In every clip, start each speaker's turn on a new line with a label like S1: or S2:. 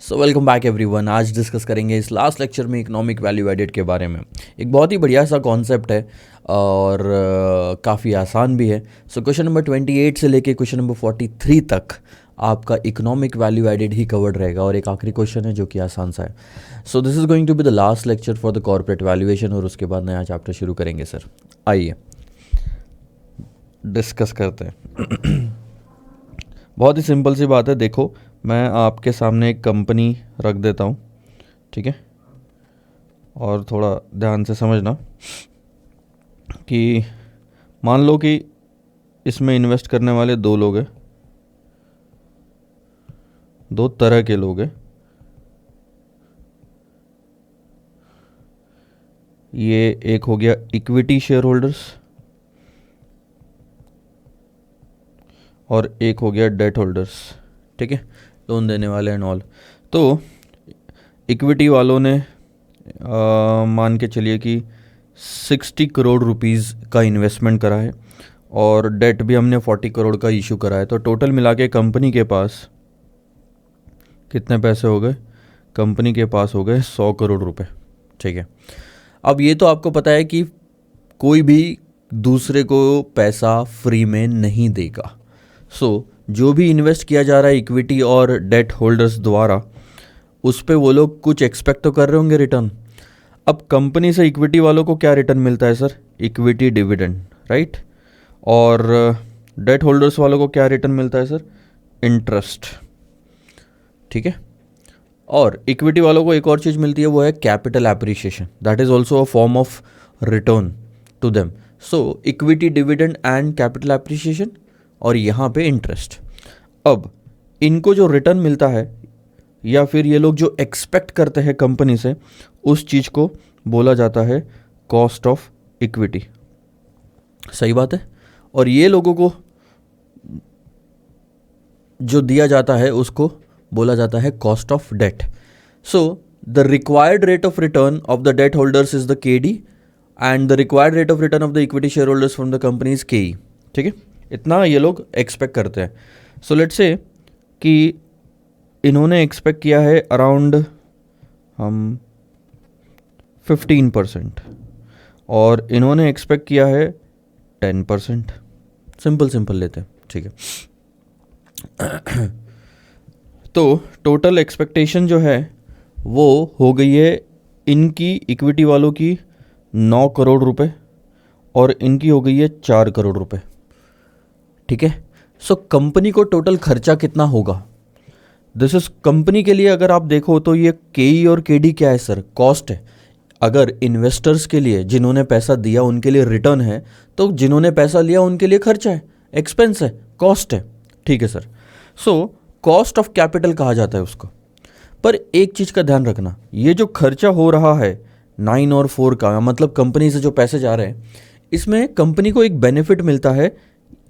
S1: So welcome back everyone. आज discuss करेंगे इस लास्ट लेक्चर में इकोनॉमिक वैल्यू एडेड के बारे में। एक बहुत ही बढ़िया सा कॉन्सेप्ट है और काफ़ी आसान भी है। सो क्वेश्चन नंबर 28 से लेके क्वेश्चन नंबर 43 तक आपका इकोनॉमिक वैल्यू एडेड ही कवर्ड रहेगा और एक आखिरी क्वेश्चन है जो कि आसान सा है। So this is going to be the last lecture for the corporate valuation और उसके बाद नया चैप्टर शुरू करेंगे। सर आइए डिस्कस करते हैं। बहुत ही सिंपल सी बात है। देखो, मैं आपके सामने एक कंपनी रख देता हूँ, ठीक है, और थोड़ा ध्यान से समझना कि मान लो कि इसमें इन्वेस्ट करने वाले दो लोग हैं, दो तरह के लोग हैं। ये एक हो गया इक्विटी शेयर होल्डर्स और एक हो गया डेट होल्डर्स, ठीक है, लोन देने वाले एंड ऑल। तो इक्विटी वालों ने मान के चलिए कि 60 करोड़ रुपीस का इन्वेस्टमेंट करा है और डेट भी हमने 40 करोड़ का इशू करा है। तो टोटल मिला के कंपनी के पास कितने पैसे हो गए? कंपनी के पास हो गए 100 करोड़ रुपए, ठीक है। अब ये तो आपको पता है कि कोई भी दूसरे को पैसा फ्री में नहीं देगा। सो जो भी इन्वेस्ट किया जा रहा है इक्विटी और डेट होल्डर्स द्वारा, उस पे वो लोग कुछ एक्सपेक्ट तो कर रहे होंगे रिटर्न। अब कंपनी से इक्विटी वालों को क्या रिटर्न मिलता है सर? Equity dividend, right. और डेट होल्डर्स वालों को क्या रिटर्न मिलता है सर? इंटरेस्ट, ठीक है। और इक्विटी वालों को एक और चीज़ मिलती है, वो है capital appreciation. That is also a form of return to them. So equity dividend and capital appreciation और यहाँ पे इंटरेस्ट। अब इनको जो रिटर्न मिलता है या फिर ये लोग जो एक्सपेक्ट करते हैं कंपनी से, उस चीज़ को बोला जाता है कॉस्ट ऑफ इक्विटी। सही बात है। और ये लोगों को जो दिया जाता है उसको बोला जाता है cost of debt. So the required rate of return of the debt holders is the KD and the required rate of return of the equity share holders from the company is KE, ठीक है। इतना ये लोग expect करते हैं। So let's say कि इन्होंने expect किया है अराउंड हम 15% और इन्होंने एक्सपेक्ट किया है 10%। सिंपल लेते हैं, ठीक है। तो टोटल एक्सपेक्टेशन जो है वो हो गई है इनकी इक्विटी वालों की 9 करोड़ रुपए और इनकी हो गई है 4 करोड़ रुपए, ठीक है। सो कंपनी को टोटल खर्चा कितना होगा? दिस इज कंपनी के लिए अगर आप देखो तो ये KE और KD क्या है सर? कॉस्ट है। अगर इन्वेस्टर्स के लिए जिन्होंने पैसा दिया उनके लिए रिटर्न है, तो जिन्होंने पैसा लिया उनके लिए खर्चा है, एक्सपेंस है, कॉस्ट है, ठीक है sir. So cost of capital कहा जाता है उसको। पर एक चीज़ का ध्यान रखना, ये जो खर्चा हो रहा है 9 और 4 का, मतलब कंपनी से जो पैसे जा रहे हैं, इसमें कंपनी को एक बेनिफिट मिलता है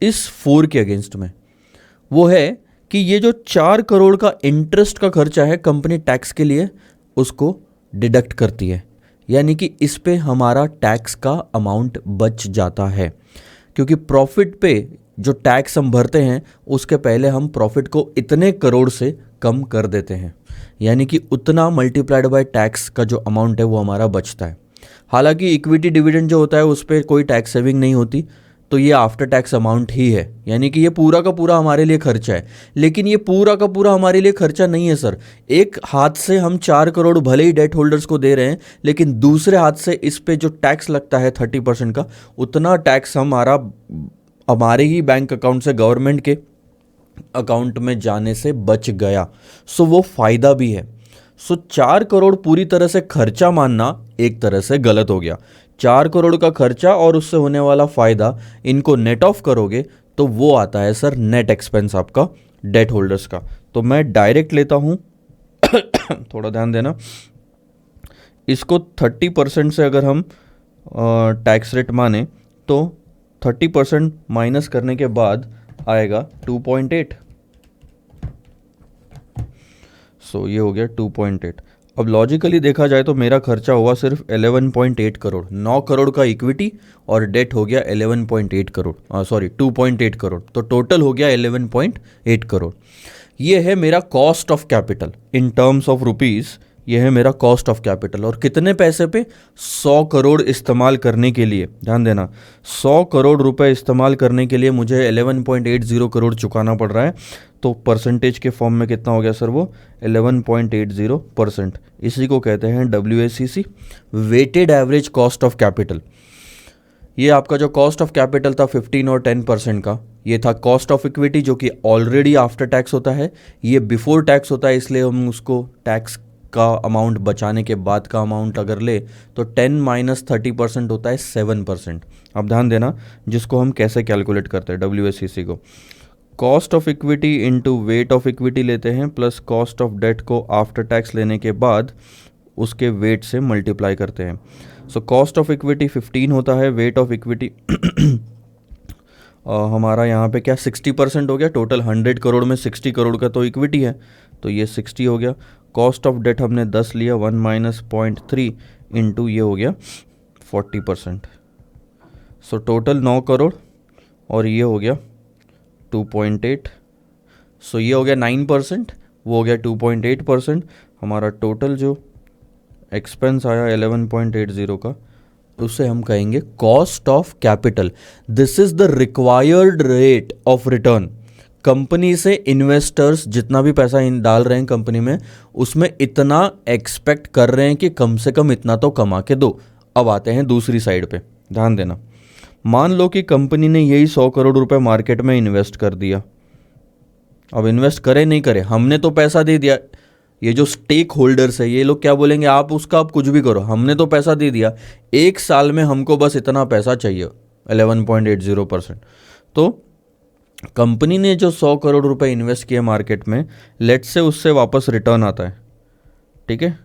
S1: इस 4 के अगेंस्ट में। वो है कि ये जो 4 करोड़ का इंटरेस्ट का खर्चा है, कंपनी टैक्स के लिए उसको डिडक्ट करती है, यानी कि इस पे हमारा टैक्स का अमाउंट बच जाता है। क्योंकि प्रॉफिट पे जो टैक्स हम भरते हैं उसके पहले हम प्रॉफिट को इतने करोड़ से कम कर देते हैं, यानी कि उतना मल्टीप्लाइड बाय टैक्स का जो अमाउंट है वो हमारा बचता है। हालांकि इक्विटी डिविडेंड जो होता है उस पर कोई टैक्स सेविंग नहीं होती, तो ये आफ्टर टैक्स अमाउंट ही है, यानी कि ये पूरा का पूरा हमारे लिए खर्चा है। लेकिन ये पूरा का पूरा हमारे लिए खर्चा नहीं है सर। एक हाथ से हम 4 करोड़ भले ही डेट होल्डर्स को दे रहे हैं, लेकिन दूसरे हाथ से इस पे जो टैक्स लगता है 30% का, उतना टैक्स हमारे ही बैंक अकाउंट से गवर्नमेंट के अकाउंट में जाने से बच गया। सो वो फ़ायदा भी है। सो 4 करोड़ पूरी तरह से खर्चा मानना एक तरह से गलत हो गया। 4 करोड़ का खर्चा और उससे होने वाला फ़ायदा, इनको नेट ऑफ करोगे तो वो आता है सर नेट एक्सपेंस आपका डेट होल्डर्स का। तो मैं डायरेक्ट लेता हूँ थोड़ा ध्यान देना। इसको 30% से अगर हम टैक्स रेट माने तो 30% माइनस करने के बाद आएगा 2.8। सो ये हो गया 2.8। अब लॉजिकली देखा जाए तो मेरा खर्चा हुआ सिर्फ 11.8 करोड़। 9 करोड़ का इक्विटी और डेट हो गया 11.8 करोड़, सॉरी 2.8 करोड़, तो टोटल हो गया 11.8 करोड़। ये है मेरा cost of capital in terms of rupees, ये है मेरा कॉस्ट ऑफ कैपिटल। और कितने पैसे पे? 100 करोड़ इस्तेमाल करने के लिए, ध्यान देना, 100 करोड़ रुपए इस्तेमाल करने के लिए मुझे 11.80 करोड़ चुकाना पड़ रहा है। तो परसेंटेज के फॉर्म में कितना हो गया सर? वो 11.80%। इसी को कहते हैं WACC, weighted average cost of capital. ये आपका जो कॉस्ट ऑफ कैपिटल था 15 और 10% का, ये था कॉस्ट ऑफ इक्विटी, जो कि ऑलरेडी आफ्टर टैक्स होता है। ये बिफोर टैक्स होता है, इसलिए हम उसको टैक्स का अमाउंट बचाने के बाद का अमाउंट अगर ले तो 10 - 30% होता है 7%। अब ध्यान देना जिसको हम कैसे कैलकुलेट करते हैं WACC को। Cost of equity into weight of equity लेते हैं, प्लस कॉस्ट ऑफ डेट को आफ्टर टैक्स लेने के बाद उसके वेट से मल्टीप्लाई करते हैं। सो कॉस्ट ऑफ इक्विटी 15 होता है, वेट ऑफ इक्विटी हमारा यहाँ पे क्या 60% हो गया। टोटल 100 करोड़ में 60 करोड़ का तो इक्विटी है, तो ये 60 हो गया। कॉस्ट ऑफ डेट हमने 10 लिया, 1 - 0.3 इंटू ये हो गया 40%। सो टोटल 9 करोड़ और ये हो गया 2.8। सो ये हो गया 9%, वो हो गया 2.8%। हमारा टोटल जो एक्सपेंस आया 11.80 का, उसे हम कहेंगे cost of capital. This is the required rate of return. Company से इन्वेस्टर्स जितना भी पैसा डाल रहे हैं कंपनी में, उसमें इतना एक्सपेक्ट कर रहे हैं कि कम से कम इतना तो कमा के दो। अब आते हैं दूसरी साइड पे, ध्यान देना। मान लो कि कंपनी ने यही 100 करोड़ रुपए मार्केट में इन्वेस्ट कर दिया। अब इन्वेस्ट करे नहीं करे, हमने तो पैसा दे दिया। ये जो स्टेक होल्डर्स है ये लोग क्या बोलेंगे? आप उसका आप कुछ भी करो, हमने तो पैसा दे दिया, एक साल में हमको बस इतना पैसा चाहिए 11.80%। तो कंपनी ने जो 100 करोड़ रुपए इन्वेस्ट किए मार्केट में, लेट से उससे वापस रिटर्न आता है, ठीक है।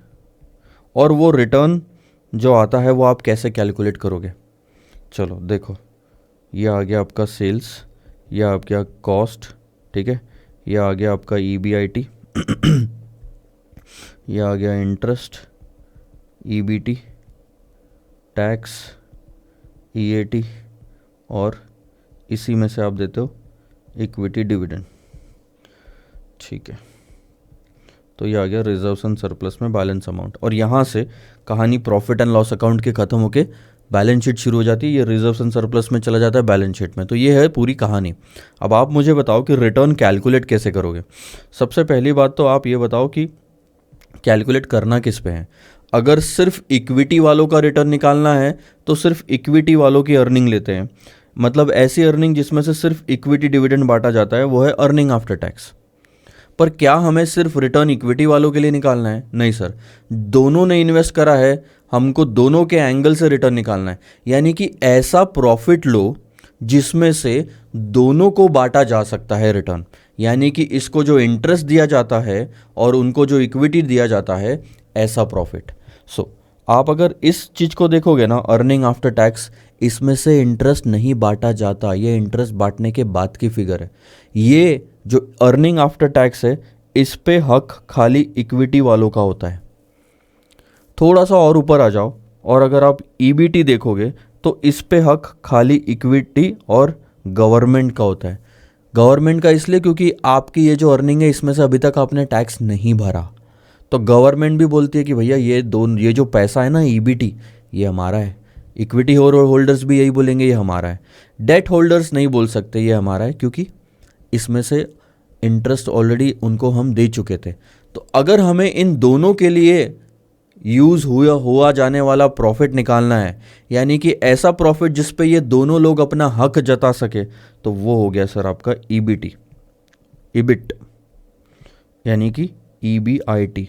S1: और वो रिटर्न जो आता है वो आप कैसे कैलकुलेट करोगे? चलो देखो, ये आ गया आपका सेल्स, ये आ गया कॉस्ट, ठीक है, ये आ गया आपका EBIT, ये आ गया इंटरेस्ट, EBT, टैक्स, EAT, और इसी में से आप देते हो इक्विटी डिविडेंड, ठीक है। तो ये आ गया रिजर्व्स एंड सरप्लस में बैलेंस अमाउंट। और यहाँ से कहानी प्रॉफिट एंड लॉस अकाउंट के ख़त्म होके बैलेंस शीट शुरू हो जाती है। ये रिजर्व्स एंड सरप्लस में चला जाता है बैलेंस शीट में। तो ये है पूरी कहानी। अब आप मुझे बताओ कि रिटर्न कैलकुलेट कैसे करोगे। सबसे पहली बात तो आप ये बताओ कि कैलकुलेट करना किस पे है। अगर सिर्फ इक्विटी वालों का रिटर्न निकालना है तो सिर्फ इक्विटी वालों की अर्निंग लेते हैं, मतलब ऐसी अर्निंग जिसमें से सिर्फ इक्विटी डिविडेंड बांटा जाता है, वो है अर्निंग आफ्टर टैक्स। पर क्या हमें सिर्फ रिटर्न इक्विटी वालों के लिए निकालना है? नहीं सर, दोनों ने इन्वेस्ट करा है, हमको दोनों के एंगल से रिटर्न निकालना है। यानी कि ऐसा प्रॉफिट लो जिसमें से दोनों को बांटा जा सकता है रिटर्न। यानी कि इसको जो इंटरेस्ट दिया जाता है और उनको जो इक्विटी दिया जाता है, ऐसा प्रॉफिट। सो आप अगर इस चीज़ को देखोगे ना, अर्निंग आफ्टर टैक्स, इसमें से इंटरेस्ट नहीं बांटा जाता, ये इंटरेस्ट बांटने के बाद की फिगर है। ये जो अर्निंग आफ्टर टैक्स है, इस पे हक खाली इक्विटी वालों का होता है। थोड़ा सा और ऊपर आ जाओ और अगर आप EBT देखोगे तो इस पे हक खाली इक्विटी और गवर्नमेंट का होता है। गवर्नमेंट का इसलिए क्योंकि आपकी ये जो अर्निंग है इसमें से अभी तक आपने टैक्स नहीं भरा, तो गवर्नमेंट भी बोलती है कि भैया ये जो पैसा है ना EBT, ये हमारा है। इक्विटी होल्डर्स भी यही बोलेंगे ये हमारा है। डेट होल्डर्स नहीं बोल सकते ये हमारा है, क्योंकि इसमें से इंटरेस्ट ऑलरेडी उनको हम दे चुके थे। तो अगर हमें इन दोनों के लिए यूज़ हुआ जाने वाला प्रॉफिट निकालना है, यानी कि ऐसा प्रॉफिट जिस पे ये दोनों लोग अपना हक जता सके, तो वो हो गया सर आपका EBIT, यानी कि EBIT।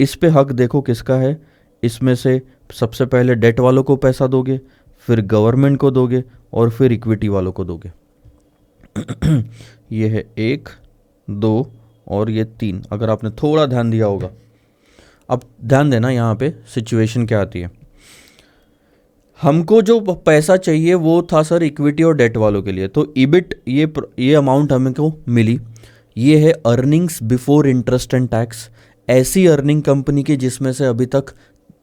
S1: इस पे हक देखो किसका है, इसमें से सबसे पहले डेट वालों को पैसा दोगे, फिर गवर्नमेंट को दोगे और फिर इक्विटी वालों को दोगे। ये है 1, 2 और ये 3, अगर आपने थोड़ा ध्यान दिया होगा। अब ध्यान देना यहाँ पे सिचुएशन क्या आती है। हमको जो पैसा चाहिए वो था सर इक्विटी और डेट वालों के लिए, तो EBIT ये अमाउंट हमको मिली। ये है earnings before interest and tax, ऐसी अर्निंग कंपनी की जिसमें से अभी तक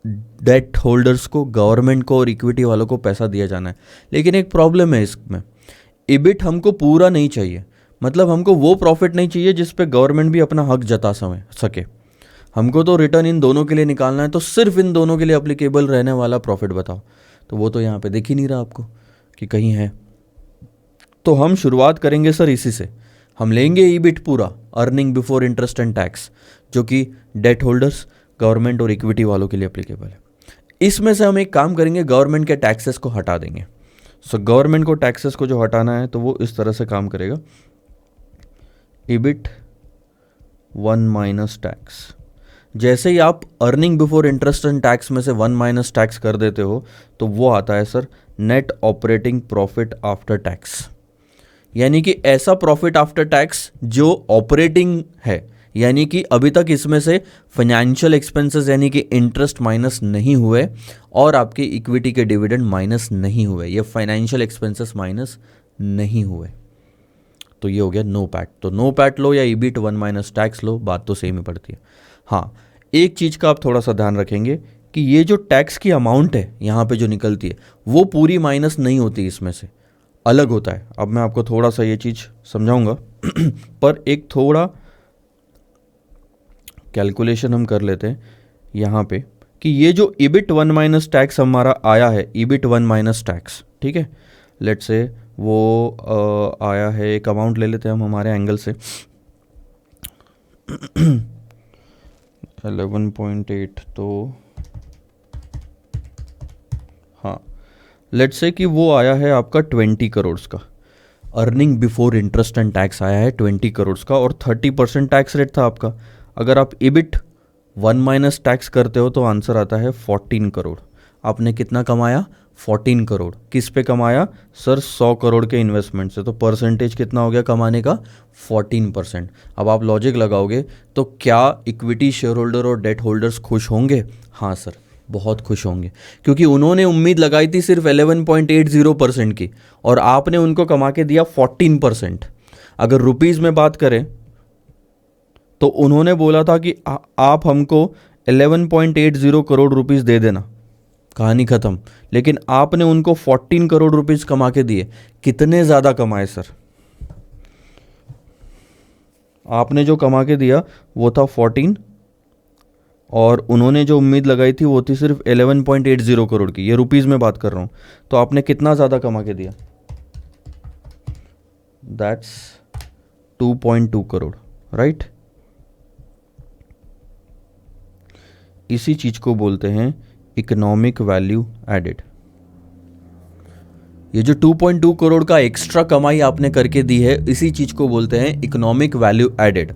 S1: डेट होल्डर्स को, गवर्नमेंट को और इक्विटी वालों को पैसा दिया जाना है। लेकिन एक प्रॉब्लम है इसमें, EBIT हमको पूरा नहीं चाहिए। मतलब हमको वो प्रॉफिट नहीं चाहिए जिस पे गवर्नमेंट भी अपना हक जता सके। हमको तो रिटर्न इन दोनों के लिए निकालना है, तो सिर्फ इन दोनों के लिए अप्लीकेबल रहने वाला प्रॉफिट बताओ। तो वो तो यहाँ पे दिख ही नहीं रहा आपको कि कहीं है। तो हम शुरुआत करेंगे सर इसी से। हम लेंगे ईबिट पूरा, earning before interest and tax, जो कि डेट होल्डर्स, गवर्नमेंट और इक्विटी वालों के लिए अप्लीकेबल है। इसमें से हम एक काम करेंगे, गवर्नमेंट के टैक्सेस को हटा देंगे। सो गवर्नमेंट को टैक्सेस को जो हटाना है तो वो इस तरह से काम करेगा, ईबिट 1 माइनस टैक्स। जैसे ही आप earning before interest and tax में से 1 माइनस टैक्स कर देते हो तो वो आता है sir net operating profit after tax. यानी कि ऐसा प्रॉफिट आफ्टर टैक्स जो ऑपरेटिंग है, यानी कि अभी तक इसमें से फाइनेंशियल एक्सपेंसेस यानी कि इंटरेस्ट माइनस नहीं हुए और आपके इक्विटी के डिविडेंड माइनस नहीं हुए, ये फाइनेंशियल एक्सपेंसेस माइनस नहीं हुए, तो ये हो गया नो पैट। तो नो पैट लो या ईबिट 1 माइनस टैक्स लो, बात तो सेम ही पड़ती है। हाँ, एक चीज़ का आप थोड़ा सा ध्यान रखेंगे कि ये जो टैक्स की अमाउंट है यहाँ पे जो निकलती है वो पूरी माइनस नहीं होती, इसमें से अलग होता है। अब मैं आपको थोड़ा सा ये चीज़ समझाऊंगा पर एक थोड़ा कैलकुलेशन हम कर लेते हैं यहाँ पे कि ये जो ईबिट 1 माइनस टैक्स हमारा आया है, ईबिट 1 माइनस टैक्स, ठीक है, लेट से वो आया है, एक अमाउंट ले लेते हैं हम हमारे एंगल से 11.8, तो हाँ लेट से कि वो आया है आपका 20 करोड़ का, earning before interest and tax आया है 20 करोड़ का और 30% टैक्स रेट था आपका। अगर आप ईबिट 1 माइनस टैक्स करते हो तो आंसर आता है 14 करोड़। आपने कितना कमाया? 14 करोड़। किस पे कमाया सर? 100 करोड़ के इन्वेस्टमेंट से। तो परसेंटेज कितना हो गया कमाने का? 14%। अब आप लॉजिक लगाओगे तो क्या इक्विटी शेयर होल्डर और डेट होल्डर्स खुश होंगे? हाँ सर, बहुत खुश होंगे, क्योंकि उन्होंने उम्मीद लगाई थी सिर्फ 11.80% की और आपने उनको कमा के दिया 14%। अगर रुपीज़ में बात करें तो उन्होंने बोला था कि आप हमको 11.80 करोड़ रुपीस दे देना, कहानी खत्म। लेकिन आपने उनको 14 करोड़ रुपीस कमा के दिए। कितने ज़्यादा कमाए सर? आपने जो कमा के दिया वो था 14 और उन्होंने जो उम्मीद लगाई थी वो थी सिर्फ 11.80 करोड़ की। ये रुपीज़ में बात कर रहा हूँ। तो आपने कितना ज़्यादा कमा के दिया? That's 2.2 crore, right. इसी चीज़ को बोलते हैं इकोनॉमिक वैल्यू एडेड। ये जो 2.2 करोड़ का एक्स्ट्रा कमाई आपने करके दी है, इसी चीज़ को बोलते हैं इकोनॉमिक वैल्यू एडेड,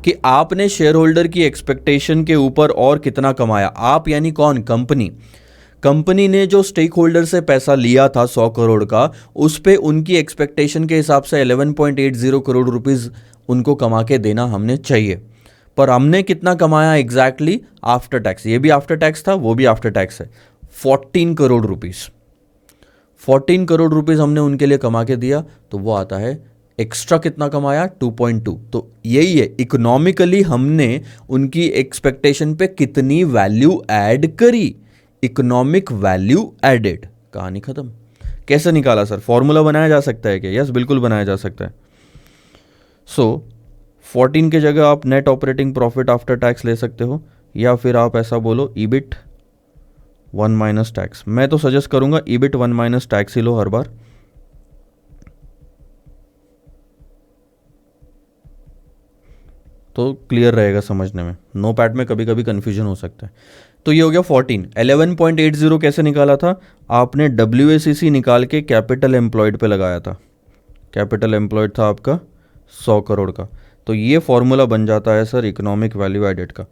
S1: कि आपने शेयर होल्डर की एक्सपेक्टेशन के ऊपर और कितना कमाया। आप यानी कौन? कंपनी। कंपनी ने जो स्टेक होल्डर से पैसा लिया था 100 करोड़ का, उस पे उनकी एक्सपेक्टेशन के हिसाब से 11.80 करोड़ रुपीस उनको कमा के देना हमने चाहिए। पर हमने कितना कमाया एग्जैक्टली आफ्टर टैक्स? ये भी आफ्टर टैक्स था, वो भी आफ्टर टैक्स है, 14 करोड़ रुपीस। 14 करोड़ रुपीस हमने उनके लिए कमा के दिया, तो वो आता है एक्स्ट्रा कितना कमाया? 2.2। तो यही है इकोनॉमिकली हमने उनकी एक्सपेक्टेशन पे कितनी वैल्यू ऐड करी, इकोनॉमिक वैल्यू एडेड। कहानी खत्म। कैसे निकाला सर? फॉर्मूला बनाया जा सकता है क्या? यस, बिल्कुल बनाया जा सकता है। सो 14 की जगह आप net operating profit after tax ले सकते हो, या फिर आप ऐसा बोलो ईबिट 1 माइनस टैक्स। मैं तो सजेस्ट करूंगा ईबिट 1 माइनस टैक्स ही लो हर बार। तो क्लियर रहेगा समझने में। नो पैट में कभी कभी कंफ्यूजन हो सकता है। तो ये हो गया 14। 11.80 कैसे निकाला था? आपने WACC निकाल के कैपिटल एम्प्लॉयड पे लगाया था। कैपिटल एम्प्लॉयड था आपका 100 करोड़ का। तो ये फॉर्मूला बन जाता है सर इकोनॉमिक वैल्यू एडेड का।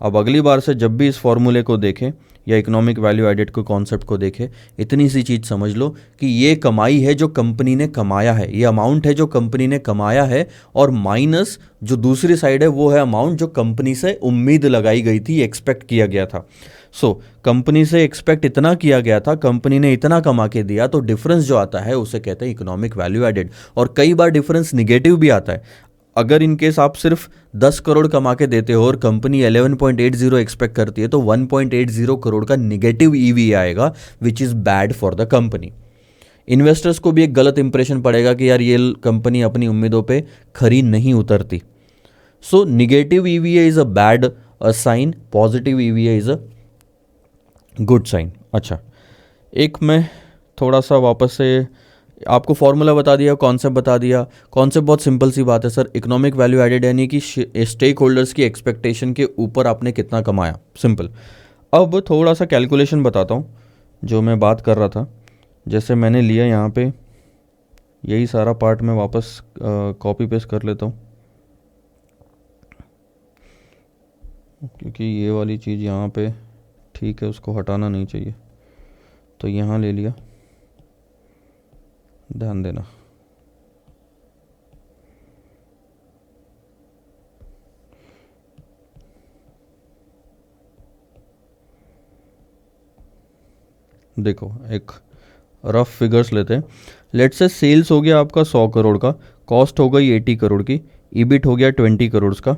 S1: अब अगली बार से जब भी इस फॉर्मूले को देखें या इकोनॉमिक वैल्यू एडेड के कॉन्सेप्ट को देखें, इतनी सी चीज़ समझ लो कि ये कमाई है जो कंपनी ने कमाया है, ये अमाउंट है जो कंपनी ने कमाया है, और माइनस जो दूसरी साइड है वो है अमाउंट जो कंपनी से उम्मीद लगाई गई थी, एक्सपेक्ट किया गया था। सो कंपनी से एक्सपेक्ट इतना किया गया था, कंपनी ने इतना कमा के दिया, तो डिफरेंस जो आता है उसे कहते हैं इकोनॉमिक वैल्यू एडेड। और कई बार डिफरेंस निगेटिव भी आता है। अगर इनकेस आप सिर्फ 10 करोड़ कमा के देते हो और कंपनी 11.80 एक्सपेक्ट करती है, तो 1.80 करोड़ का निगेटिव ईवी आएगा, which is bad for the company. Investors को भी एक गलत इंप्रेशन पड़ेगा कि यार ये कंपनी अपनी उम्मीदों पे खरी नहीं उतरती. So negative EVA is a bad sign, positive EVA is a good sign. अच्छा, एक मैं थोड़ा सा वापस से आपको फॉर्मूला बता दिया, कॉन्सेप्ट बता दिया. कॉन्सेप्ट बहुत सिंपल सी बात है सर, इकोनॉमिक वैल्यू एडेड यानी कि स्टेक होल्डर्स की एक्सपेक्टेशन के ऊपर आपने कितना कमाया, सिंपल. अब थोड़ा सा कैलकुलेशन बताता हूँ जो मैं बात कर रहा था. जैसे मैंने लिया यहाँ पे, यही सारा पार्ट मैं वापस कॉपी पेस्ट कर लेता हूँ, क्योंकि ये वाली चीज़ यहाँ पे ठीक है, उसको हटाना नहीं चाहिए. तो यहाँ ले लिया, ध्यान देना. देखो एक रफ फिगर्स लेते हैं. लेट्स से सेल्स हो गया आपका 100 करोड़ का, कॉस्ट हो गई 80 करोड़ की, ईबिट हो गया 20 करोड़ का,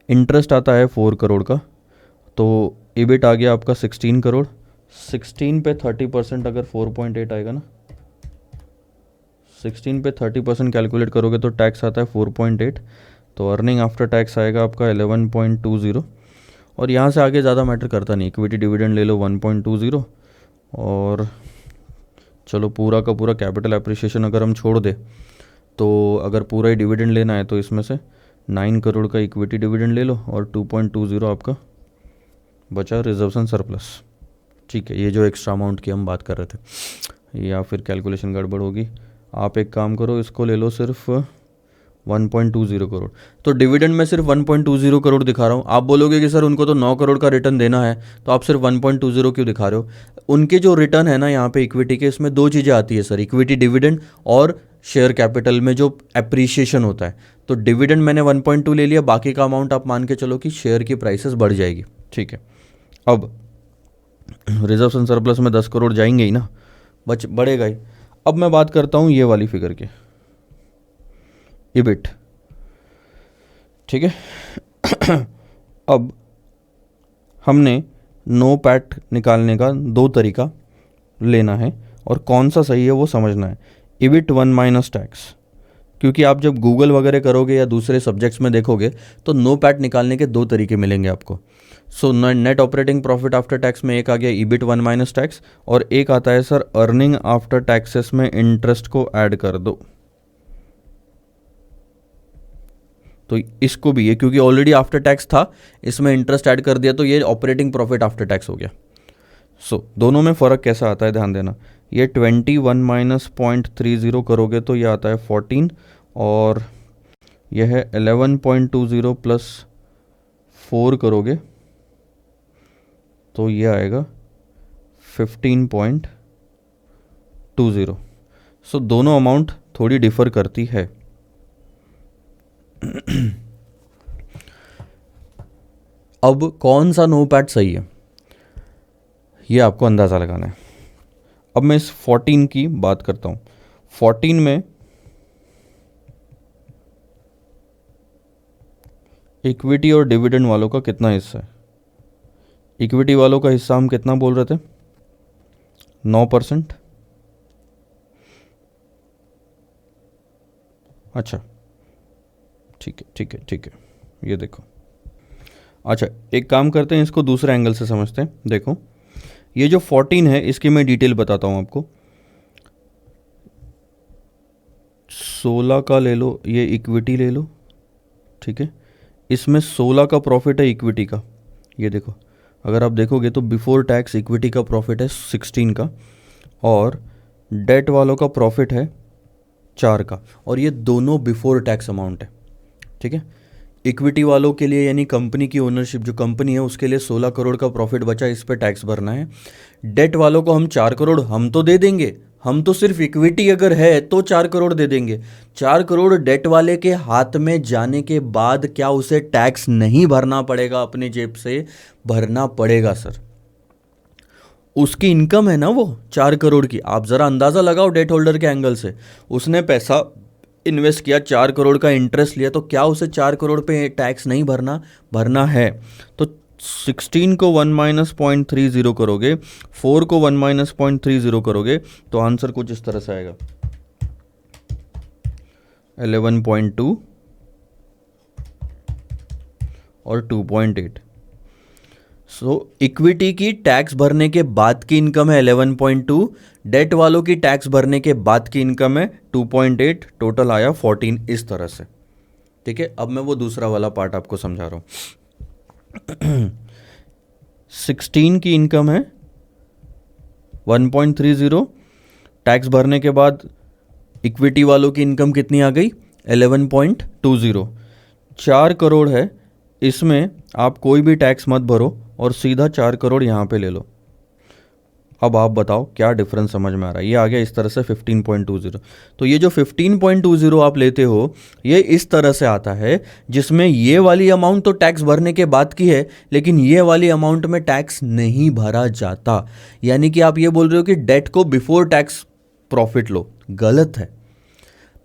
S1: इंटरेस्ट आता है 4 करोड़ का, तो ईबिट आ गया आपका 16 करोड़. 16 पे 30% अगर 4.8 आएगा ना, 16 पे 30% कैलकुलेट करोगे तो टैक्स आता है 4.8, तो अर्निंग आफ्टर टैक्स आएगा आपका 11.20. और यहाँ से आगे ज़्यादा मैटर करता नहीं, इक्विटी डिविडेंड ले लो 1.20, और चलो पूरा का पूरा कैपिटल एप्रिसिएशन अगर हम छोड़ दे, तो अगर पूरा ही डिविडेंड लेना है तो इसमें से 9 करोड़ का इक्विटी डिविडेंड ले लो और 2.20 आपका बचा रिजर्वेशन सरप्लस. ठीक है, ये जो एक्स्ट्रा अमाउंट की हम बात कर रहे थे, या फिर कैलकुलेशन गड़बड़ होगी. आप एक काम करो, इसको ले लो सिर्फ 1.20 करोड़. तो डिविडेंड में सिर्फ 1.20 करोड़ दिखा रहा हूँ. आप बोलोगे कि सर उनको तो 9 करोड़ का रिटर्न देना है, तो आप सिर्फ 1.20 क्यों दिखा रहे हो? उनके जो रिटर्न है ना यहाँ पे इक्विटी के, इसमें दो चीज़ें आती है सर, इक्विटी डिविडेंड और शेयर कैपिटल में जो एप्रिसिएशन होता है. तो डिविडेंड मैंने 1.2 ले लिया, बाकी का अमाउंट आप मान के चलो कि शेयर की प्राइसेस बढ़ जाएगी. ठीक है, अब रिजर्वेशन सरप्लस में 10 करोड़ जाएंगे ही ना, बढ़ेगा ही. अब मैं बात करता हूँ ये वाली फिगर की, ईबिट. ठीक है. अब हमने नो पैट निकालने का दो तरीका लेना है, और कौन सा सही है वो समझना है. ईबिट 1 माइनस टैक्स, क्योंकि आप जब गूगल वगैरह करोगे या दूसरे सब्जेक्ट्स में देखोगे तो नो पैट निकालने के दो तरीके मिलेंगे आपको. So net operating profit after tax में एक आ गया ईबिट 1 माइनस टैक्स, और एक आता है सर अर्निंग आफ्टर टैक्सेस में इंटरेस्ट को ऐड कर दो. तो इसको भी, ये क्योंकि ऑलरेडी आफ्टर टैक्स था, इसमें इंटरेस्ट ऐड कर दिया तो ये ऑपरेटिंग प्रॉफिट आफ्टर टैक्स हो गया. सो दोनों में फ़र्क कैसा आता है ध्यान देना. ये 21 माइनस 0.30 करोगे तो ये आता है 14, और यह है 11.20 प्लस 4 करोगे तो ये आएगा 15.20. सो दोनों अमाउंट थोड़ी डिफ़र करती है. अब कौन सा नो पैट सही है ये आपको अंदाज़ा लगाना है. अब मैं इस 14 की बात करता हूँ. 14 में इक्विटी और डिविडेंड वालों का कितना हिस्सा है? इक्विटी वालों का हिस्सा हम कितना बोल रहे थे? 9%. अच्छा ठीक है ठीक है ठीक है, ये देखो. अच्छा एक काम करते हैं, इसको दूसरे एंगल से समझते हैं. देखो ये जो 14 है इसकी मैं डिटेल बताता हूँ आपको. 16 का ले लो, ये इक्विटी ले लो. ठीक है, इसमें 16 का प्रॉफिट है इक्विटी का. ये देखो, अगर आप देखोगे तो बिफोर टैक्स इक्विटी का प्रॉफिट है 16 का, और डेट वालों का प्रॉफिट है 4 का, और ये दोनों बिफोर टैक्स अमाउंट है. ठीक है, इक्विटी वालों के लिए यानी कंपनी की ओनरशिप जो कंपनी है उसके लिए 16 करोड़ का प्रॉफिट बचा, इस पे टैक्स भरना है. डेट वालों को हम 4 करोड़ हम तो दे देंगे, हम तो सिर्फ इक्विटी अगर है तो 4 करोड़ दे देंगे. 4 करोड़ डेट वाले के हाथ में जाने के बाद क्या उसे टैक्स नहीं भरना पड़ेगा? अपने जेब से भरना पड़ेगा सर. उसकी इनकम है ना वो 4 करोड़ की. आप ज़रा अंदाज़ा लगाओ डेट होल्डर के एंगल से. उसने पैसा इन्वेस्ट किया, 4 करोड़ का इंटरेस्ट लिया, तो क्या उसे 4 करोड़ पे टैक्स नहीं भरना है? तो 16 को 1 माइनस 0.30 करोगे, 4 को 1 माइनस 0.30 करोगे तो आंसर कुछ इस तरह से आएगा 11.2 और 2.8। सो इक्विटी की टैक्स भरने के बाद की इनकम है 11.2, डेट वालों की टैक्स भरने के बाद की इनकम है 2.8, टोटल आया 14 इस तरह से। ठीक है, अब मैं वो दूसरा वाला पार्ट आपको समझा रहा हूं। 16 की इनकम है 1.30, टैक्स भरने के बाद इक्विटी वालों की इनकम कितनी आ गई 11.20। 4 करोड़ है, इसमें आप कोई भी टैक्स मत भरो और सीधा 4 करोड़ यहाँ पे ले लो। अब आप बताओ क्या डिफरेंस समझ में आ रहा है। ये आ गया इस तरह से 15.20। तो ये जो 15.20 आप लेते हो ये इस तरह से आता है जिसमें ये वाली अमाउंट तो टैक्स भरने के बाद की है, लेकिन ये वाली अमाउंट में टैक्स नहीं भरा जाता। यानी कि आप ये बोल रहे हो कि डेट को बिफोर टैक्स प्रॉफिट लो, गलत है।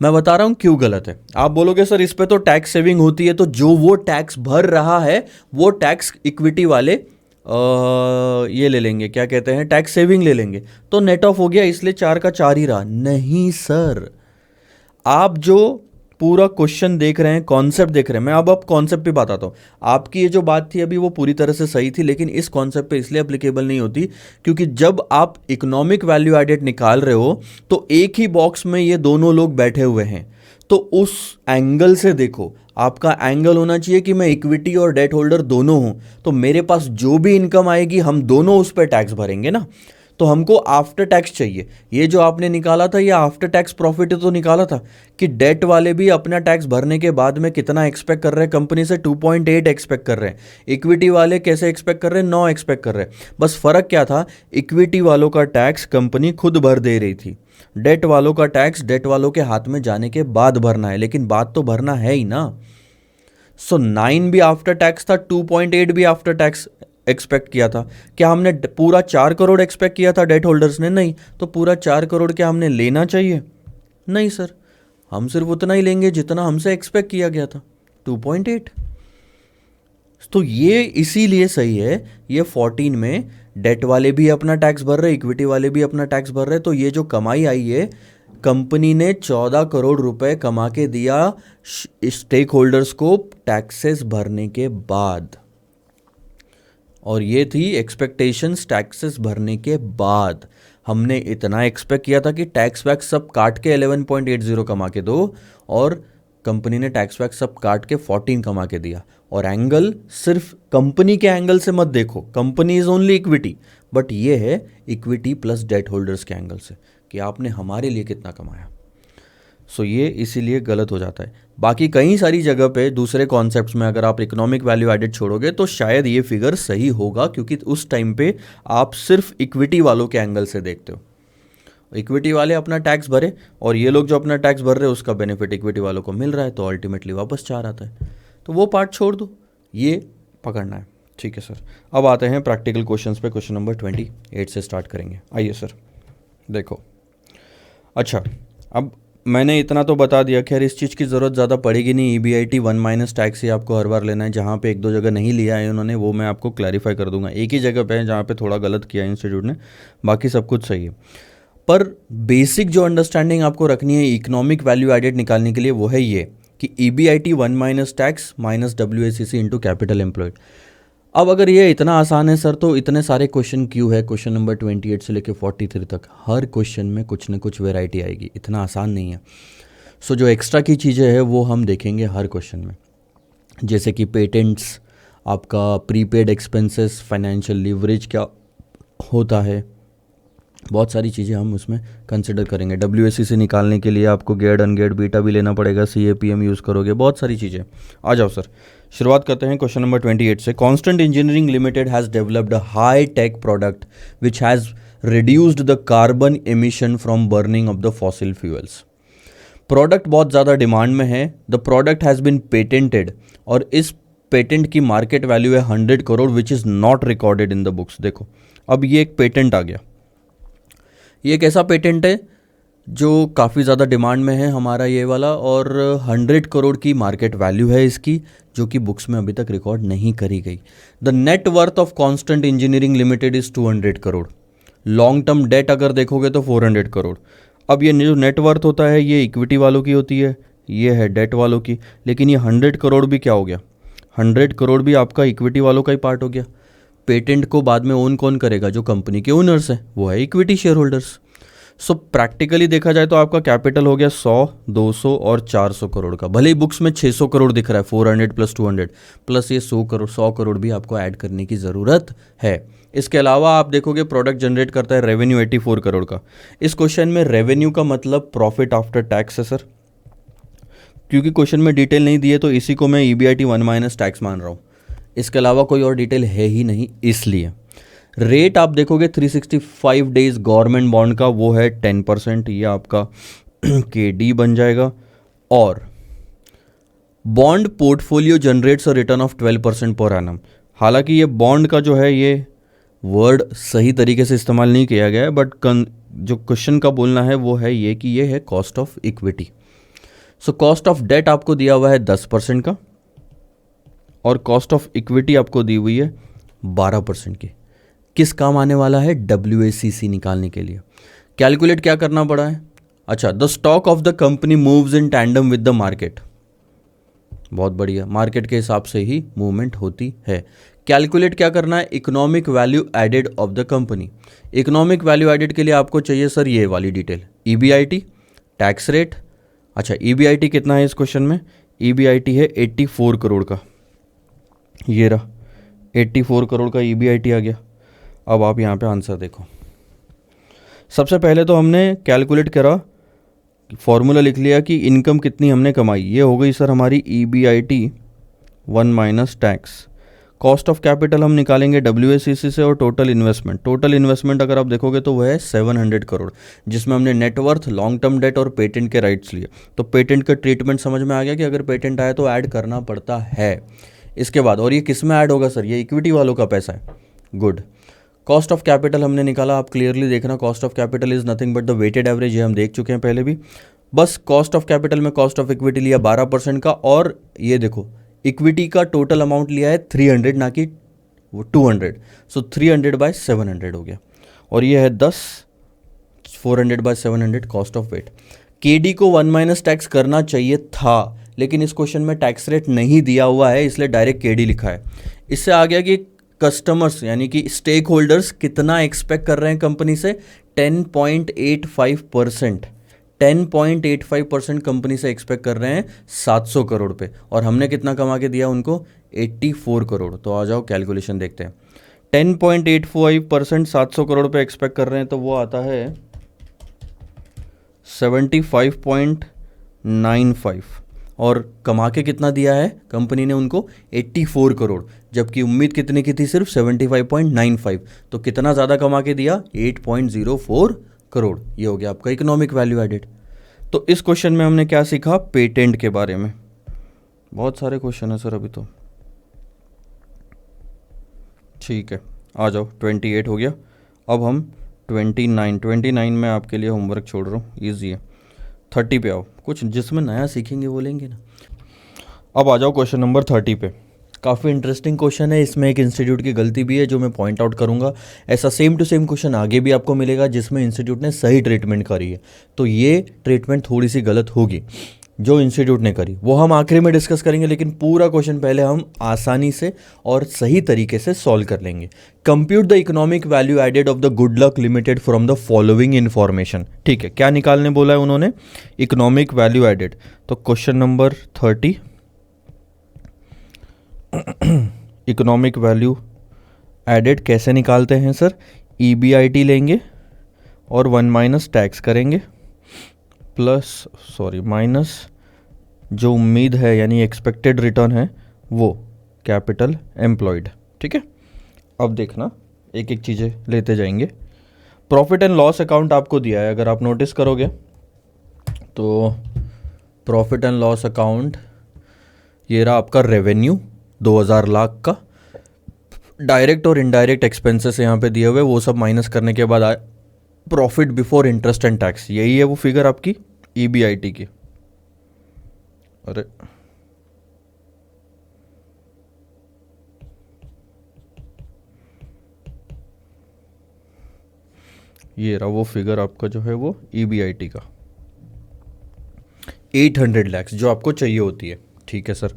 S1: मैं बता रहा हूं क्यों गलत है। आप बोलोगे सर इस पे तो टैक्स सेविंग होती है, तो जो वो टैक्स भर रहा है वो टैक्स इक्विटी वाले ये ले लेंगे, क्या कहते हैं, टैक्स सेविंग ले लेंगे, तो नेट ऑफ हो गया, इसलिए 4 का 4 ही रहा। नहीं सर, आप जो पूरा क्वेश्चन देख रहे हैं, कॉन्सेप्ट देख रहे हैं, मैं अब कॉन्सेप्ट पे बताता हूँ। आपकी ये जो बात थी अभी वो पूरी तरह से सही थी, लेकिन इस कॉन्सेप्ट पे इसलिए एप्लीकेबल नहीं होती क्योंकि जब आप इकोनॉमिक वैल्यू एडेड निकाल रहे हो तो एक ही बॉक्स में ये दोनों लोग बैठे हुए हैं, तो उस एंगल से देखो। आपका एंगल होना चाहिए कि मैं इक्विटी और डेट होल्डर दोनों हूं, तो मेरे पास जो भी इनकम आएगी हम दोनों उस पर टैक्स भरेंगे ना, तो हमको आफ्टर टैक्स चाहिए। ये जो आपने निकाला था ये आफ्टर टैक्स प्रॉफिट तो निकाला था कि डेट वाले भी अपना टैक्स भरने के बाद में कितना एक्सपेक्ट कर रहे हैं कंपनी से, 2.8 एक्सपेक्ट कर रहे हैं। इक्विटी वाले कैसे एक्सपेक्ट कर रहे हैं, 9 एक्सपेक्ट कर रहे हैं। बस फर्क क्या था, इक्विटी वालों का टैक्स कंपनी खुद भर दे रही थी, डेट वालों का टैक्स डेट वालों के हाथ में जाने के बाद भरना है, लेकिन बात तो भरना है ही ना। सो 9 भी आफ्टर टैक्स था, 2.8 भी आफ्टर टैक्स एक्सपेक्ट किया था। क्या हमने पूरा 4 करोड़ एक्सपेक्ट किया था डेट होल्डर्स ने? नहीं। तो पूरा 4 करोड़ क्या हमने लेना चाहिए? नहीं सर, हम सिर्फ उतना ही लेंगे जितना हमसे एक्सपेक्ट किया गया था, 2.8। तो ये इसीलिए सही है। ये 14 में डेट वाले भी अपना टैक्स भर रहे, इक्विटी वाले भी अपना टैक्स भर रहे, तो ये जो कमाई आई है कंपनी ने 14 करोड़ रुपए कमा के दिया स्टेक होल्डर्स को टैक्सेस भरने के बाद, और ये थी एक्सपेक्टेशंस टैक्सेस भरने के बाद। हमने इतना एक्सपेक्ट किया था कि टैक्स वैक्स सब काट के 11.80 कमा के दो, और कंपनी ने टैक्स वैक्स सब काट के 14 कमा के दिया। और एंगल सिर्फ कंपनी के एंगल से मत देखो, company is only equity, but ये है इक्विटी प्लस डेट होल्डर्स के एंगल से कि आपने हमारे लिए कितना कमाया। सो ये इसीलिए गलत हो जाता है। बाकी कई सारी जगह पे दूसरे कॉन्सेप्ट्स में अगर आप इकोनॉमिक वैल्यू एडेड छोड़ोगे तो शायद ये फिगर सही होगा, क्योंकि उस टाइम पे आप सिर्फ इक्विटी वालों के एंगल से देखते हो। इक्विटी वाले अपना टैक्स भरे और ये लोग जो अपना टैक्स भर रहे हैं उसका बेनिफिट इक्विटी वालों को मिल रहा है, तो अल्टीमेटली वापस 4 आता है। तो वो पार्ट छोड़ दो, ये पकड़ना है। ठीक है सर, अब आते हैं प्रैक्टिकल क्वेश्चंस पे। क्वेश्चन नंबर 28 से स्टार्ट करेंगे। आइए सर, देखो। अच्छा, अब मैंने इतना तो बता दिया, खैर इस चीज़ की ज़रूरत ज़्यादा पड़ेगी नहीं। EBIT 1 माइनस टैक्स ही आपको हर बार लेना है। जहाँ पे 1-2 जगह नहीं लिया है उन्होंने, वो मैं आपको क्लैरिफाई कर दूंगा। एक ही जगह पे है जहाँ पे थोड़ा गलत किया है इंस्टीट्यूट ने, बाकी सब कुछ सही है। पर बेसिक जो अंडरस्टैंडिंग आपको रखनी है इकोनॉमिक वैल्यू एडेड निकालने के लिए वो है ये कि EBIT 1 minus tax minus WACC into capital employed. अब अगर ये इतना आसान है सर, तो इतने सारे क्वेश्चन क्यों है? क्वेश्चन नंबर 28 से लेकर 43 तक हर क्वेश्चन में कुछ ना कुछ वेराइटी आएगी, इतना आसान नहीं है। सो जो एक्स्ट्रा की चीज़ें हैं वो हम देखेंगे हर क्वेश्चन में, जैसे कि पेटेंट्स, आपका प्रीपेड एक्सपेंसेस, फाइनेंशियल लीवरेज क्या होता है, बहुत सारी चीज़ें हम उसमें कंसिडर करेंगे। WACC निकालने के लिए आपको गेड अनगेड बीटा भी लेना पड़ेगा, CAPM यूज़ करोगे, बहुत सारी चीज़ें। आ जाओ सर, शुरुआत करते हैं क्वेश्चन नंबर 28 से। Constant engineering limited has developed a high tech product which has reduced the carbon emission from burning of the fossil fuels. Product बहुत ज़्यादा डिमांड में है, the product has been patented, और इस पेटेंट की market value है 100 crore which is not recorded in the books. देखो, अब ये एक पेटेंट आ गया। ये कैसा पेटेंट है? जो काफ़ी ज़्यादा डिमांड में है हमारा ये वाला, और 100 करोड़ की मार्केट वैल्यू है इसकी, जो कि बुक्स में अभी तक रिकॉर्ड नहीं करी गई। The net worth of constant engineering limited is 200 crore. Long term debt अगर देखोगे तो 400 करोड़। अब ये जो नेट वर्थ होता है ये इक्विटी वालों की होती है, ये है डेट वालों की, लेकिन ये 100 करोड़ भी क्या हो गया, 100 करोड़ भी आपका इक्विटी वालों का ही पार्ट हो गया। पेटेंट को बाद में ओन कौन करेगा, जो कंपनी के ओनर्स हैं, वो है equity share holders. So practically देखा जाए तो आपका कैपिटल हो गया 100, 200 और 400 करोड़ का। भले ही बुक्स में 600 करोड़ दिख रहा है, 400 प्लस 200 प्लस ये 100 करोड़ भी आपको ऐड करने की ज़रूरत है। इसके अलावा आप देखोगे प्रोडक्ट जनरेट करता है रेवेन्यू 84 करोड़ का। इस क्वेश्चन में रेवेन्यू का मतलब प्रॉफिट आफ्टर टैक्स है सर, क्योंकि क्वेश्चन में डिटेल नहीं दिए तो इसी को मैं EBIT 1 माइनस टैक्स मान रहा हूँ। इसके अलावा कोई और डिटेल है ही नहीं, इसलिए रेट आप देखोगे 365 डेज गवर्नमेंट बॉन्ड का, वो है 10%, ये आपका KD बन जाएगा। और bond portfolio generates a return of 12% per annum. हालांकि ये बॉन्ड का जो है ये वर्ड सही तरीके से इस्तेमाल नहीं किया गया है, बट जो क्वेश्चन का बोलना है वो है ये कि ये है cost of equity. So cost of debt आपको दिया हुआ है 10% का, और कॉस्ट ऑफ इक्विटी आपको दी हुई है 12% की। किस काम आने वाला है, WACC निकालने के लिए। कैलकुलेट क्या करना पड़ा है, अच्छा, the stock of the company moves in tandem with the market. बहुत बढ़िया, मार्केट के हिसाब से ही मूवमेंट होती है। कैलकुलेट क्या करना है, economic value added of the company. Economic value added के लिए आपको चाहिए सर ये वाली डिटेल, EBIT, टैक्स रेट। अच्छा, EBIT कितना है इस क्वेश्चन में, EBIT है 84 करोड़ का, ये रहा 84 करोड़ का EBIT आ गया। अब आप यहाँ पे आंसर देखो। सबसे पहले तो हमने कैलकुलेट करा, फॉर्मूला लिख लिया कि इनकम कितनी हमने कमाई, ये हो गई सर हमारी EBIT 1 minus tax. Cost of capital हम निकालेंगे WACC से, और टोटल इन्वेस्टमेंट अगर आप देखोगे तो वह है 700 करोड़, जिसमें हमने नेटवर्थ, लॉन्ग टर्म डेट और पेटेंट के राइट्स लिए। तो पेटेंट का ट्रीटमेंट समझ में आ गया कि अगर पेटेंट आए तो ऐड करना पड़ता है। इसके बाद, और ये किस में ऐड होगा सर, ये इक्विटी वालों का पैसा है, गुड। कॉस्ट ऑफ कैपिटल हमने निकाला, आप क्लियरली देखना, cost of capital is nothing but the weighted average, ये हम देख चुके हैं पहले भी। बस कॉस्ट ऑफ कैपिटल में कॉस्ट ऑफ इक्विटी लिया 12% का, और ये देखो इक्विटी का टोटल अमाउंट लिया है 300 ना कि 200, सो 300 बाय 700 हो गया, और ये है 10, 400 by 700 cost of weight. KD को 1 माइनस टैक्स करना चाहिए था, लेकिन इस क्वेश्चन में टैक्स रेट नहीं दिया हुआ है, इसलिए डायरेक्ट KD लिखा है। इससे आ गया कि कस्टमर्स यानी कि स्टेक होल्डर्स कितना एक्सपेक्ट कर रहे हैं कंपनी से, 10.85%। 10.85% कंपनी से एक्सपेक्ट कर रहे हैं 700 करोड़ पे, और हमने कितना कमा के दिया उनको, 84 करोड़। तो आ जाओ कैलकुलेशन देखते हैं। 10.85% 700 करोड़ पे एक्सपेक्ट कर रहे हैं, तो वो आता है 75.95, और कमा के कितना दिया है कंपनी ने उनको, 84 करोड़, जबकि उम्मीद कितने की थी, सिर्फ 75.95। तो कितना ज़्यादा कमा के दिया, 8.04 करोड़। ये हो गया आपका इकोनॉमिक वैल्यू एडेड। तो इस क्वेश्चन में हमने क्या सीखा, पेटेंट के बारे में। बहुत सारे क्वेश्चन है सर अभी तो, ठीक है आ जाओ। 28 हो गया, अब हम 29 में आपके लिए होमवर्क छोड़ रहा हूँ, ईजी है। 30 पे आओ, कुछ जिसमें नया सीखेंगे वो लेंगे ना। अब आ जाओ क्वेश्चन नंबर 30 पे। काफ़ी इंटरेस्टिंग क्वेश्चन है, इसमें एक इंस्टीट्यूट की गलती भी है जो मैं पॉइंट आउट करूंगा। ऐसा सेम टू सेम क्वेश्चन आगे भी आपको मिलेगा जिसमें इंस्टीट्यूट ने सही ट्रीटमेंट करी है, तो ये ट्रीटमेंट थोड़ी सी गलत होगी जो इंस्टीट्यूट ने करी, वो हम आखिरी में डिस्कस करेंगे, लेकिन पूरा क्वेश्चन पहले हम आसानी से और सही तरीके से सॉल्व कर लेंगे। Compute the economic value added of the Goodluck limited from the following information. ठीक है, क्या निकालने बोला है उन्होंने, इकोनॉमिक वैल्यू एडेड। तो question number 30, economic value added कैसे निकालते हैं सर, EBIT लेंगे और 1 माइनस टैक्स करेंगे, माइनस जो उम्मीद है यानी एक्सपेक्टेड रिटर्न है वो कैपिटल एम्प्लॉयड। ठीक है, अब देखना एक एक चीज़ें लेते जाएंगे। प्रॉफिट एंड लॉस अकाउंट आपको दिया है, अगर आप नोटिस करोगे तो प्रॉफिट एंड लॉस अकाउंट ये रहा आपका रेवेन्यू 2000 लाख का, डायरेक्ट और इनडायरेक्ट एक्सपेंसेस यहाँ पे दिए हुए, वो सब माइनस करने के बाद profit before interest and tax, यही है वो फिगर आपकी ईबीआईटी की। अरे ये रहा वो फिगर आपका जो है वो ईबीआईटी का, 800 लैक्स जो आपको चाहिए होती है। ठीक है सर,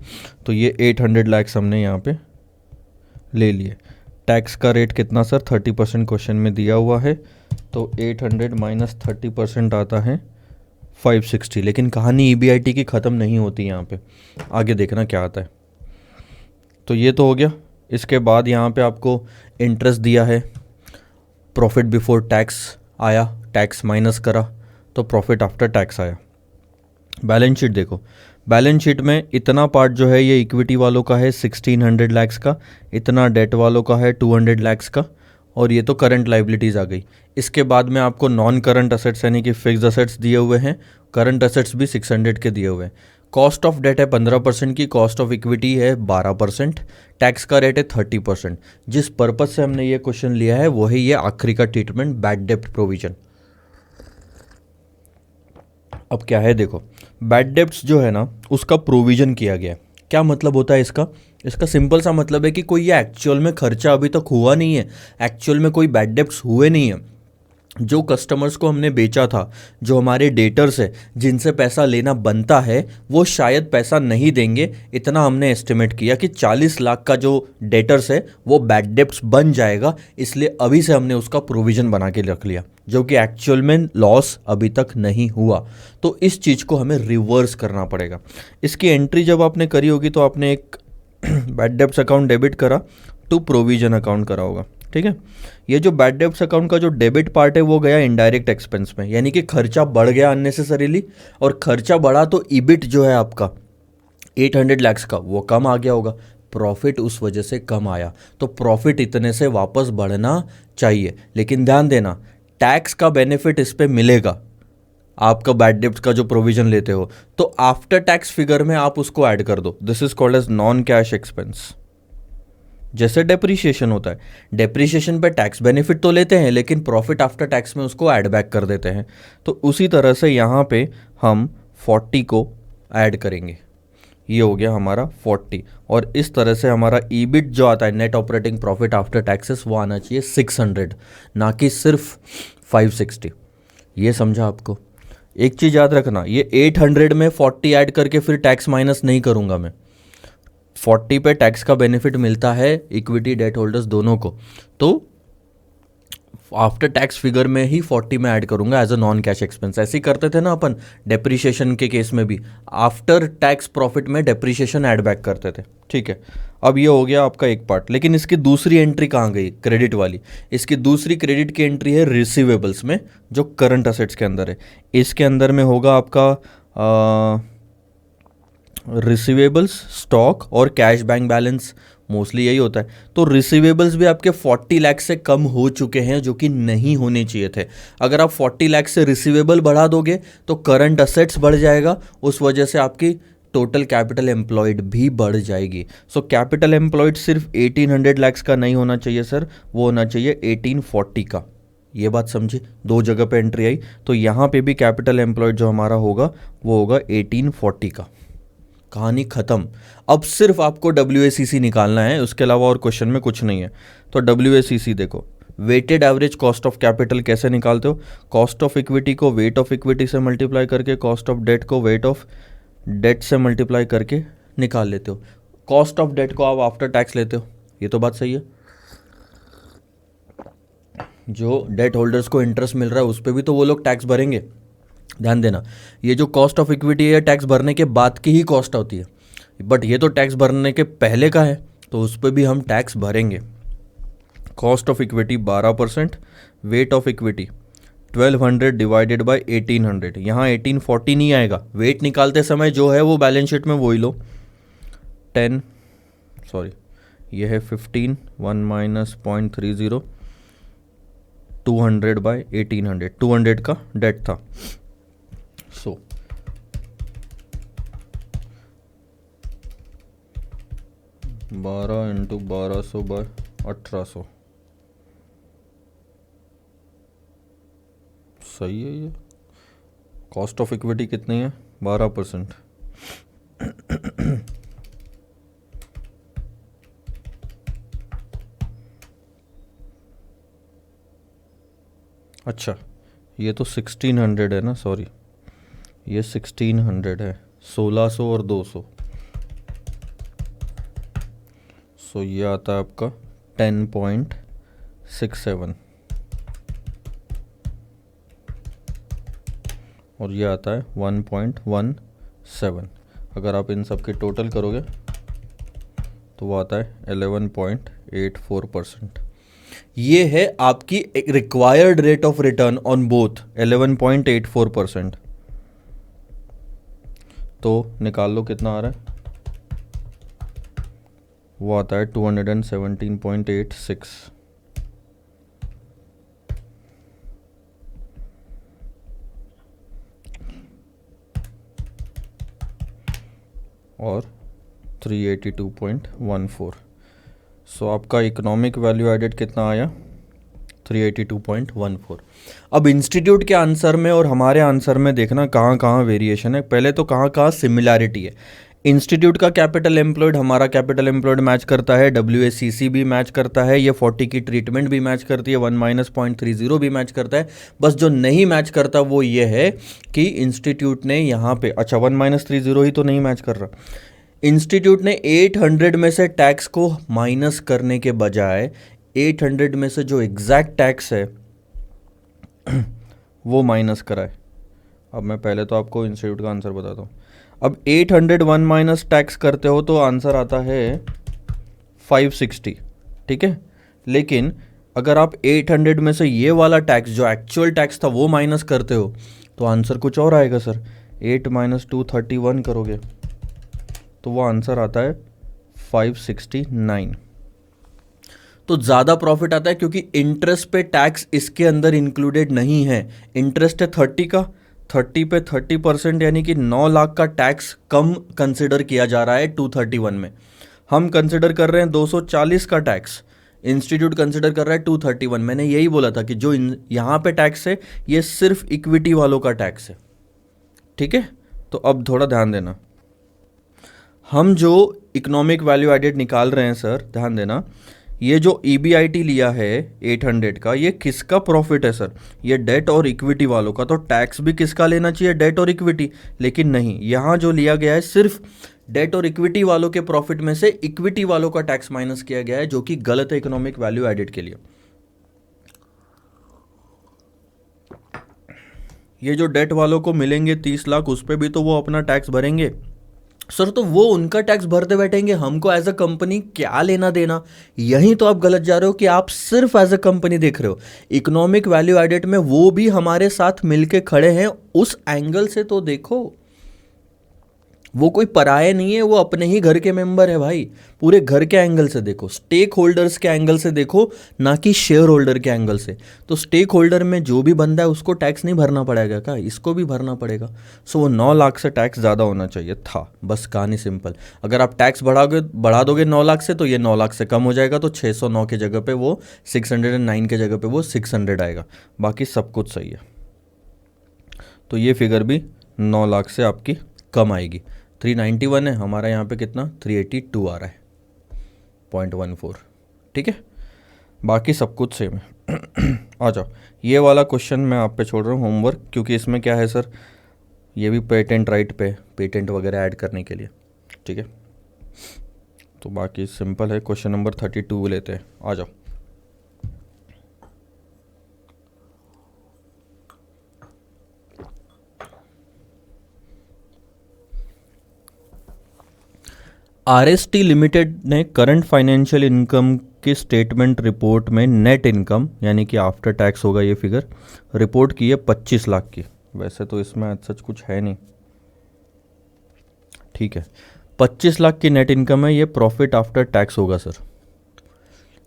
S1: तो ये 800 लैक्स हमने यहाँ पे ले लिए। टैक्स का रेट कितना सर, 30% क्वेश्चन में दिया हुआ है, तो 800 माइनस 30% आता है 560। लेकिन कहानी ईबीआईटी की ख़त्म नहीं होती यहाँ पे, आगे देखना क्या आता है। तो ये तो हो गया। इसके बाद यहाँ पे आपको इंटरेस्ट दिया है, प्रॉफिट बिफोर टैक्स आया, टैक्स माइनस करा तो प्रॉफिट आफ्टर टैक्स आया। बैलेंस शीट देखो, बैलेंस शीट में इतना पार्ट जो है ये इक्विटी वालों का है 1600 लैक्स का, इतना डेट वालों का है 200 लैक्स का, और ये तो करंट लाइबिलिटीज़ आ गई। इसके बाद में आपको नॉन करंट असेट्स यानी कि फिक्स्ड असेट्स दिए हुए हैं, करंट असेट्स भी 600 के दिए हुए हैं। कॉस्ट ऑफ डेट है 15% की, कॉस्ट ऑफ इक्विटी है 12%, टैक्स का रेट है 30%। जिस पर्पज से हमने ये क्वेश्चन लिया है वो है ये आखिरी का ट्रीटमेंट, बैड डेप्ट प्रोविजन। अब क्या है देखो, बैड डेप्ट्स जो है ना उसका प्रोविजन किया गया है। क्या मतलब होता है इसका, इसका सिंपल सा मतलब है कि कोई ये एक्चुअल में खर्चा अभी तक हुआ नहीं है, एक्चुअल में कोई बैड डेप्ट्स हुए नहीं है। जो कस्टमर्स को हमने बेचा था, जो हमारे डेटर्स है जिनसे पैसा लेना बनता है, वो शायद पैसा नहीं देंगे। इतना हमने एस्टिमेट किया कि 40 लाख का जो डेटर्स है वो बैड डेप्ट्स बन जाएगा, इसलिए अभी से हमने उसका प्रोविज़न बना के रख लिया, जो कि एक्चुअल में लॉस अभी तक नहीं हुआ। तो इस चीज़ को हमें रिवर्स करना पड़ेगा। इसकी एंट्री जब आपने करी होगी तो आपने एक बैड डेप्ट्स अकाउंट डेबिट करा टू प्रोविजन अकाउंट करा होगा। ठीक है, ये जो बैड डेब्ट्स अकाउंट का जो डेबिट पार्ट है वो गया इनडायरेक्ट एक्सपेंस में, यानी कि खर्चा बढ़ गया अननेसेसरीली, और खर्चा बढ़ा तो ईबिट जो है आपका 800 लैक्स का वो कम आ गया होगा, प्रॉफिट उस वजह से कम आया। तो प्रॉफिट इतने से वापस बढ़ना चाहिए। लेकिन ध्यान देना, टैक्स का बेनिफिट इस पे मिलेगा आपका बैड डेब्ट का जो प्रोविजन लेते हो, तो आफ्टर टैक्स फिगर में आप उसको ऐड कर दो। This is called as non cash expense. जैसे डेप्रीशिएशन होता है, डेप्रीशिएशन पे टैक्स बेनिफिट तो लेते हैं लेकिन प्रॉफिट आफ्टर टैक्स में उसको ऐड बैक कर देते हैं। तो उसी तरह से यहाँ पे हम 40 को ऐड करेंगे, ये हो गया हमारा 40, और इस तरह से हमारा ईबिट जो आता है net operating profit after taxes वो आना चाहिए 600, ना कि सिर्फ 560। ये समझा आपको। एक चीज़ याद रखना, ये 800 में 40 ऐड करके फिर टैक्स माइनस नहीं करूँगा मैं। 40 पे टैक्स का बेनिफिट मिलता है इक्विटी डेट होल्डर्स दोनों को, तो आफ्टर टैक्स फिगर में ही 40 में ऐड करूंगा as a non cash expense. ऐसे ही करते थे ना अपन डेप्रीशिएशन के केस में भी, आफ्टर टैक्स प्रॉफिट में डेप्रीशिएशन ऐड बैक करते थे। ठीक है, अब ये हो गया आपका एक पार्ट। लेकिन इसकी दूसरी एंट्री कहाँ गई, क्रेडिट वाली। इसकी दूसरी क्रेडिट की एंट्री है रिसीवेबल्स में, जो करंट असेट्स के अंदर है। इसके अंदर में होगा आपका रिसीवेबल्स, स्टॉक और कैश बैंक बैलेंस, मोस्टली यही होता है। तो रिसीवेबल्स भी आपके 40 लाख से कम हो चुके हैं, जो कि नहीं होने चाहिए थे। अगर आप 40 लाख से रिसीवेबल बढ़ा दोगे तो करंट असेट्स बढ़ जाएगा, उस वजह से आपकी टोटल कैपिटल एम्प्लॉयड भी बढ़ जाएगी। सो कैपिटल एम्प्लॉयड सिर्फ 1800 लैक्स का नहीं होना चाहिए सर, वो होना चाहिए 1840 का। ये बात समझी, दो जगह पे एंट्री आई, तो यहाँ पे भी कैपिटल एम्प्लॉयड जो हमारा होगा वो होगा 1840 का। कहानी ख़त्म। अब सिर्फ आपको WACC निकालना है, उसके अलावा और क्वेश्चन में कुछ नहीं है। तो WACC देखो, weighted average cost of capital कैसे निकालते हो, कॉस्ट ऑफ इक्विटी को वेट ऑफ इक्विटी से मल्टीप्लाई करके, कॉस्ट ऑफ डेट को वेट ऑफ डेट से मल्टीप्लाई करके निकाल लेते हो। कॉस्ट ऑफ डेट को आप आफ्टर टैक्स लेते हो, ये तो बात सही है। जो डेट होल्डर्स को इंटरेस्ट मिल रहा है उस पर भी तो वो लोग टैक्स भरेंगे। ध्यान देना, ये जो कॉस्ट ऑफ इक्विटी है टैक्स भरने के बाद की ही कॉस्ट होती है, बट ये तो टैक्स भरने के पहले का है, तो उस पर भी हम टैक्स भरेंगे। Cost of equity 12%, wait of equity 1200 divided by 1800, यहाँ 1840 नहीं आएगा, वेट निकालते समय जो है वो बैलेंस शीट में वही लो। 10 सॉरी ये है 15, 1 माइनस 0.30, 200 बाय 1800, 200 का डेट था। सो 12 इंटू 1200 बाय 1800, सही है ये। कॉस्ट ऑफ इक्विटी कितनी है? 12%। अच्छा, ये तो 1600 है ना, सॉरी, ये 1600 है, 1600 और 200, सो ये आता है आपका 10.67 और ये आता है 1.17। अगर आप इन सब के टोटल करोगे तो वो आता है 11.84%। ये है आपकी required rate of return on both, 11.84%। तो निकाल लो कितना आ रहा है, वो आता है 217.86। और 382.14। सो आपका इकोनॉमिक वैल्यू एडेड कितना आया? 382.14। अब इंस्टीट्यूट के आंसर में और हमारे आंसर में देखना कहाँ कहाँ वेरिएशन है। पहले तो कहाँ कहाँ सिमिलैरिटी है। इंस्टीट्यूट का कैपिटल एम्प्लॉयड हमारा कैपिटल एम्प्लॉयड मैच करता है, WACC भी मैच करता है, ये 40 की ट्रीटमेंट भी मैच करती है, 1 - 0.30 भी मैच करता है। बस जो नहीं मैच करता वो ये है कि इंस्टीट्यूट ने यहाँ पे, अच्छा 1 - 30 ही तो नहीं मैच कर रहा। इंस्टीट्यूट ने 800 में से टैक्स को माइनस करने के बजाय 800 में से जो एग्जैक्ट टैक्स है वो माइनस कराए। अब मैं पहले तो आपको इंस्टीट्यूट का आंसर बताता हूँ। अब 801 माइनस टैक्स करते हो तो आंसर आता है 560, ठीक है। लेकिन अगर आप 800 में से ये वाला टैक्स जो एक्चुअल टैक्स था वो माइनस करते हो तो आंसर कुछ और आएगा सर। 8 - 2 31 करोगे तो वो आंसर आता है 569। तो ज़्यादा प्रॉफिट आता है क्योंकि इंटरेस्ट पे टैक्स इसके अंदर इंक्लूडेड नहीं है। इंटरेस्ट है 30 का, 30 पे 30% यानी कि 9 लाख का टैक्स कम कंसिडर किया जा रहा है 231 में। हम कंसिडर कर रहे हैं 240 का टैक्स, इंस्टीट्यूट कंसिडर कर रहा है 231। मैंने यही बोला था कि जो यहाँ पे टैक्स है ये सिर्फ इक्विटी वालों का टैक्स है, ठीक है। तो अब थोड़ा ध्यान देना, हम जो इकोनॉमिक वैल्यू एडेड निकाल रहे हैं सर, ध्यान देना, ये जो EBIT लिया है 800 का, ये किसका प्रॉफिट है सर? ये डेट और इक्विटी वालों का। तो टैक्स भी किसका लेना चाहिए? डेट और इक्विटी। लेकिन नहीं, यहाँ जो लिया गया है सिर्फ डेट और इक्विटी वालों के प्रॉफिट में से इक्विटी वालों का टैक्स माइनस किया गया है, जो कि गलत है इकोनॉमिक वैल्यू एडेड के लिए। ये जो डेट वालों को मिलेंगे 30 लाख, उस पर भी तो वो अपना टैक्स भरेंगे सर। तो वो उनका टैक्स भरते बैठेंगे, हमको एज अ कंपनी क्या लेना देना? यही तो आप गलत जा रहे हो कि आप सिर्फ एज अ कंपनी देख रहे हो। इकोनॉमिक वैल्यू एडेड में वो भी हमारे साथ मिलके खड़े हैं, उस एंगल से तो देखो। वो कोई पराये नहीं है, वो अपने ही घर के मेंबर है भाई। पूरे घर के एंगल से देखो, स्टेक होल्डर्स के एंगल से देखो, ना कि शेयर होल्डर के एंगल से। तो स्टेक होल्डर में जो भी बंदा है उसको टैक्स नहीं भरना पड़ेगा क्या? इसको भी भरना पड़ेगा। सो वो 9 लाख से टैक्स ज़्यादा होना चाहिए था, बस कहानी सिंपल। अगर आप टैक्स बढ़ा दोगे 9 लाख से तो ये 9 लाख से कम हो जाएगा, तो 609 के जगह पे वो 609 के जगह पे वो 600 आएगा। बाकी सब कुछ सही है। तो ये फिगर भी 9 लाख से आपकी कम आएगी। 391 है हमारा, यहाँ पे कितना 382 आ रहा है 0.14, ठीक है। बाकी सब कुछ सेम है। आ जाओ, ये वाला क्वेश्चन मैं आप पे छोड़ रहा हूँ होमवर्क, क्योंकि इसमें क्या है सर, ये भी पेटेंट राइट पे पेटेंट वगैरह ऐड करने के लिए, ठीक है। तो बाकी सिंपल है। क्वेश्चन नंबर 32 लेते हैं, आ जाओ। RST लिमिटेड ने करंट फाइनेंशियल इनकम की स्टेटमेंट रिपोर्ट में नेट इनकम यानी कि आफ्टर टैक्स होगा ये फिगर, रिपोर्ट की है 25 लाख की। वैसे तो इसमें सच कुछ है नहीं, ठीक है। 25 लाख की नेट इनकम है, ये प्रॉफिट आफ्टर टैक्स होगा सर।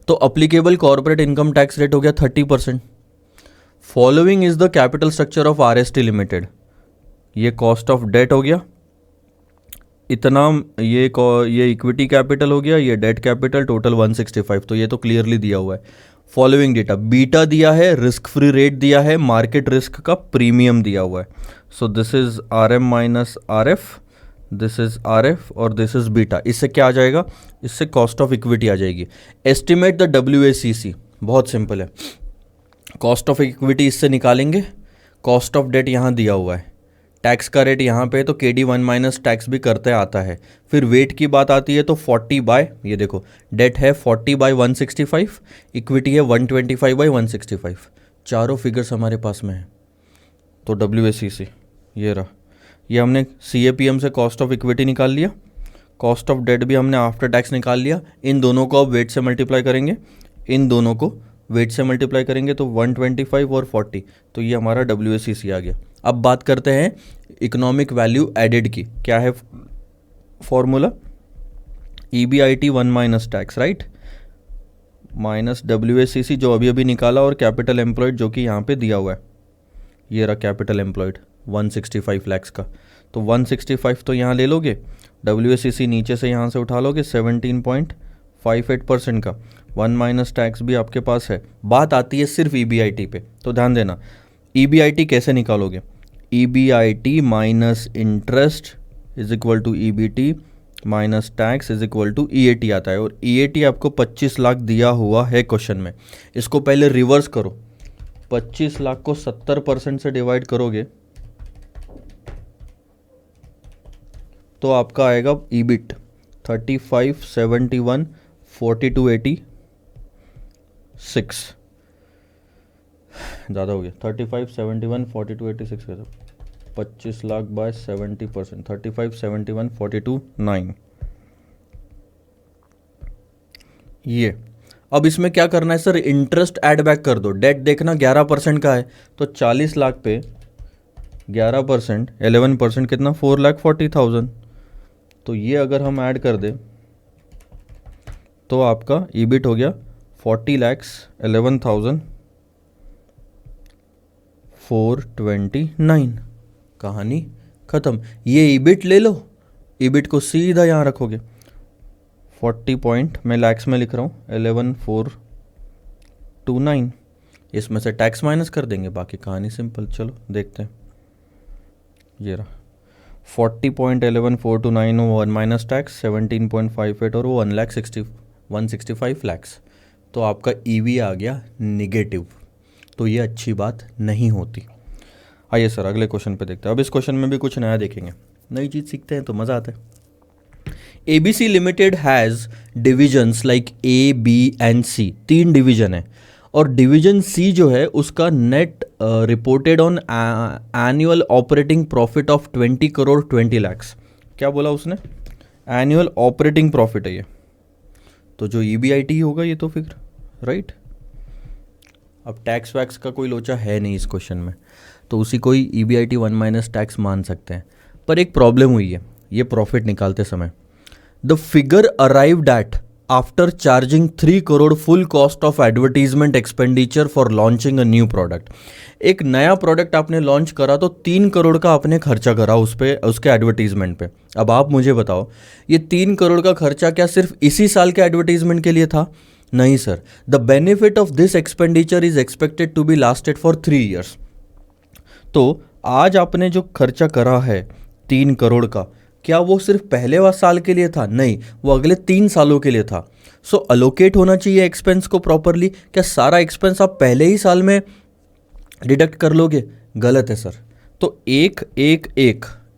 S1: तो applicable corporate income tax rate हो गया 30%। Following is the capital structure of RST limited. ये कॉस्ट ऑफ डेट हो गया इतना, ये इक्विटी कैपिटल हो गया, ये डेट कैपिटल, टोटल 165। तो ये तो क्लियरली दिया हुआ है। फॉलोइंग डेटा, बीटा दिया है, रिस्क फ्री रेट दिया है, मार्केट रिस्क का प्रीमियम दिया हुआ है. So this is R M minus R F, this is R F और दिस इज बीटा. इससे क्या आ जाएगा, इससे कॉस्ट ऑफ इक्विटी आ जाएगी. एस्टिमेट द WACC, बहुत सिंपल है. कॉस्ट ऑफ इक्विटी इससे निकालेंगे, कॉस्ट ऑफ डेट यहाँ दिया हुआ है, टैक्स का रेट यहाँ पे तो KD1 माइनस टैक्स भी करते आता है. फिर वेट की बात आती है तो 40 बाय, ये देखो डेट है 40 बाय 165, इक्विटी है 125 बाय 165. चारों फिगर्स हमारे पास में है. तो WACC ये रहा. ये हमने CAPM से कॉस्ट ऑफ इक्विटी निकाल लिया, कॉस्ट ऑफ डेट भी हमने आफ्टर टैक्स निकाल लिया. इन दोनों को अब वेट से मल्टीप्लाई करेंगे, इन दोनों को वेट से मल्टीप्लाई करेंगे तो 125 और 40, तो ये हमारा WACC आ गया. अब बात करते हैं इकोनॉमिक वैल्यू एडेड की. क्या है formula, EBIT 1 minus tax, right, minus WACC जो अभी अभी निकाला और कैपिटल एम्प्लॉयड जो कि यहाँ पे दिया हुआ है. ये रहा कैपिटल एम्प्लॉयड 165 लैक्स का. तो 165 तो यहाँ ले लोगे, WACC नीचे से यहाँ से उठा लोगे 17.58% का. 1 माइनस टैक्स भी आपके पास है. बात आती है सिर्फ EBIT पे, तो ध्यान देना. EBIT कैसे निकालोगे, EBIT minus interest is equal to EBT minus tax is equal to EAT आता है. और EAT आपको 25 लाख दिया हुआ है क्वेश्चन में. इसको पहले रिवर्स करो, 25 लाख को 70% से डिवाइड करोगे तो आपका आएगा EBIT 35, 71, 42, 86, ज़्यादा हो गया. 35, 71, 42, 86 का 25 लाख बाय 70%, 35, 71, 42, 9. ये अब इसमें क्या करना है सर, इंटरेस्ट ऐड बैक कर दो. डेट देखना 11% का है तो 40 लाख पे 11%, 11% कितना, 4,40,000. तो ये अगर हम ऐड कर दें तो आपका EBIT हो गया 40,11,429. कहानी ख़त्म. ये EBIT ले लो, EBIT को सीधा यहाँ रखोगे. 40 पॉइंट मैं लैक्स में लिख रहा हूँ, 11,429. इसमें से टैक्स माइनस कर देंगे, बाकी कहानी सिंपल. चलो देखते हैं. ये रहा 40.11429 1 माइनस टैक्स 17.58 और वो 165 लैक्स. तो आपका EV आ गया निगेटिव. तो ये अच्छी बात नहीं होती. आइए सर अगले क्वेश्चन पे देखते हैं. अब इस क्वेश्चन में भी कुछ नया देखेंगे, नई चीज़ सीखते हैं तो मज़ा आता है. ABC limited has divisions like A, B and C. 3 division है और डिवीजन C जो है उसका net reported on annual operating profit of 20 crore 20 lakhs. क्या बोला उसने, एनुअल ऑपरेटिंग प्रॉफिट है ये, तो जो EBIT होगा ये तो फिर राइट. अब टैक्स वैक्स का कोई लोचा है नहीं इस क्वेश्चन में, तो उसी को ही EBIT 1 माइनस टैक्स मान सकते हैं. पर एक प्रॉब्लम हुई है ये प्रॉफिट निकालते समय. The figure arrived at after charging 3 crore full cost of advertisement expenditure for launching a new product. एक नया प्रोडक्ट आपने लॉन्च करा तो 3 करोड़ का आपने खर्चा करा उस पे, उसके एडवर्टीजमेंट पे. अब आप मुझे बताओ ये 3 करोड़ का खर्चा क्या सिर्फ इसी साल के एडवर्टीजमेंट के लिए था? नहीं sir. The benefit of this expenditure is expected to be lasted for 3 years. तो आज आपने जो खर्चा करा है 3 करोड़ का, क्या वो सिर्फ पहले साल के लिए था? नहीं, वो अगले 3 सालों के लिए था. सो अलोकेट होना चाहिए एक्सपेंस को प्रॉपरली. क्या सारा एक्सपेंस आप पहले ही साल में डिडक्ट कर लोगे? गलत है सर. तो एक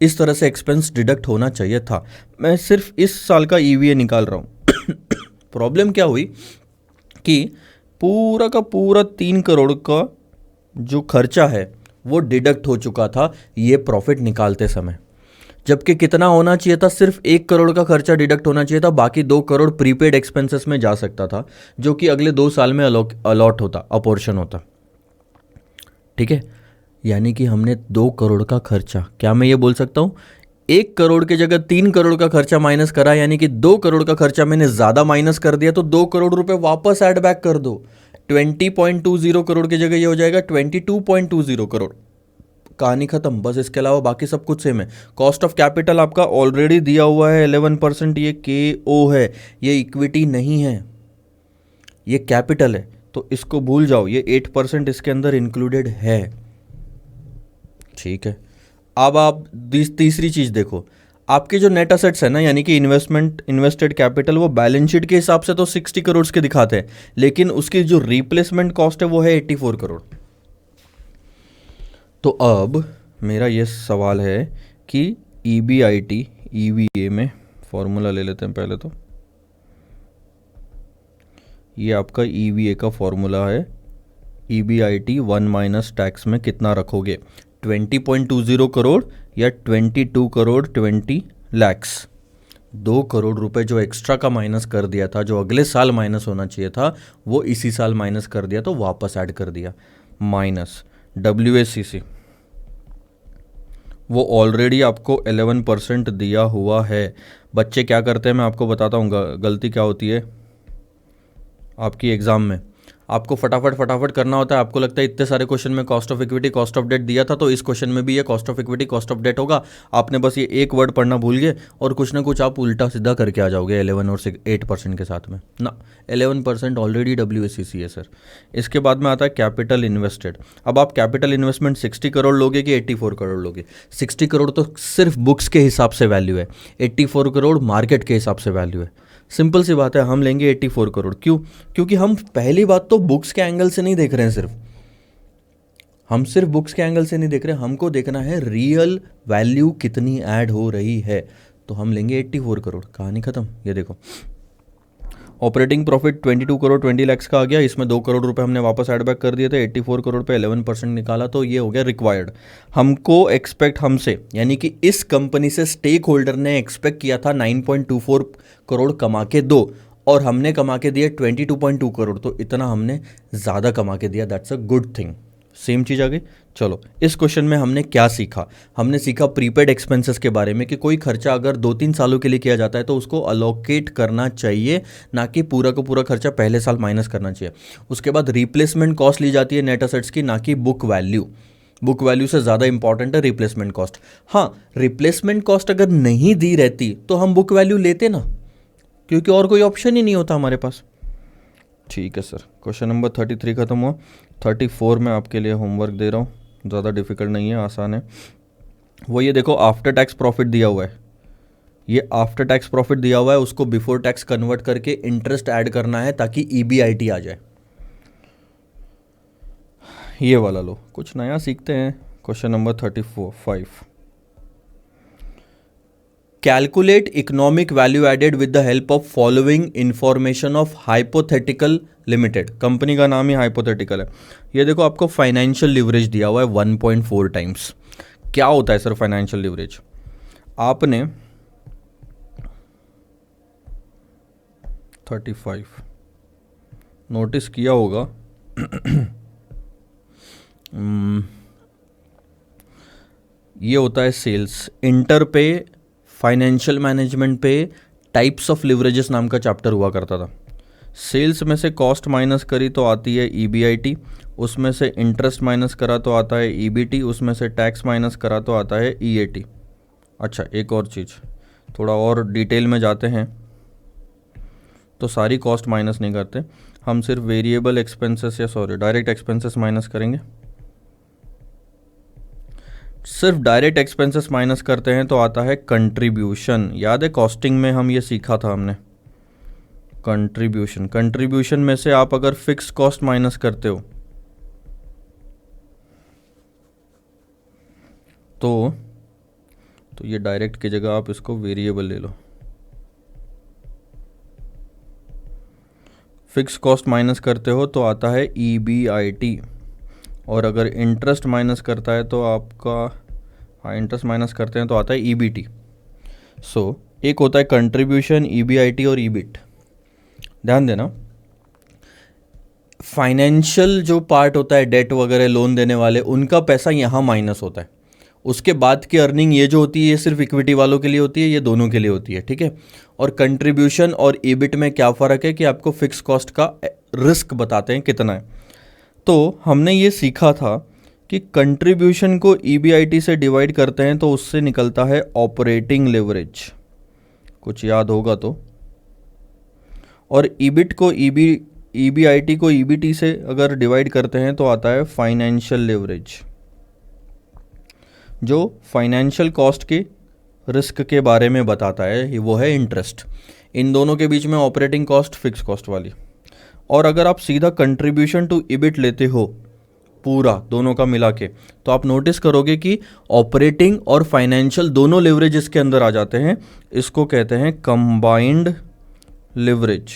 S1: इस तरह से एक्सपेंस डिडक्ट होना चाहिए था. मैं सिर्फ इस साल का EVA निकाल रहा हूँ. प्रॉब्लम क्या हुई कि पूरा का पूरा 3 करोड़ का जो खर्चा है वो डिडक्ट हो चुका था ये प्रॉफिट निकालते समय. जबकि कितना होना चाहिए था, सिर्फ 1 करोड़ का खर्चा डिडक्ट होना चाहिए था, बाकी 2 करोड़ प्रीपेड एक्सपेंसेस में जा सकता था जो कि अगले 2 साल में अलॉट होता, अपोर्शन होता. ठीक है, यानी कि हमने 2 करोड़ का खर्चा, क्या मैं ये बोल सकता हूँ 1 करोड़ की जगह 3 करोड़ का खर्चा माइनस करा, यानी कि 2 करोड़ का खर्चा मैंने ज़्यादा माइनस कर दिया, तो 2 करोड़ रुपए वापस ऐड बैक कर दो. 20.20 करोड़ की जगह ये हो जाएगा 22.20 करोड़. कहानी खत्म. बस इसके अलावा बाकी सब कुछ सेम है. कॉस्ट ऑफ कैपिटल आपका ऑलरेडी दिया हुआ है 11%. ये KO है, ये इक्विटी नहीं है, ये कैपिटल है. तो इसको भूल जाओ, ये 8% इसके अंदर इंक्लूडेड है, ठीक है। अब आप तीसरी चीज़ देखो, आपके जो नेट असेट्स है ना, यानी कि इन्वेस्टेड कैपिटल, वो बैलेंस शीट के हिसाब से तो 60 करोड़ के दिखाते हैं, लेकिन उसकी जो रिप्लेसमेंट कॉस्ट है वो है 84 करोड़। तो अब मेरा ये सवाल है कि EBIT, EVA में फॉर्मूला ले लेते हैं पहले तो। ये आपका EVA का फॉर्मूला है, EBIT 1 माइनस टैक्स में कितना रखोगे, 20.20 करोड़ या 22 करोड़ 20 लैक्स। 2 करोड़ रुपए जो एक्स्ट्रा का माइनस कर दिया था, जो अगले साल माइनस होना चाहिए था, वो इसी साल माइनस कर दिया, तो वापस ऐड कर दिया। माइनस WACC, वो ऑलरेडी आपको 11% दिया हुआ है। बच्चे क्या करते हैं मैं आपको बताता हूँ, गलती क्या होती है आपकी एग्ज़ाम में। आपको फटाफट करना होता है, आपको लगता है इतने सारे क्वेश्चन में cost of equity, cost of debt दिया था, तो इस क्वेश्चन में भी ये cost of equity, cost of debt होगा। आपने बस ये एक वर्ड पढ़ना भूल गए और कुछ ना कुछ आप उल्टा सीधा करके आ जाओगे 11 और 8% के साथ में ना। 11% ऑलरेडी WACC है सर। इसके बाद में आता है कैपिटल इन्वेस्टेड। अब आप कैपिटल इन्वेस्टमेंट 60 करोड़ लोगे कि 84 करोड़ लोगे? 60 करोड़ तो सिर्फ बुक्स के हिसाब से वैल्यू है, 84 करोड़ मार्केट के हिसाब से वैल्यू है। सिंपल सी बात है, हम लेंगे 84 करोड़। क्यों? क्योंकि हम पहली बात तो बुक्स के एंगल से नहीं देख रहे हैं, हम सिर्फ बुक्स के एंगल से नहीं देख रहे, हमको देखना है रियल वैल्यू कितनी ऐड हो रही है। तो हम लेंगे 84 करोड़, कहानी खत्म। ये देखो, ऑपरेटिंग प्रॉफिट 22 करोड़ 20 लैक्स का आ गया, इसमें 2 करोड़ रुपए हमने वापस ऐड बैक कर दिए थे, 84 करोड़ पे 11% निकाला, तो ये हो गया रिक्वायर्ड। हमको एक्सपेक्ट, हमसे यानी कि इस कंपनी से स्टेक होल्डर ने एक्सपेक्ट किया था 9.24 करोड़ कमा के दो, और हमने कमा के दिया 22.2 करोड़, तो इतना हमने ज़्यादा कमा के दिया, that's a good thing. Same चीज़ आ गई। चलो, इस क्वेश्चन में हमने क्या सीखा? हमने सीखा प्रीपेड एक्सपेंसेस के बारे में, कि कोई खर्चा अगर 2-3 सालों के लिए किया जाता है तो उसको अलोकेट करना चाहिए, ना कि पूरा का पूरा खर्चा पहले साल माइनस करना चाहिए। उसके बाद रिप्लेसमेंट कॉस्ट ली जाती है नेट असेट्स की, ना कि बुक वैल्यू। बुक वैल्यू से ज़्यादा इंपॉर्टेंट है रिप्लेसमेंट कॉस्ट। हाँ, रिप्लेसमेंट कॉस्ट अगर नहीं दी रहती तो हम बुक वैल्यू लेते ना, क्योंकि और कोई ऑप्शन ही नहीं होता हमारे पास। ठीक है सर, क्वेश्चन नंबर 33 खत्म हुआ। 34 में आपके लिए होमवर्क दे रहा हूँ, ज़्यादा डिफिकल्ट नहीं है, आसान है। वो ये देखो, आफ्टर टैक्स प्रॉफिट दिया हुआ है, ये आफ्टर टैक्स प्रॉफिट दिया हुआ है, उसको बिफोर टैक्स कन्वर्ट करके इंटरेस्ट ऐड करना है ताकि EBIT आ जाए। ये वाला लो, कुछ नया सीखते हैं। Question number 35, calculate economic value added with the help of following information of hypothetical limited. Company का नाम ही हाइपोथेटिकल है। ये देखो, आपको फाइनेंशियल लिवरेज दिया हुआ है 1.4 टाइम्स। क्या होता है सर फाइनेंशियल लिवरेज? आपने 35 नोटिस किया होगा ये होता है सेल्स। इंटर पे फाइनेंशियल मैनेजमेंट पे टाइप्स ऑफ लिवरेजेस नाम का चैप्टर हुआ करता था। सेल्स में से कॉस्ट माइनस करी तो आती है EBIT, उसमें से इंटरेस्ट माइनस करा तो आता है EBT, उसमें से टैक्स माइनस करा तो आता है EAT। अच्छा, एक और चीज़, थोड़ा और डिटेल में जाते हैं तो सारी कॉस्ट माइनस नहीं करते हम, सिर्फ वेरिएबल एक्सपेंसेस या डायरेक्ट एक्सपेंसेस माइनस करेंगे। सिर्फ डायरेक्ट एक्सपेंसेस माइनस करते हैं तो आता है कंट्रीब्यूशन। याद है कॉस्टिंग में हम ये सीखा था हमने, कंट्रीब्यूशन में से आप अगर फिक्स कॉस्ट माइनस करते हो तो ये डायरेक्ट की जगह आप इसको वेरिएबल ले लो। फिक्स कॉस्ट माइनस करते हो तो आता है EBIT, और अगर इंटरेस्ट माइनस करता है तो आपका इंटरेस्ट माइनस करते हैं तो आता है EBT। एक होता है कंट्रीब्यूशन, EBIT और EBIT। ध्यान देना, फाइनेंशियल जो पार्ट होता है, डेट वगैरह लोन देने वाले, उनका पैसा यहाँ माइनस होता है। उसके बाद की अर्निंग ये जो होती है ये सिर्फ इक्विटी वालों के लिए होती है, ये दोनों के लिए होती है, ठीक है। और कंट्रीब्यूशन और EBIT में क्या फ़र्क है कि आपको फिक्स कॉस्ट का रिस्क बताते हैं कितना है। तो हमने ये सीखा था कि कंट्रीब्यूशन को EBIT से डिवाइड करते हैं तो उससे निकलता है ऑपरेटिंग लेवरेज, कुछ याद होगा तो। और EBIT को EBIT को EBT से अगर डिवाइड करते हैं तो आता है फाइनेंशियल लिवरेज, जो फाइनेंशियल कॉस्ट के रिस्क के बारे में बताता है, वो है इंटरेस्ट। इन दोनों के बीच में ऑपरेटिंग कॉस्ट फिक्स कॉस्ट वाली। और अगर आप सीधा कंट्रीब्यूशन टू EBIT लेते हो पूरा दोनों का मिला के, तो आप नोटिस करोगे कि ऑपरेटिंग और फाइनेंशियल दोनों लिवरेज इसके अंदर आ जाते हैं। इसको कहते हैं कंबाइंड लिवरेज।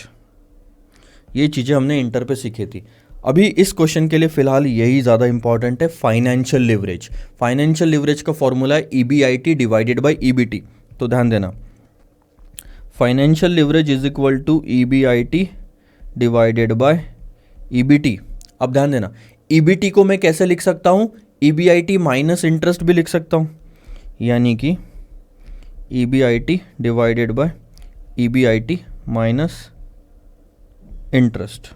S1: ये चीज़ें हमने इंटर पे सीखी थी। अभी इस क्वेश्चन के लिए फिलहाल यही ज़्यादा इंपॉर्टेंट है, फाइनेंशियल लिवरेज। फाइनेंशियल लिवरेज का फॉर्मूला है EBIT डिवाइडेड बाई EBT। तो ध्यान देना, financial leverage is equal to EBIT divided by EBT। अब ध्यान देना, EBT को मैं कैसे लिख सकता हूँ, EBIT माइनस इंटरेस्ट भी लिख सकता हूँ, यानी कि EBIT divided bye EBIT minus interest.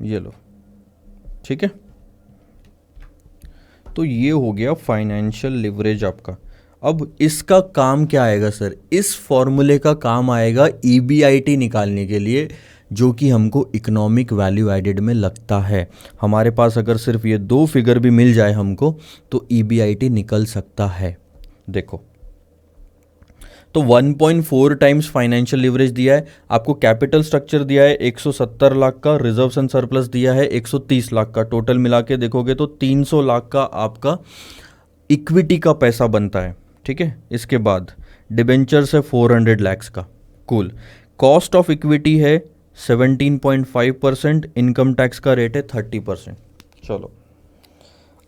S1: ये लो, ठीक है। तो ये हो गया फाइनेंशियल लिवरेज आपका। अब इसका काम क्या आएगा सर, इस फॉर्मूले का काम आएगा EBIT निकालने के लिए, जो कि हमको इकोनॉमिक वैल्यू एडेड में लगता है। हमारे पास अगर सिर्फ ये दो फिगर भी मिल जाए हमको, तो EBIT निकल सकता है। देखो, तो 1.4 टाइम्स फाइनेंशियल लिवरेज दिया है आपको, कैपिटल स्ट्रक्चर दिया है 170 लाख का, रिजर्व्स एंड सरप्लस दिया है 130 लाख का। टोटल मिला के देखोगे तो 300 लाख का आपका इक्विटी का पैसा बनता है, ठीक है। इसके बाद डिबेंचर्स है 400 लैक्स का। कूल। कॉस्ट ऑफ इक्विटी है 17.5%, इनकम टैक्स का रेट है 30%। चलो,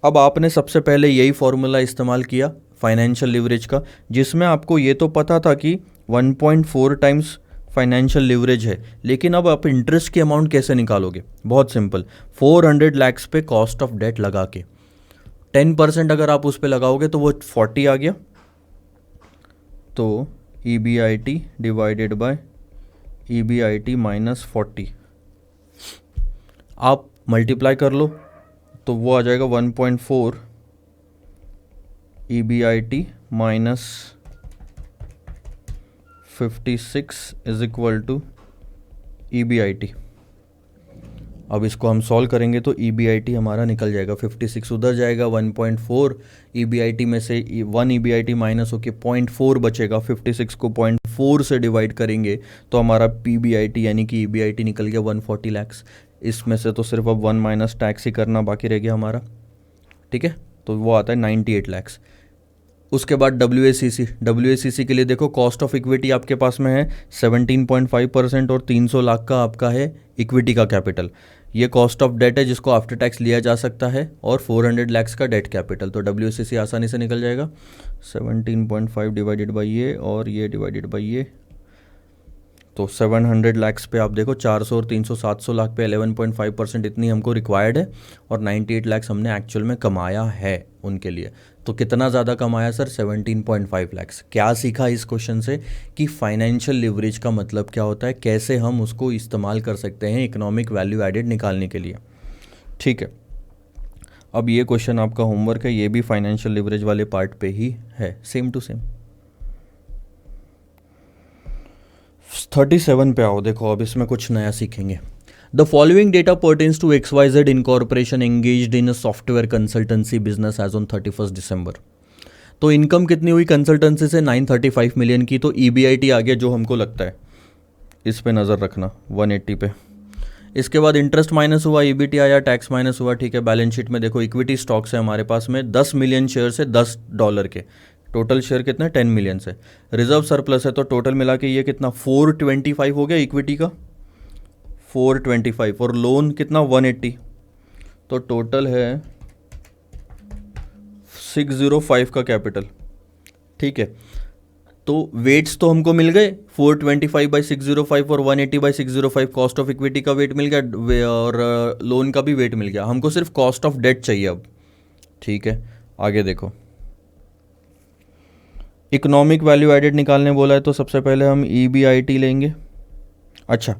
S1: अब आपने सबसे पहले यही फॉर्मूला इस्तेमाल किया फाइनेंशियल लिवरेज का, जिसमें आपको ये तो पता था कि 1.4 टाइम्स फाइनेंशियल लिवरेज है, लेकिन अब आप इंटरेस्ट की अमाउंट कैसे निकालोगे? बहुत सिंपल, 400 लैक्स पे कॉस्ट ऑफ डेट लगा के 10% अगर आप उस पे लगाओगे तो वो 40 आ गया। तो EBIT divided bye EBIT minus 40 आप मल्टीप्लाई कर लो तो वो आ जाएगा 1.4 EBIT minus 56 is equal to EBIT। अब इसको हम सॉल्व करेंगे तो EBIT हमारा निकल जाएगा, 56 उधर जाएगा, 1.4 EBIT में से 1 EBIT माइनस होके 0.4 बचेगा, 56 को 0.4 से डिवाइड करेंगे तो हमारा PBIT यानी कि EBIT निकल गया 140 लैक्स। इसमें से तो सिर्फ अब 1 माइनस टैक्स ही करना बाकी रह गया हमारा, ठीक है। तो वो आता है 98 लैक्स। उसके बाद WACC के लिए देखो, कॉस्ट ऑफ इक्विटी आपके पास में है 17.5% और 300 लाख का आपका है इक्विटी का कैपिटल। ये कॉस्ट ऑफ डेट है जिसको आफ्टर टैक्स लिया जा सकता है, और 400 लैक्स का डेट कैपिटल। तो WACC आसानी से निकल जाएगा, 17.5 डिवाइडेड बाई ये और ये डिवाइडेड बाई ये, तो 700 लैक्स पे आप देखो 400 और 300 700 लाख पे 11.5% इतनी हमको रिक्वायर्ड है, और 98 लैक्स हमने एक्चुअल में कमाया है उनके लिए। तो कितना ज़्यादा कमाया सर? 17.5 लैक्स। क्या सीखा इस क्वेश्चन से कि फाइनेंशियल लिवरेज का मतलब क्या होता है, कैसे हम उसको इस्तेमाल कर सकते हैं इकोनॉमिक वैल्यू एडेड निकालने के लिए, ठीक है। अब ये क्वेश्चन आपका होमवर्क है, ये भी फाइनेंशियल लिवरेज वाले पार्ट पे ही है, सेम टू सेम। 37 पे आओ, देखो अब इसमें कुछ नया सीखेंगे। The following data pertains to XYZ incorporation engaged in a software consultancy business as on 31 December. तो इनकम कितनी हुई कंसल्टेंसी से? 935 मिलियन की। तो EBIT आ गया जो हमको लगता है, इस पे नज़र रखना 180 पे। इसके बाद इंटरेस्ट माइनस हुआ, EBT आया, टैक्स माइनस हुआ, ठीक है। बैलेंस शीट में देखो इक्विटी स्टॉक्स है हमारे पास में 10 मिलियन शेयर से $10 के, टोटल शेयर कितना है 10 मिलियन से। रिजर्व सरप्लस है तो टोटल मिला के ये कितना 425 हो गया इक्विटी का, 425, और लोन कितना 180, तो टोटल है 605 का कैपिटल, ठीक है। तो वेट्स तो हमको मिल गए, 425/605 और 180/605 कॉस्ट ऑफ इक्विटी का वेट मिल गया, और लोन का भी वेट मिल गया। हमको सिर्फ कॉस्ट ऑफ डेट चाहिए अब, ठीक है। आगे देखो, इकोनॉमिक वैल्यू एडेड निकालने बोला है तो सबसे पहले हम EBIT लेंगे। अच्छा,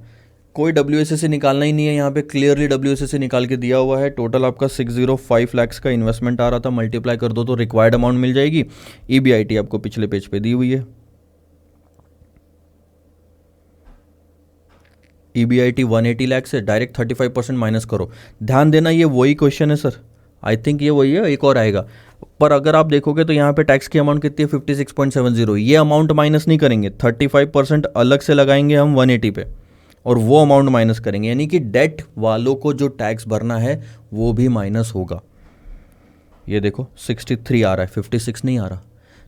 S1: कोई WACC निकालना ही नहीं है, यहाँ पे क्लियरली WACC निकाल के दिया हुआ है। टोटल आपका 605 लैक्स का इन्वेस्टमेंट आ रहा था, मल्टीप्लाई कर दो तो रिक्वायर्ड अमाउंट मिल जाएगी। EBIT आपको पिछले पेज पे दी हुई है। EBIT 180 लाख से डायरेक्ट 35% माइनस करो। ध्यान देना ये वही क्वेश्चन है सर, आई थिंक ये वही है, एक और आएगा। पर अगर आप देखोगे तो यहाँ पे टैक्स की अमाउंट कितनी है 56.70, ये अमाउंट माइनस नहीं करेंगे, 35% अलग से लगाएंगे हम 180 पे और वो अमाउंट माइनस करेंगे, यानी कि डेट वालों को जो टैक्स भरना है वो भी माइनस होगा। ये देखो 63 आ रहा है, 56 नहीं आ रहा।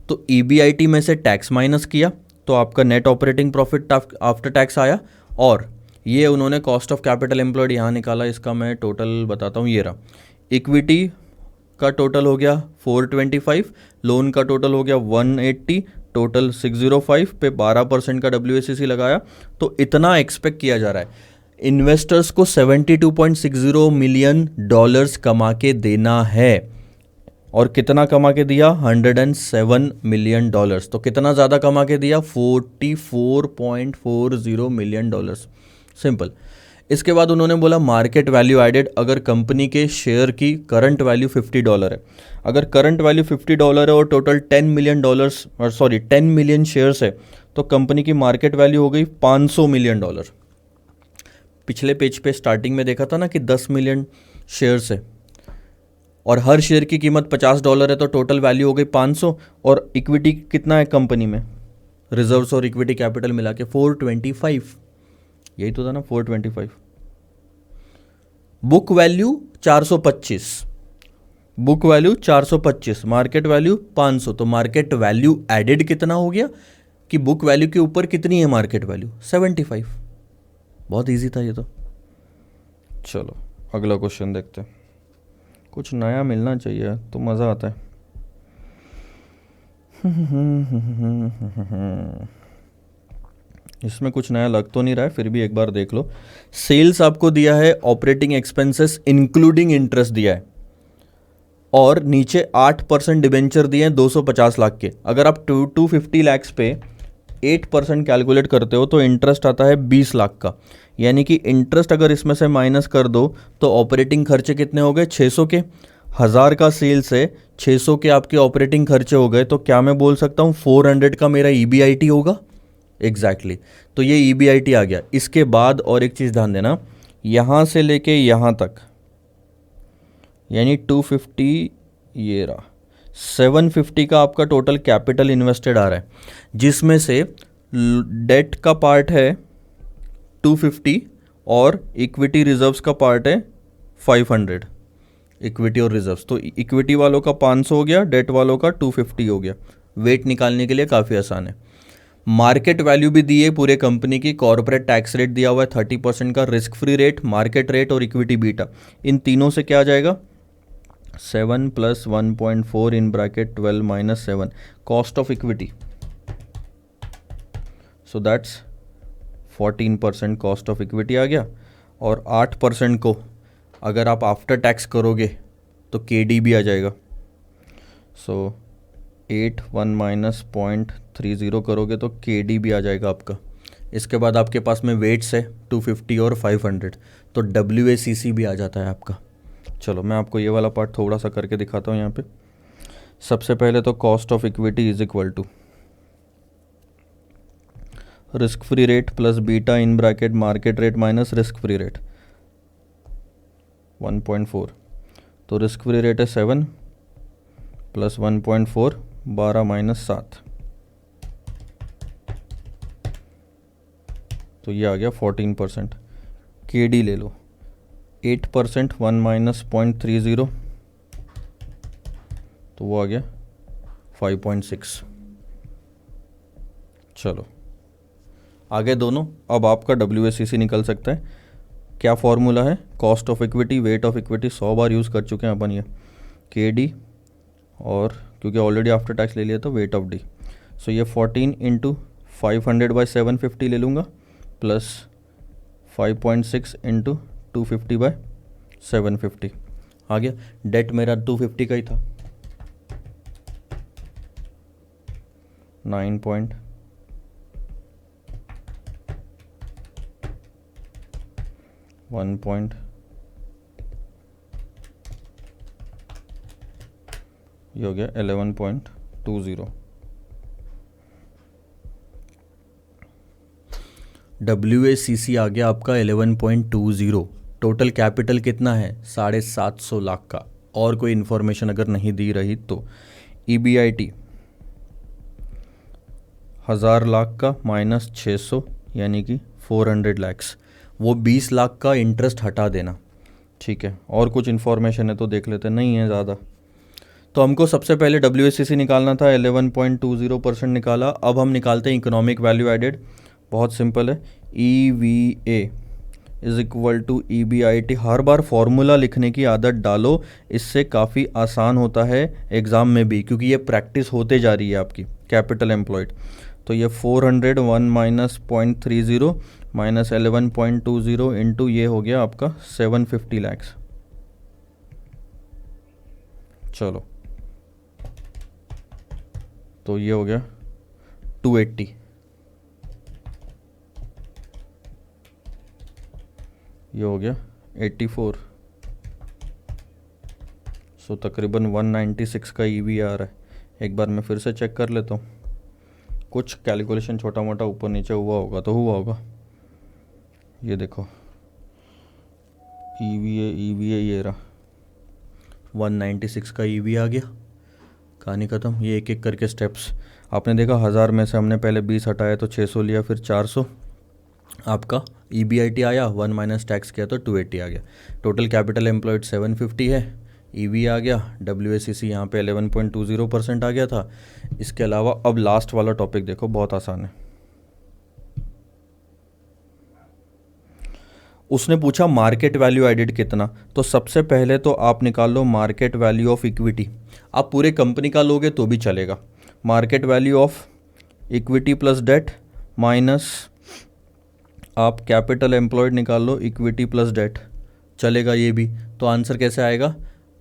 S1: तो EBIT में से टैक्स माइनस किया तो आपका net operating profit after tax आया, और ये उन्होंने कॉस्ट ऑफ कैपिटल एम्प्लॉयड यहाँ निकाला, इसका मैं टोटल बताता हूँ, ये रहा। इक्विटी का टोटल हो गया 425, लोन का टोटल हो गया 180, टोटल 605 पे 12% का WACC लगाया, तो इतना एक्सपेक्ट किया जा रहा है इन्वेस्टर्स को $72.60 मिलियन कमा के देना है। और कितना कमा के दिया? $107 मिलियन। तो कितना ज़्यादा कमा के दिया? $44.40 मिलियन। सिंपल। इसके बाद उन्होंने बोला मार्केट वैल्यू एडेड, अगर कंपनी के शेयर की करंट वैल्यू $50 है, अगर करंट वैल्यू $50 है और टोटल $10 मिलियन शेयर्स है, तो कंपनी की मार्केट वैल्यू हो गई $500 मिलियन। पिछले पेज पे स्टार्टिंग में देखा था ना कि 10 मिलियन शेयर्स है और हर शेयर की कीमत $50 है, तो टोटल वैल्यू हो गई 500, और इक्विटी कितना है कंपनी में, रिजर्व्स और इक्विटी कैपिटल मिला के 425, यही तो था ना 425। Book value 425, book value 425, market value 500, तो मार्केट वैल्यू एडेड कितना हो गया कि बुक वैल्यू के ऊपर कितनी है मार्केट वैल्यू? 75। बहुत इजी था ये तो। चलो अगला क्वेश्चन देखते हैं, कुछ नया मिलना चाहिए तो मज़ा आता है। इसमें कुछ नया लग तो नहीं रहा है, फिर भी एक बार देख लो। सेल्स आपको दिया है, ऑपरेटिंग एक्सपेंसेस इंक्लूडिंग इंटरेस्ट दिया है, और नीचे 8% डिबेंचर दिए हैं 250 लाख के। अगर आप 250 लाख पे 8% कैलकुलेट करते हो तो इंटरेस्ट आता है 20 लाख का, यानी कि इंटरेस्ट अगर इसमें से माइनस कर दो तो ऑपरेटिंग खर्चे कितने हो गए? 600 के। 1000 का सेल्स है, 600 के आपके ऑपरेटिंग खर्चे हो गए, तो क्या मैं बोल सकता हूँ 400 का मेरा EBIT होगा? एग्जैक्टली तो ये EBIT आ गया। इसके बाद और एक चीज़ ध्यान देना, यहाँ से लेके यहाँ तक यानी 250, ये रहा 750 का आपका टोटल कैपिटल इन्वेस्टेड आ रहा है, जिसमें से डेट का पार्ट है 250 और इक्विटी रिजर्व्स का पार्ट है 500। इक्विटी और रिजर्व्स, तो इक्विटी वालों का 500 हो गया, डेट वालों का 250 हो गया। वेट निकालने के लिए काफ़ी आसान है। मार्केट वैल्यू भी दी है पूरे कंपनी की, कॉर्पोरेट टैक्स रेट दिया हुआ है 30% का, risk free rate, market rate और इक्विटी बीटा, इन तीनों से क्या आ जाएगा? 7 + 1.4 in bracket 12 - 7 cost of equity, so that's 14% cost of equity आ गया। और 8% को अगर आप आफ्टर टैक्स करोगे तो KD भी आ जाएगा, सो 8 1 - 0.30 करोगे तो KD भी आ जाएगा आपका। इसके बाद आपके पास में वेट्स है 250 और 500, तो WACC भी आ जाता है आपका। चलो मैं आपको ये वाला पार्ट थोड़ा सा करके दिखाता हूँ यहाँ पे। सबसे पहले तो cost of equity is equal to risk free rate plus beta in bracket market rate minus risk free rate 1.4, तो रिस्क फ्री रेट है 7 + 1.4 12 - 7, तो ये आ गया 14%। KD ले लो 8% 1 - 0.30, तो वो आ गया 5.6। चलो आगे दोनों, अब आपका WACC निकल सकता है। क्या फॉर्मूला है? Cost of equity, wait of equity, 100 bar use कर चुके हैं अपन ये, KD, और क्योंकि ऑलरेडी आफ्टर टैक्स ले लिया तो वेट ऑफ D। सो ये 14 × 500/750 ले लूँगा प्लस 5.6 × 250/750 आ गया। डेट मेरा 250 का ही था, 9 पॉइंट वन पॉइंट ये हो गया 11.20। WACC आ गया आपका 11.20। टोटल कैपिटल कितना है 750 लाख का। और कोई इन्फॉर्मेशन अगर नहीं दी रही तो EBIT 1000 लाख का माइनस 600 यानी कि 400 लैक्स। वो 20 लाख का इंटरेस्ट हटा देना, ठीक है। और कुछ इन्फॉर्मेशन है तो देख लेते, नहीं है ज़्यादा। तो हमको सबसे पहले WACC निकालना था, 11.20% निकाला। अब हम निकालते हैं इकोनॉमिक वैल्यू एडेड। बहुत सिंपल है, EVA is equal to EBIT। हर बार फॉर्मूला लिखने की आदत डालो, इससे काफ़ी आसान होता है एग्ज़ाम में भी, क्योंकि ये प्रैक्टिस होते जा रही है आपकी। कैपिटल एम्प्लॉयड तो ये 400 1 माइनस 0.30 माइनस 11.20 इंटू ये हो गया आपका 750 लैक्स। चलो तो ये हो गया 280, ये हो गया 84। सो तकरीबन 196 का EV आ रहा है। एक बार मैं फिर से चेक कर लेता हूँ, कुछ कैलकुलेशन छोटा मोटा ऊपर नीचे हुआ होगा तो हुआ होगा। ये देखो EVA ये रहा, 196 का EV आ गया। कहानी ख़त्म। ये एक एक करके स्टेप्स आपने देखा। 1000 में से हमने पहले 20 हटाया तो 600 लिया, फिर 400 आपका EBIT आया, 1 माइनस टैक्स किया तो 280 आ गया। टोटल कैपिटल एम्प्लॉयड 750 है, EV आ गया, WACC यहाँ पे 11.20% आ गया था। इसके अलावा अब लास्ट वाला टॉपिक देखो, बहुत आसान है। उसने पूछा मार्केट वैल्यू एडेड कितना, तो सबसे पहले तो आप निकाल लो मार्केट वैल्यू ऑफ इक्विटी। आप पूरे कंपनी का लोगे तो भी चलेगा। Market value of equity plus debt minus आप कैपिटल एम्प्लॉयड निकाल लो, इक्विटी प्लस डेट चलेगा ये भी। तो आंसर कैसे आएगा,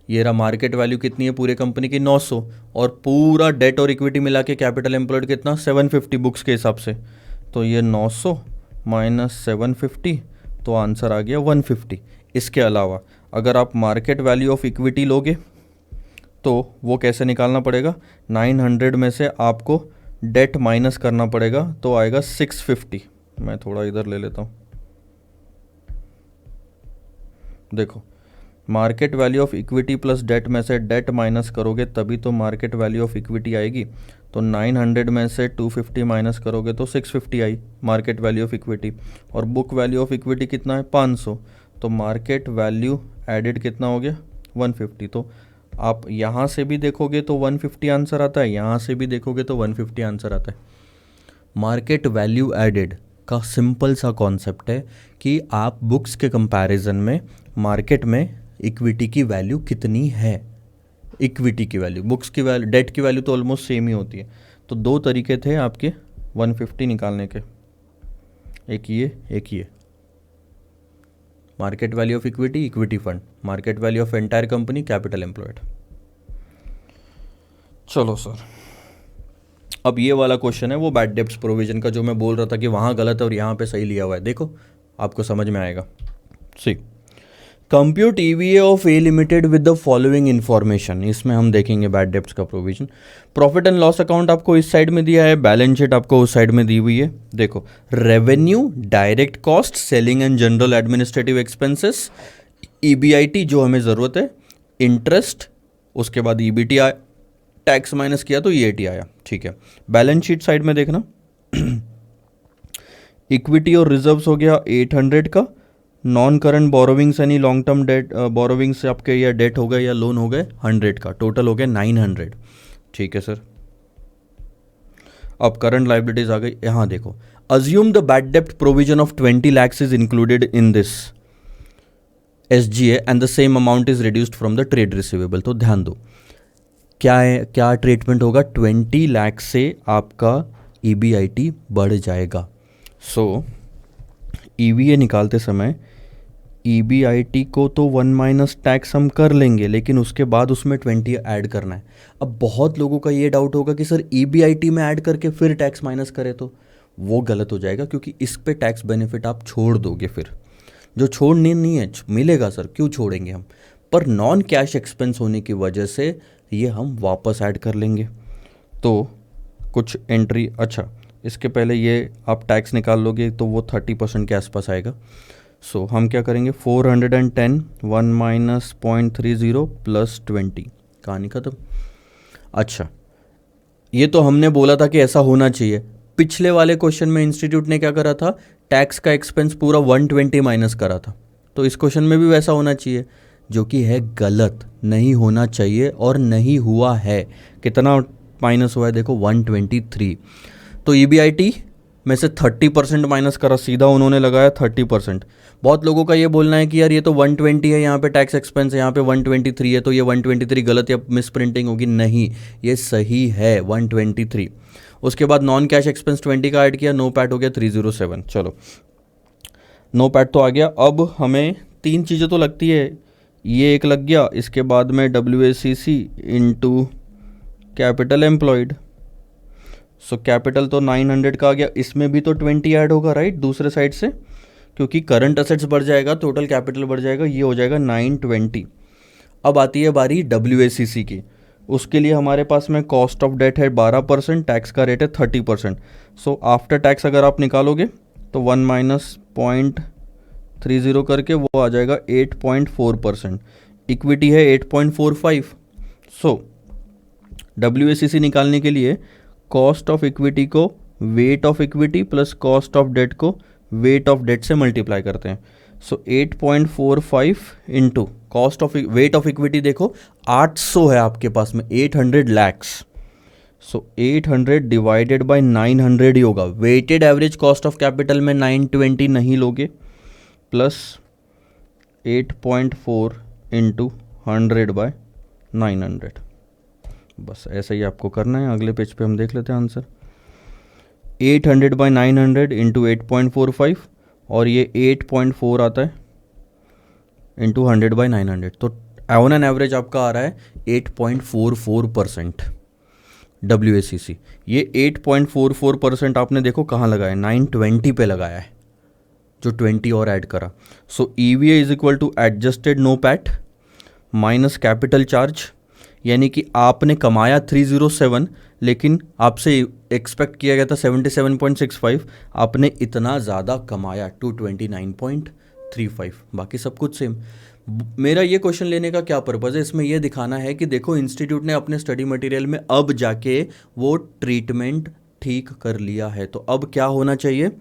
S1: ये रहा मार्केट वैल्यू कितनी है पूरे कंपनी की 900, और पूरा डेट और इक्विटी मिला के कैपिटल एम्प्लॉयड कितना 750 बुक्स के हिसाब से। तो ये 900 माइनस 750 तो आंसर आ गया 150। इसके अलावा अगर आप मार्केट वैल्यू ऑफ इक्विटी लोगे तो वो कैसे निकालना पड़ेगा, 900 में से आपको डेट माइनस करना पड़ेगा तो आएगा 650। मैं थोड़ा इधर ले लेता हूँ, देखो market value of equity plus debt में से डेट माइनस करोगे तभी तो मार्केट वैल्यू ऑफ इक्विटी आएगी। तो 900 में से 250 माइनस करोगे तो 650 आई मार्केट वैल्यू ऑफ इक्विटी। और बुक वैल्यू ऑफ इक्विटी कितना है 500, तो मार्केट वैल्यू एडेड कितना हो गया 150। तो आप यहाँ से भी देखोगे तो 150 आंसर आता है, यहाँ से भी देखोगे तो 150 आंसर आता है। मार्केट वैल्यू एडेड का सिंपल सा कॉन्सेप्ट है कि आप बुक्स के कंपैरिजन में मार्केट में इक्विटी की वैल्यू कितनी है। इक्विटी की वैल्यू, बुक्स की वैल्यू, डेट की वैल्यू तो ऑलमोस्ट सेम ही होती है। तो दो तरीके थे आपके 150 निकालने के, एक ये market value of equity, equity fund, market value of entire company, capital employed. चलो सर, अब ये वाला क्वेश्चन है वो बैड डेब्ट्स प्रोविजन का, जो मैं बोल रहा था कि वहाँ गलत है और यहाँ पे सही लिया हुआ है। देखो आपको समझ में आएगा। C compute EVA of A limited with the following information. इसमें हम देखेंगे बैड डेब्ट्स का provision. Profit and loss account आपको इस साइड में दिया है, बैलेंस शीट आपको उस साइड में दी हुई है। देखो revenue, direct cost, selling and general administrative expenses, EBIT जो हमें ज़रूरत है, इंटरेस्ट, उसके बाद EBT आया, टैक्स माइनस किया तो EAT आया, ठीक है। बैलेंस शीट साइड में देखना इक्विटी और रिजर्व्स हो गया 800 का, नॉन करंट बोरोविंग्स यानी लॉन्ग टर्म डेट बोरोविंग्स आपके या डेट हो गए या लोन हो गए 100 का, टोटल हो गया 900, ठीक है सर। अब करंट लाइबिलिटीज आ गई। यहाँ देखो, अज्यूम द बैड डेप्ट provision of 20 lakhs is included in this SGA and the same amount is reduced from the trade receivable. तो ध्यान दो क्या है, क्या ट्रीटमेंट होगा, 20 लाख से आपका EBIT बढ़ जाएगा। सो EVA निकालते समय EBIT को तो 1 माइनस टैक्स हम कर लेंगे, लेकिन उसके बाद उसमें 20 ऐड करना है। अब बहुत लोगों का ये डाउट होगा कि सर EBIT में ऐड करके फिर टैक्स माइनस करें तो वो गलत हो जाएगा, क्योंकि इस पे टैक्स बेनिफिट आप छोड़ दोगे। फिर जो छोड़ने नहीं है मिलेगा सर, क्यों छोड़ेंगे हम, पर नॉन कैश एक्सपेंस होने की वजह से ये हम वापस ऐड कर लेंगे। तो कुछ एंट्री, अच्छा इसके पहले ये आप टैक्स निकाल लोगे तो वो 30% के आसपास आएगा। सो हम क्या करेंगे, 410 1 माइनस 0.30 प्लस 20, कहानी खत्म। अच्छा, ये तो हमने बोला था कि ऐसा होना चाहिए। पिछले वाले क्वेश्चन में इंस्टीट्यूट ने क्या करा था, टैक्स का एक्सपेंस पूरा 120 माइनस करा था, तो इस क्वेश्चन में भी वैसा होना चाहिए, जो कि है गलत, नहीं होना चाहिए और नहीं हुआ है। कितना माइनस हुआ है देखो, 123। तो EBIT में से 30% माइनस करा, सीधा उन्होंने लगाया 30%। बहुत लोगों का ये बोलना है कि यार ये तो 120 है, यहाँ पे टैक्स एक्सपेंस है, यहाँ पे 123 है, तो ये 123 गलत या मिस प्रिंटिंग होगी। नहीं, ये सही है 123। उसके बाद नॉन कैश एक्सपेंस 20 का ऐड किया, नो पैट हो गया 307। चलो, नो पैट तो आ गया। अब हमें 3 चीज़ें तो लगती है, ये एक लग गया, इसके बाद में WACC into capital employed. So capital तो 900 का आ गया, इसमें भी तो 20 ऐड होगा राइट, दूसरे साइड से, क्योंकि करंट असेट्स बढ़ जाएगा, टोटल कैपिटल बढ़ जाएगा, ये हो जाएगा 920। अब आती है बारी WACC की। उसके लिए हमारे पास में कॉस्ट ऑफ डेट है 12%, टैक्स का रेट है 30%। सो आफ्टर टैक्स अगर आप निकालोगे तो 1 माइनस 0.30 करके वो आ जाएगा 8.4%। इक्विटी है 8.45। सो WACC निकालने के लिए कॉस्ट ऑफ इक्विटी को weight of equity plus cost of debt को वेट ऑफ डेट से मल्टीप्लाई करते हैं। So 8.45 into cost of weight of equity देखो 800 है आपके पास में, 800 लैक्स। सो 800 डिवाइडेड बाय 900 ही होगा। Weighted average cost of capital में 920 नहीं लोगे, प्लस 8.4 इंटू 100 बाय 900। बस ऐसे ही आपको करना है। अगले पेज पे हम देख लेते हैं आंसर। 800 बाई 900 इंटू 8.45 और ये 8.4 आता है इंटू 100 बाई 900, तो ऑन एन एवरेज आपका आ रहा है 8.44% WACC। ये 8.44% आपने देखो कहाँ लगाया, 920 पे लगाया है, जो 20 और ऐड करा। So EVA is equal to adjusted NOPAT minus capital charge, यानी कि आपने कमाया 307, लेकिन आपसे एक्सपेक्ट किया गया था 77.65, आपने इतना ज़्यादा कमाया 229.35, बाकी सब कुछ सेम। मेरा ये क्वेश्चन लेने का क्या पर्पज़ है, इसमें यह दिखाना है कि देखो इंस्टीट्यूट ने अपने स्टडी मटेरियल में अब जाके वो ट्रीटमेंट ठीक कर लिया है। तो अब क्या होना चाहिए,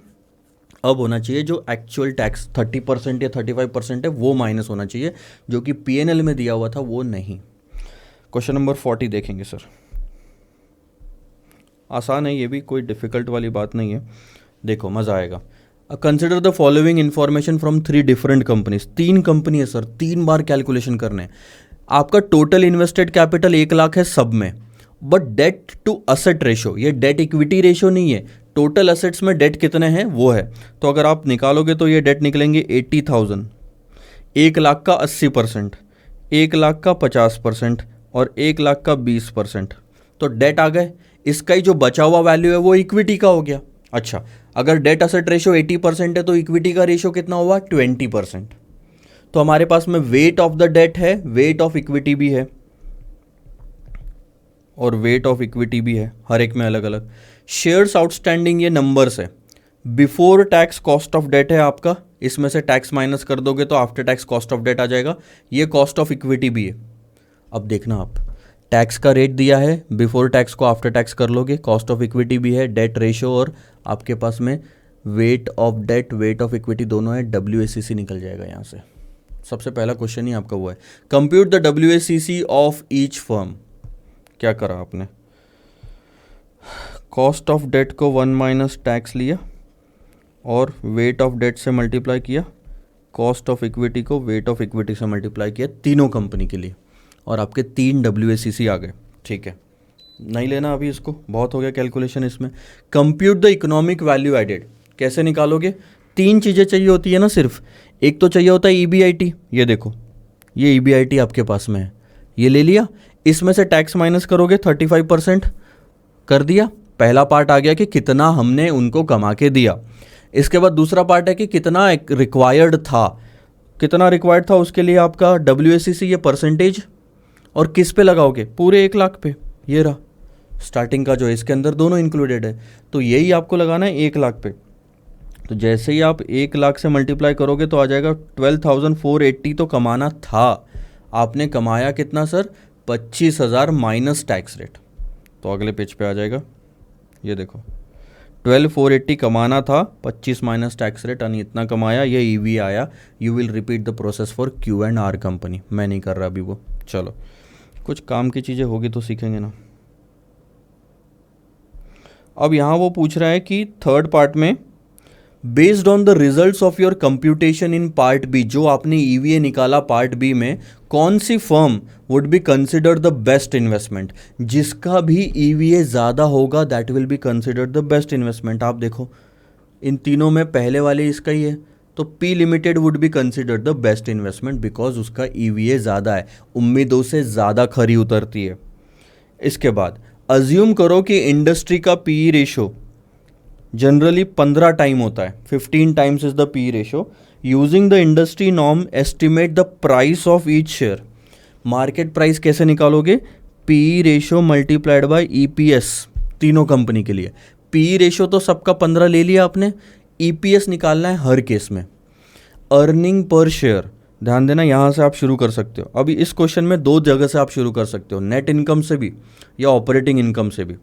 S1: अब होना चाहिए जो एक्चुअल टैक्स 30% या 35% है वो माइनस होना चाहिए, जो कि PNL में दिया हुआ था वो नहीं। क्वेश्चन नंबर 40 देखेंगे सर। आसान है, ये भी कोई डिफ़िकल्ट वाली बात नहीं है, देखो मज़ा आएगा। Consider the following information from 3 different companies. 3 company है सर, 3 बार कैलकुलेशन करने हैं। आपका टोटल इन्वेस्टेड कैपिटल 1 लाख है सब में, but debt to asset ratio, ये डेट इक्विटी रेशो नहीं है, टोटल असेट्स में डेट कितने हैं वो है। तो अगर आप निकालोगे तो ये डेट निकलेंगे 80,000, 1 लाख का 80%, 1 लाख का 50% और 1 लाख का 20%, तो डेट आ गए। इसका ही जो बचा हुआ वैल्यू है वो इक्विटी का हो गया। अच्छा, अगर डेट असेट रेशो 80% है तो इक्विटी का रेशो कितना हुआ, 20%। तो हमारे पास में वेट ऑफ द डेट है, वेट ऑफ इक्विटी भी है और वेट ऑफ इक्विटी भी है, हर एक में अलग अलग। शेयर्स आउटस्टैंडिंग ये नंबर्स है, before tax cost of debt है आपका, इसमें से टैक्स माइनस कर दोगे तो after tax cost of debt आ जाएगा, ये कॉस्ट ऑफ इक्विटी भी है। अब देखना आप, टैक्स का रेट दिया है, बिफोर टैक्स को आफ्टर टैक्स कर लोगे, कॉस्ट ऑफ इक्विटी भी है, डेट रेशो और आपके पास में weight of debt, weight of equity दोनों है, WACC निकल जाएगा यहाँ से। सबसे पहला क्वेश्चन ही आपका हुआ है, compute the WACC of each firm. क्या करा आपने, कॉस्ट ऑफ डेट को 1 माइनस टैक्स लिया और वेट ऑफ डेट से मल्टीप्लाई किया, कॉस्ट ऑफ इक्विटी को वेट ऑफ इक्विटी से मल्टीप्लाई किया, तीनों कंपनी के लिए, और आपके 3 WACC आ गए। ठीक है, नहीं लेना अभी इसको, बहुत हो गया कैलकुलेशन इसमें। Compute the economic value added, कैसे निकालोगे, 3 चीज़ें चाहिए होती है ना सिर्फ, एक तो चाहिए होता है EBIT, ये देखो ये EBIT आपके पास में है, ये ले लिया, इसमें से टैक्स माइनस करोगे 35% कर दिया, पहला पार्ट आ गया कि कितना हमने उनको कमा के दिया। इसके बाद दूसरा पार्ट है कि कितना रिक्वायर्ड था, कितना रिक्वायर्ड था उसके लिए आपका WACC, ये परसेंटेज, और किस पे लगाओगे, पूरे 1 लाख पे, ये रहा स्टार्टिंग का जो है इसके अंदर दोनों इंक्लूडेड है, तो यही आपको लगाना है 1 लाख पे। तो जैसे ही आप 1 लाख से मल्टीप्लाई करोगे तो आ जाएगा 12,480 तो कमाना था, आपने कमाया कितना सर, 25,000 माइनस टैक्स रेट। तो अगले पेज पे आ जाएगा, ये देखो 12,480 कमाना था, 25 माइनस टैक्स रेट, यानी इतना कमाया, ये ईवी आया। You will repeat the process for Q&R company. मैं नहीं कर रहा अभी वो, चलो कुछ काम की चीज़ें होगी तो सीखेंगे ना। अब यहाँ वो पूछ रहा है कि थर्ड पार्ट में, based on the results of your computation in part B, जो आपने ईवीए निकाला पार्ट बी में, कौन सी firm would be considered the best investment. जिसका भी ईवीए ज़्यादा होगा that will be considered the best investment. आप देखो इन तीनों में पहले वाले इसका ही है, तो P limited would be considered the best investment because उसका ईवीए ज़्यादा है, उम्मीदों से ज़्यादा खरी उतरती है। इसके बाद अज्यूम करो कि इंडस्ट्री का पी रेशो जनरली 15 टाइम होता है, 15 times is the P ratio. Using the industry norm estimate the price of each share. Market price कैसे निकालोगे, P ratio multiplied by EPS, तीनों कंपनी के लिए। पी रेशो तो सबका 15 ले लिया आपने, ईपीएस निकालना है हर केस में। अर्निंग पर शेयर, ध्यान देना यहाँ से आप शुरू कर सकते हो। अभी इस क्वेश्चन में 2 जगह से आप शुरू कर सकते हो, नेट इनकम से भी या ऑपरेटिंग इनकम से भी।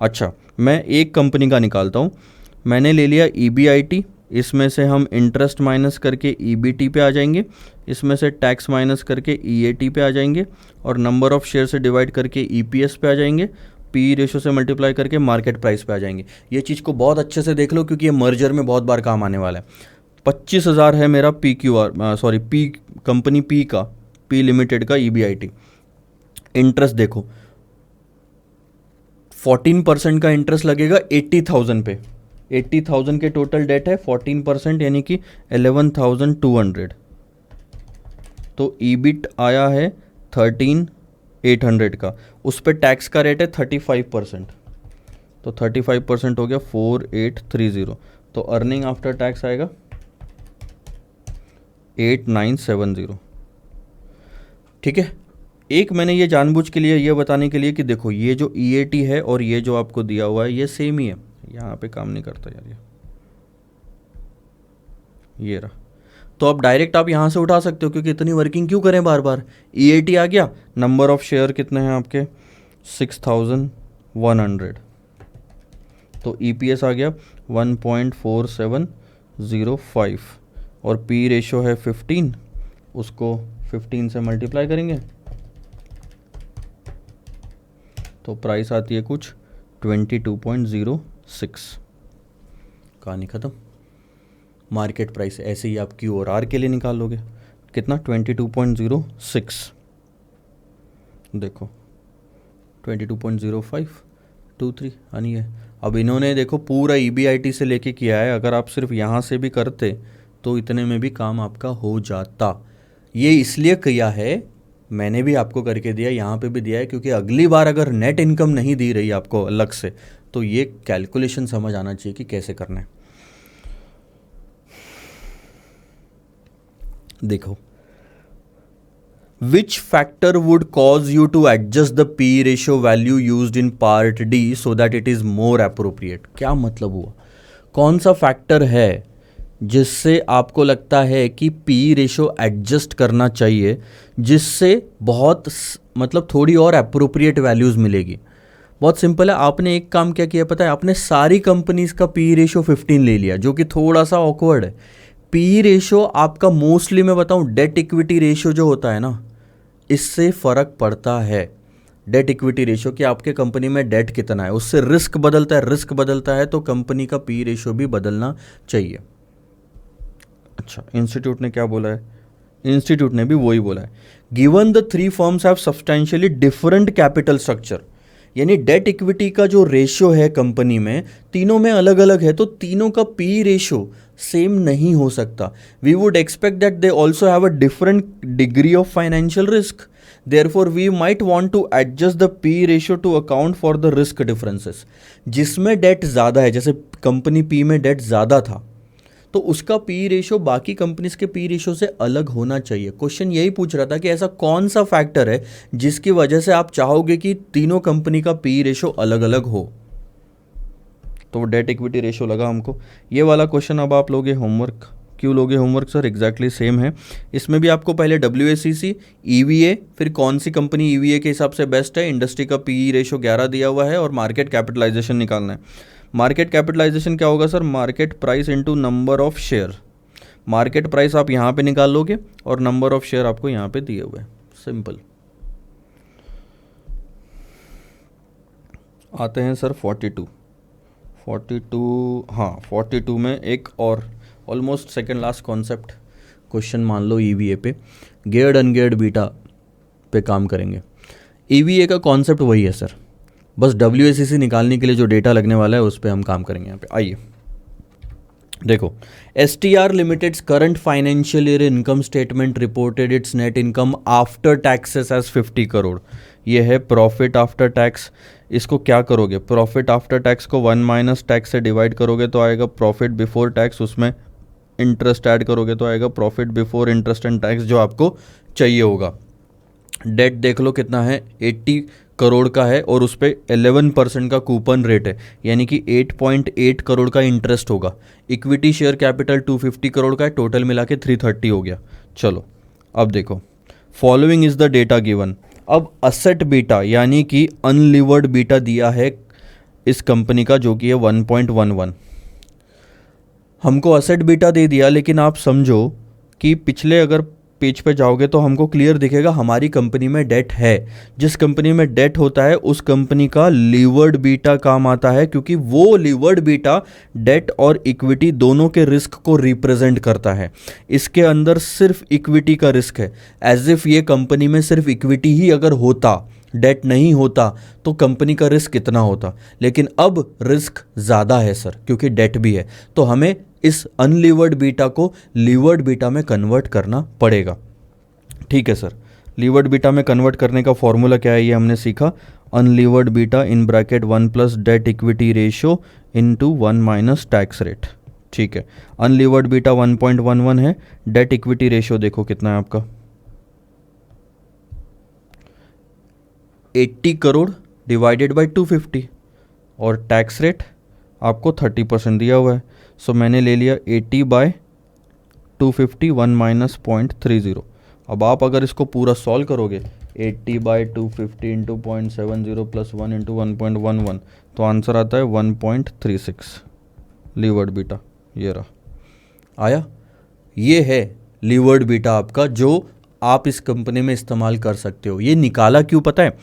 S1: अच्छा, मैं एक कंपनी का निकालता हूँ। मैंने ले लिया ईबीआईटी, इसमें से हम इंटरेस्ट माइनस करके ईबीटी पे आ जाएंगे, इसमें से टैक्स माइनस करके ईएटी पे आ जाएंगे, और नंबर ऑफ शेयर से डिवाइड करके ईपीएस पे आ जाएंगे, पी रेशो से मल्टीप्लाई करके मार्केट प्राइस पे आ जाएंगे। ये चीज़ को बहुत अच्छे से देख लो क्योंकि ये मर्जर में बहुत बार काम आने वाला है। 25,000 है मेरा पी कंपनी पी का, पी लिमिटेड का ईबीआईटी। इंटरेस्ट देखो 14% का इंटरेस्ट लगेगा 80,000 पे, 80,000 के टोटल डेट है, 14% यानी कि 11,200। तो ईबिट आया है 13,800 का, उस पर टैक्स का रेट है 35%, तो 35% हो गया 4,830। तो अर्निंग आफ्टर टैक्स आएगा 8,970। ठीक है, एक मैंने ये जानबूझ के लिए ये बताने के लिए कि देखो ये जो ईएटी है और ये जो आपको दिया हुआ है ये सेम ही है, यहाँ पे काम नहीं करता यार ये रहा। तो अब डायरेक्ट आप यहाँ से उठा सकते हो क्योंकि इतनी वर्किंग क्यों करें बार बार। ईएटी आ गया, नंबर ऑफ शेयर कितने हैं आपके 6,100, तो ईपीएस आ गया 1.4705 और पी रेशो है 15, उसको 15 से मल्टीप्लाई करेंगे तो प्राइस आती है कुछ 22.06। कहानी ख़त्म। मार्केट प्राइस ऐसे ही आप Q और R के लिए निकाल लोगे, कितना 22.06, देखो 22.0523 यानी है। अब इन्होंने देखो पूरा ईबीआईटी से लेके किया है, अगर आप सिर्फ यहाँ से भी करते तो इतने में भी काम आपका हो जाता। ये इसलिए किया है, मैंने भी आपको करके दिया, यहाँ पे भी दिया है क्योंकि अगली बार अगर नेट इनकम नहीं दी रही आपको अलग से तो ये कैलकुलेशन समझ आना चाहिए कि कैसे करना है। देखो, which factor would cause you to adjust the P ratio value used in part D so that it is more appropriate. क्या मतलब हुआ, कौन सा फैक्टर है जिससे आपको लगता है कि पी रेशो एडजस्ट करना चाहिए, जिससे बहुत मतलब थोड़ी और एप्रोप्रिएट वैल्यूज़ मिलेगी। बहुत सिंपल है, आपने एक काम क्या किया पता है, आपने सारी कंपनीज का पी रेशो 15 ले लिया जो कि थोड़ा सा ऑकवर्ड है। पी रेशो आपका मोस्टली मैं बताऊं डेट इक्विटी रेशो जो होता है ना, इससे फ़र्क पड़ता है। डेट इक्विटी रेशो कि आपके कंपनी में डेट कितना है, उससे रिस्क बदलता है, रिस्क बदलता है तो कंपनी का पी रेशो भी बदलना चाहिए। अच्छा, इंस्टीट्यूट ने क्या बोला है, इंस्टीट्यूट ने भी वही बोला है, given the 3 firms have substantially different capital structure, यानी डेट इक्विटी का जो रेशियो है कंपनी में तीनों में अलग अलग है, तो तीनों का पी रेशियो सेम नहीं हो सकता। We would expect that they also have a different degree of financial risk, therefore we might want to adjust the P ratio to account for the risk differences. जिसमें debt ज़्यादा है, जैसे company P में date ज़्यादा था तो उसका P ratio बाकी कंपनीज के पी रेशो से अलग होना चाहिए। क्वेश्चन यही पूछ रहा था कि ऐसा कौन सा फैक्टर है जिसकी वजह से आप चाहोगे कि तीनों कंपनी का पी रेशो अलग अलग हो। तो वो डेट इक्विटी रेशो लगा हमको। ये वाला क्वेश्चन अब आप लोगे होमवर्क। क्यों लोगे होमवर्क सर? एग्जैक्टली सेम है। इसमें भी आपको पहले WACC, EVA, फिर कौन सी कंपनी EVA के हिसाब से बेस्ट है, इंडस्ट्री का पी रेशो 11 दिया हुआ है, और मार्केट कैपिटलाइजेशन निकालना है। मार्केट कैपिटलाइजेशन क्या होगा sir? Market price into number of share. Market price आप यहाँ पे निकाल लोगे और नंबर ऑफ शेयर आपको यहाँ पे दिए हुए हैं। सिंपल। आते हैं सर 42। हाँ 42 में एक और almost second last concept question मान लो EVA पे, गेयर्ड अनगेयर्ड बीटा पे काम करेंगे। EVA का कॉन्सेप्ट वही है सर, बस WACC निकालने के लिए जो डेटा लगने वाला है उस पर हम काम करेंगे यहाँ पे। आइए देखो, STR limited's current financial year income statement reported its net income after taxes as 50 crore. ये है प्रॉफिट आफ्टर टैक्स। इसको क्या करोगे? प्रॉफिट आफ्टर टैक्स को 1 माइनस टैक्स से डिवाइड करोगे तो आएगा प्रॉफिट बिफोर टैक्स, उसमें इंटरेस्ट ऐड करोगे तो आएगा profit before interest and tax जो आपको चाहिए होगा। डेट देख लो कितना है, 80 करोड़ का है और उस पर 11% का कूपन रेट है, यानी कि 8.8 करोड़ का इंटरेस्ट होगा। इक्विटी शेयर कैपिटल 250 करोड़ का है, टोटल मिला के 330 हो गया। चलो अब देखो, following is the data given. अब असेट बीटा यानी कि अनलिवर्ड बीटा दिया है इस कंपनी का जो कि है 1.11। हमको असेट बीटा दे दिया, लेकिन आप समझो कि पिछले अगर पेज पे जाओगे तो हमको क्लियर दिखेगा हमारी कंपनी में डेट है। जिस कंपनी में डेट होता है उस कंपनी का लीवर्ड बीटा काम आता है, क्योंकि वो लीवर्ड बीटा डेट और इक्विटी दोनों के रिस्क को रिप्रेजेंट करता है। इसके अंदर सिर्फ इक्विटी का रिस्क है, एज इफ ये कंपनी में सिर्फ इक्विटी ही अगर होता, डेट नहीं होता, तो कंपनी का रिस्क कितना होता। लेकिन अब रिस्क ज़्यादा है सर, क्योंकि डेट भी है, तो हमें इस अनलीवर्ड बीटा को लीवर्ड बीटा में कन्वर्ट करना पड़ेगा। ठीक है सर, लीवर्ड बीटा में कन्वर्ट करने का फॉर्मूला क्या है ये हमने सीखा। Unlevered beta in bracket 1 plus debt equity ratio into 1 minus tax rate. ठीक है, अनलीवर्ड बीटा 1.11 है, डेट इक्विटी रेशियो देखो कितना है आपका 80 करोड़ डिवाइडेड बाई 250, और टैक्स रेट आपको 30% दिया हुआ है। सो मैंने ले लिया 80 बाय 250, 1 माइनस 0.30। अब आप अगर इसको पूरा सॉल्व करोगे 80 बाई 250 इंटू 0.70 प्लस 1 इंटू 1.11, तो आंसर आता है 1.36 लीवर्ड बीटा। ये रहा, आया। ये है लीवर्ड बीटा आपका, जो आप इस कंपनी में इस्तेमाल कर सकते हो। ये निकाला क्यों पता है?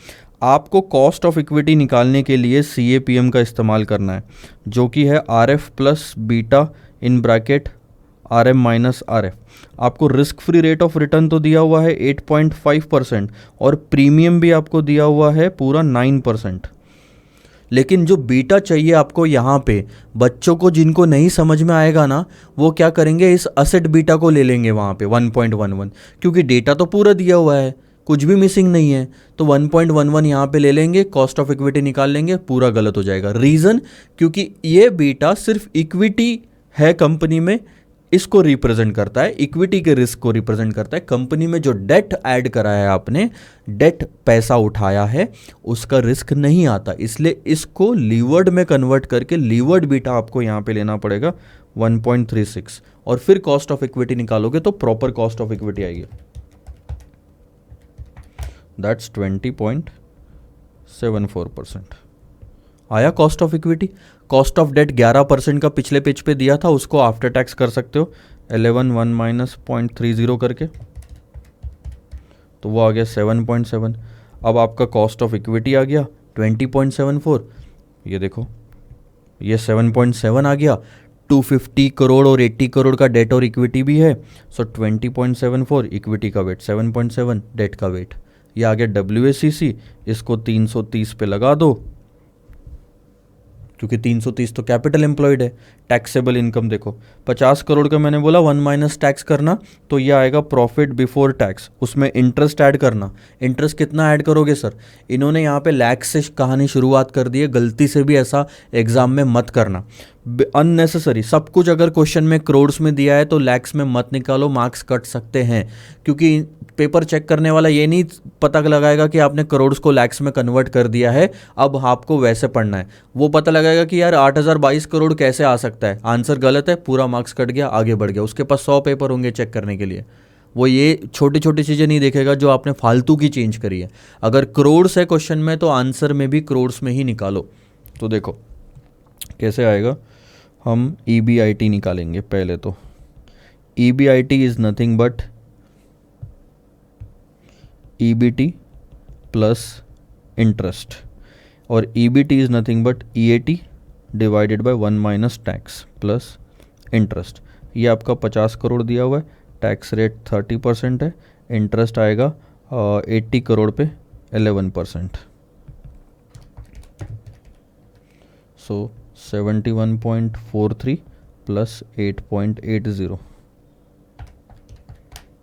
S1: आपको कॉस्ट ऑफ इक्विटी निकालने के लिए CAPM का इस्तेमाल करना है, जो कि है RF plus beta in bracket RM minus RF। आपको risk free rate of return तो दिया हुआ है 8.5% और प्रीमियम भी आपको दिया हुआ है पूरा 9%। लेकिन जो बीटा चाहिए आपको यहाँ पे, बच्चों को जिनको नहीं समझ में आएगा ना, वो क्या करेंगे, इस असेट बीटा को ले लेंगे वहाँ पे 1.11, क्योंकि डेटा तो पूरा दिया हुआ है, कुछ भी मिसिंग नहीं है, तो 1.11 यहाँ पे ले लेंगे, कॉस्ट ऑफ इक्विटी निकाल लेंगे, पूरा गलत हो जाएगा। रीज़न, क्योंकि ये बीटा सिर्फ इक्विटी है कंपनी में, इसको रिप्रेजेंट करता है, इक्विटी के रिस्क को रिप्रेजेंट करता है। कंपनी में जो डेट ऐड कराया है आपने, डेट पैसा उठाया है, उसका रिस्क नहीं आता, इसलिए इसको लीवर्ड में कन्वर्ट करके लीवर्ड बीटा आपको यहाँ पे लेना पड़ेगा 1.36, और फिर कॉस्ट ऑफ इक्विटी निकालोगे तो प्रॉपर कॉस्ट ऑफ इक्विटी आएगी, दैट्स 20.74%। आया cost of equity. Cost of debt 11% का पिछले पेज पे दिया था, उसको आफ्टर टैक्स कर सकते हो 11 1 माइनस 0.30 करके, तो वो आ गया 7.7। अब आपका कॉस्ट ऑफ इक्विटी आ गया 20.74, ये देखो ये 7.7 आ गया। 250 करोड़ और 80 करोड़ का डेट और इक्विटी भी है, सो 20.74 इक्विटी का वेट, 7.7 डेट का वेट। ये आ गया WACC, इसको 330 पे लगा दो, क्योंकि 330 तो कैपिटल एम्प्लॉयड है। टैक्सेबल इनकम देखो 50 करोड़ का मैंने बोला 1 माइनस टैक्स करना, तो ये आएगा प्रॉफिट बिफोर टैक्स। उसमें इंटरेस्ट ऐड करना, इंटरेस्ट कितना ऐड करोगे सर? इन्होंने यहाँ पे लैक्स से कहानी शुरुआत कर दी है, गलती से भी ऐसा एग्जाम में मत करना, अननेसेसरी। सब कुछ अगर क्वेश्चन में करोड्स में दिया है तो लैक्स में मत निकालो, मार्क्स कट सकते हैं, क्योंकि पेपर चेक करने वाला ये नहीं पता लगाएगा कि आपने करोड्स को लैक्स में कन्वर्ट कर दिया है, अब आपको वैसे पढ़ना है। वो पता लगाएगा कि यार 8022 करोड़ कैसे आ सकता है, आंसर गलत है, पूरा मार्क्स कट गया, आगे बढ़ गया। उसके पास 100 पेपर होंगे चेक करने के लिए, वो ये छोटी छोटी चीज़ें नहीं देखेगा जो आपने फालतू की चेंज करी है। अगर करोड्स है क्वेश्चन में तो आंसर में भी करोड्स में ही निकालो। तो देखो कैसे आएगा, हम EBIT निकालेंगे पहले। तो EBIT is nothing but EBT plus interest, और EBT is nothing but EAT divided by 1 minus tax plus interest. ये आपका 50 करोड़ दिया हुआ है, टैक्स रेट 30% है, इंटरेस्ट आएगा 80 करोड़ पे 11%। सो 71.43 प्लस 8.80,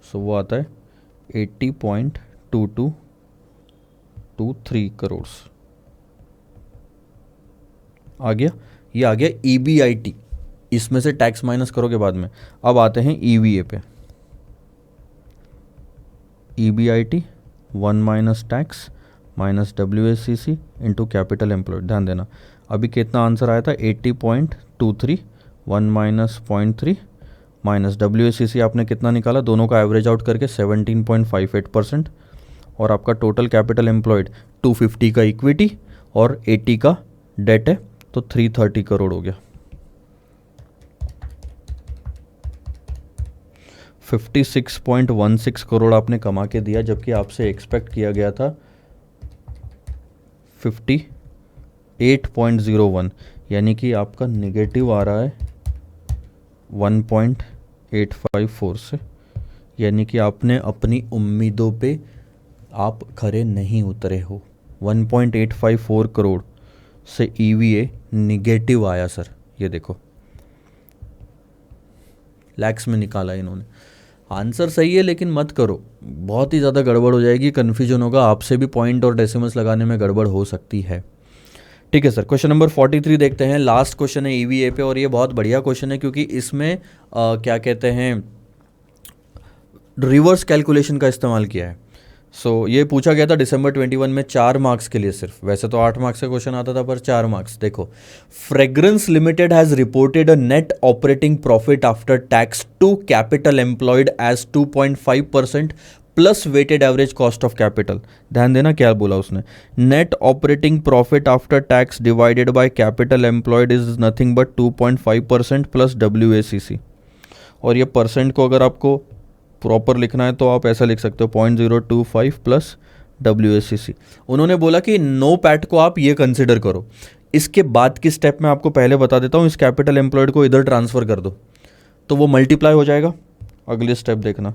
S1: सो वो आता है 80.2223 करोड़। आ गया, ये आ गया EBIT। इसमें से टैक्स माइनस करोगे बाद में। अब आते हैं EVA पे। EBIT 1 minus tax minus WACC into capital employed. ध्यान देना अभी कितना आंसर आया था, 80.23, 1 माइनस 0.3 माइनस WACC आपने कितना निकाला, दोनों का एवरेज आउट करके 17.58%, और आपका टोटल कैपिटल एम्प्लॉयड 250 का इक्विटी और 80 का डेट है, तो 330 करोड़ हो गया। 56.16 करोड़ आपने कमा के दिया, जबकि आपसे एक्सपेक्ट किया गया था 58.01, यानी कि आपका निगेटिव आ रहा है 1.854 से, यानी कि आपने अपनी उम्मीदों पे आप खरे नहीं उतरे हो। 1.854 करोड़ से EVA निगेटिव आया सर, ये देखो लैक्स में निकाला इन्होंने। आंसर सही है लेकिन मत करो, बहुत ही ज़्यादा गड़बड़ हो जाएगी, कन्फ्यूजन होगा, आपसे भी पॉइंट और डेसिमल्स लगाने में गड़बड़ हो सकती है। ठीक है सर, क्वेश्चन नंबर 43 देखते हैं। लास्ट क्वेश्चन है EVA पे, और ये बहुत बढ़िया क्वेश्चन है क्योंकि इसमें क्या कहते हैं, रिवर्स कैलकुलेशन का इस्तेमाल किया है। ये पूछा गया था दिसंबर 21 में 4 मार्क्स के लिए सिर्फ, वैसे तो 8 मार्क्स का क्वेश्चन आता था पर 4 मार्क्स। देखो, fragrance limited has reported a net operating profit after tax to capital employed as 2.5% plus weighted average cost of capital. ध्यान देना क्या बोला उसने, net operating profit after tax divided by capital employed is nothing but 2.5% plus WACC। और ये percent को अगर आपको प्रॉपर लिखना है तो आप ऐसा लिख सकते हो 0.025 प्लस WACC। उन्होंने बोला कि नो पैट को आप ये कंसिडर करो। इसके बाद की स्टेप मैं आपको पहले बता देता हूँ, इस कैपिटल एम्प्लॉयड को इधर ट्रांसफ़र कर दो तो वो मल्टीप्लाई हो जाएगा। अगली स्टेप देखना,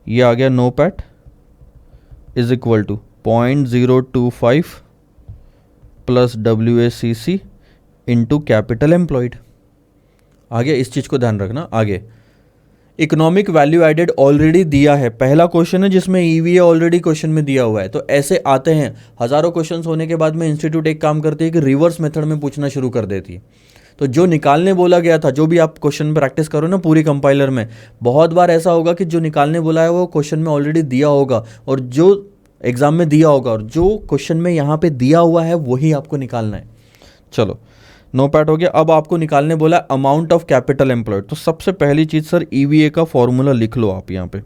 S1: ये आ गया NOPAT is equal to 0.025 plus WACC into capital employed. आगे इस चीज़ को ध्यान रखना। आगे इकोनॉमिक वैल्यू एडेड ऑलरेडी दिया है, पहला क्वेश्चन है जिसमें EVA ऑलरेडी क्वेश्चन में दिया हुआ है। तो ऐसे आते हैं, हज़ारों क्वेश्चंस होने के बाद में इंस्टीट्यूट एक काम करती है कि रिवर्स मेथड में पूछना शुरू कर देती है। तो जो निकालने बोला गया था, जो भी आप क्वेश्चन प्रैक्टिस करो ना पूरी कंपाइलर में, बहुत बार ऐसा होगा कि जो निकालने बोला है वो क्वेश्चन में ऑलरेडी दिया होगा, और जो एग्जाम में दिया होगा, और जो क्वेश्चन में यहाँ पे दिया हुआ है वही आपको निकालना है। चलो, नो पैट हो गया। अब आपको निकालने बोला अमाउंट ऑफ कैपिटल एम्प्लॉयड। तो सबसे पहली चीज़ सर, EVA का फॉर्मूला लिख लो आप यहाँ पे।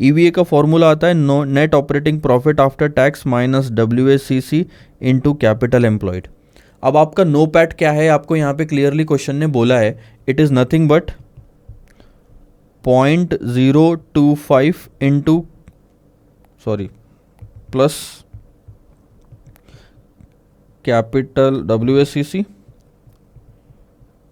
S1: EVA का फॉर्मूला आता है net operating profit after tax minus WACC into capital employed. अब आपका नो पैट क्या है, आपको यहाँ पे क्लियरली क्वेश्चन ने बोला है, it is nothing but 0.025 into plus capital WACC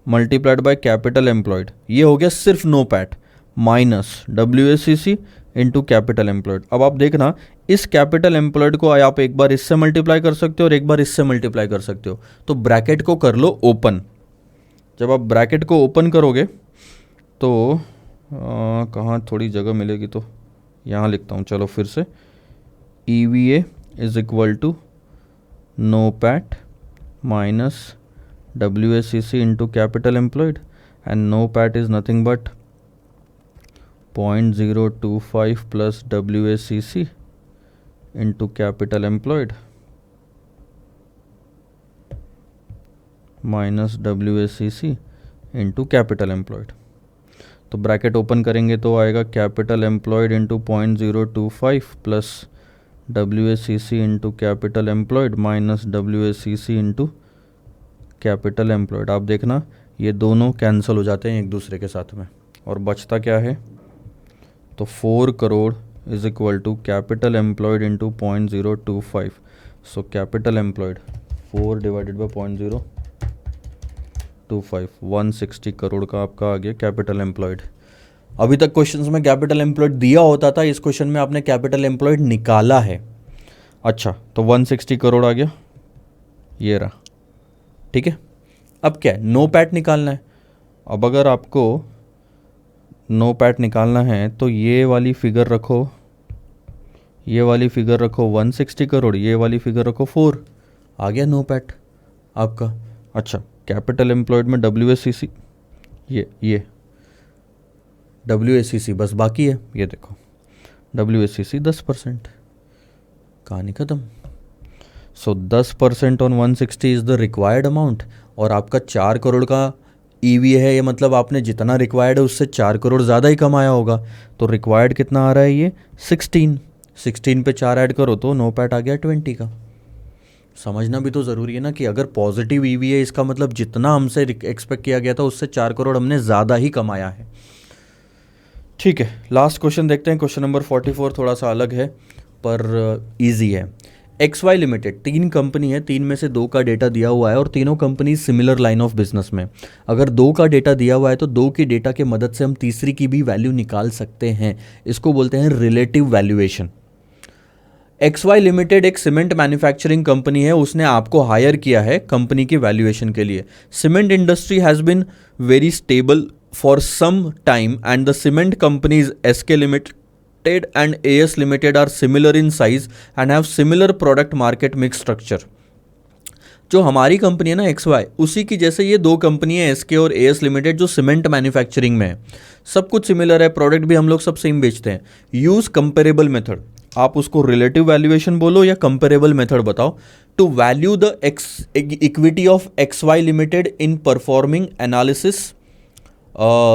S1: multiplied by capital employed. ये हो गया सिर्फ NOPAT, minus WACC into capital employed. अब आप देखना, इस कैपिटल एम्प्लॉयड को आप एक बार इससे मल्टीप्लाई कर सकते हो और एक बार इससे मल्टीप्लाई कर सकते हो। तो ब्रैकेट को कर लो ओपन। जब आप ब्रैकेट को ओपन करोगे तो कहाँ थोड़ी जगह मिलेगी, तो यहाँ लिखता हूँ, चलो फिर से, EVA is equal to NOPAT minus WACC into capital employed, and NOPAT is nothing but 0.025 plus WACC into capital employed minus WACC into capital employed। तो ब्रैकेट ओपन करेंगे तो आएगा capital employed into 0.025 plus WACC into capital employed minus WACC into capital employed. आप देखना ये दोनों cancel हो जाते हैं एक दूसरे के साथ में, और बचता क्या है, तो 4 crore is equal to capital employed into 0.025। So capital employed 4 divided by 0.025, 160 crore का आपका आ गया कैपिटल एम्प्लॉयड। अभी तक क्वेश्चंस में कैपिटल एम्प्लॉयड दिया होता था, इस क्वेश्चन में आपने कैपिटल एम्प्लॉयड निकाला है। अच्छा, तो 160 करोड़ आ गया, ये रहा, ठीक है। अब क्या है, NOPAT निकालना है। अब अगर आपको NOPAT निकालना है तो ये वाली फिगर रखो, ये वाली फिगर रखो 160 करोड़, ये वाली फिगर रखो 4, आ गया NOPAT आपका। अच्छा, कैपिटल एम्प्लॉयड में WACC, ये WACC बस बाकी है, ये देखो WACC 10%, कहानी खत्म। सो 10% on 160 is the required amount, और आपका 4 करोड़ का EVA है, ये मतलब आपने जितना रिक्वायर्ड है उससे 4 करोड़ ज़्यादा ही कमाया होगा। तो रिक्वायर्ड कितना आ रहा है, ये 16 पे 4 ऐड करो तो NOPAT आ गया 20 का। समझना भी तो ज़रूरी है ना कि अगर पॉजिटिव EVA है, इसका मतलब जितना हमसे एक्सपेक्ट किया गया था उससे 4 करोड़ हमने ज़्यादा ही कमाया है। ठीक है, लास्ट क्वेश्चन देखते हैं। क्वेश्चन नंबर 44 थोड़ा सा अलग है पर ईजी है। XY लिमिटेड 3 कंपनी है, 3 में से 2 का डेटा दिया हुआ है और तीनों company similar line of business में। अगर 2 का डेटा दिया हुआ है तो 2 की डेटा के मदद से हम तीसरी की भी वैल्यू निकाल सकते हैं। इसको बोलते हैं रिलेटिव वैल्यूएशन। XY लिमिटेड एक सीमेंट मैन्युफैक्चरिंग कंपनी है, उसने आपको हायर किया है कंपनी की वैल्यूएशन के लिए। Cement industry has been very stable for some time and the cement companies SK limited and AS Limited are similar in size and have similar product market mix structure। जो हमारी company है ना XY, उसी की जैसे ये 2 company है SK और AS Limited जो सीमेंट मैन्युफैक्चरिंग में है। सब कुछ सिमिलर है, प्रोडक्ट भी हम लोग सब सेम बेचते हैं। यूज कंपेरेबल मेथड, आप उसको रिलेटिव वैल्यूएशन बोलो या कंपेरेबल मेथड बताओ, to value the equity of XY limited in performing analysis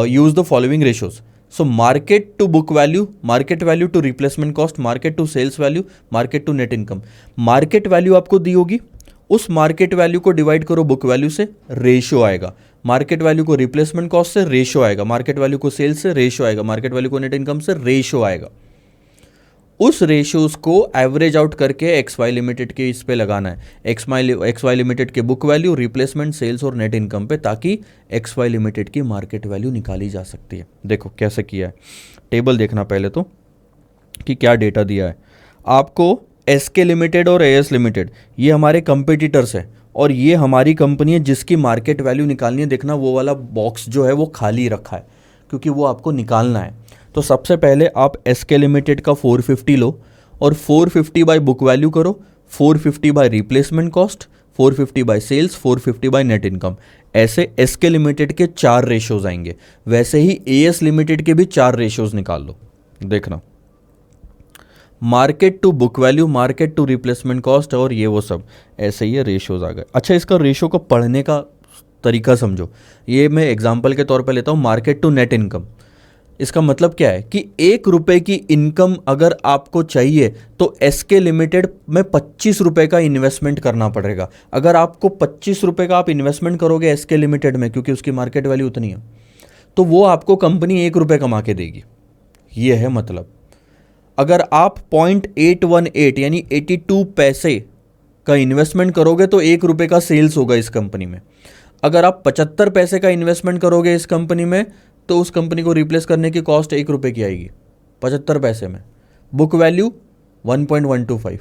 S1: use the following ratios. So market to book value, market value to replacement cost, market to sales value, market to net income. Market value आपको दी होगी, उस market value को divide करो book value से, ratio आएगा। Market value को replacement cost से, रेशियो आएगा। मार्केट वैल्यू को सेल्स से, रेशियो आएगा। मार्केट वैल्यू को नेट इनकम से, रेशियो आएगा। उस रेशियोज को एवरेज आउट करके XY लिमिटेड के इस पे लगाना है, XY लिमिटेड के बुक वैल्यू, रिप्लेसमेंट, सेल्स और नेट इनकम पे, ताकि XY लिमिटेड की मार्केट वैल्यू निकाली जा सकती है। देखो कैसे किया है, टेबल देखना पहले तो कि क्या डेटा दिया है आपको। SK लिमिटेड और AS लिमिटेड ये हमारे कंपिटिटर्स हैं और ये हमारी कंपनी है जिसकी मार्केट वैल्यू निकालनी है। देखना वो वाला बॉक्स जो है वो खाली रखा है क्योंकि वो आपको निकालना है। तो सबसे पहले आप SK लिमिटेड का 450 लो और 450 बाय बुक वैल्यू करो, 450 by replacement cost, 450 by sales, 450 by net income. ऐसे SK लिमिटेड के 4 रेशियोज आएंगे। वैसे ही AS लिमिटेड के भी 4 रेशियोज निकाल लो। देखना, market to book value, market to replacement cost और ये वो सब, ऐसे ही रेशियोज आ गए। अच्छा, इसका रेशियो को पढ़ने का तरीका समझो। ये मैं एग्जांपल के तौर पे लेता हूँ, मार्केट टू नेट इनकम। इसका मतलब क्या है कि 1 रुपए की इनकम अगर आपको चाहिए तो SK लिमिटेड में 25 रुपए का इन्वेस्टमेंट करना पड़ेगा। अगर आपको 25 रुपए का आप इन्वेस्टमेंट करोगे SK लिमिटेड में, क्योंकि उसकी मार्केट वैल्यू उतनी है, तो वो आपको कंपनी 1 रुपए कमा के देगी। ये है मतलब। अगर आप 0.818 यानी 82 पैसे का इन्वेस्टमेंट करोगे तो 1 रुपए का सेल्स होगा इस कंपनी में। अगर आप 75 पैसे का इन्वेस्टमेंट करोगे इस कंपनी में तो उस कंपनी को रिप्लेस करने की कॉस्ट 1 रुपए की आएगी। 75 पैसे में, बुक वैल्यू 1.125।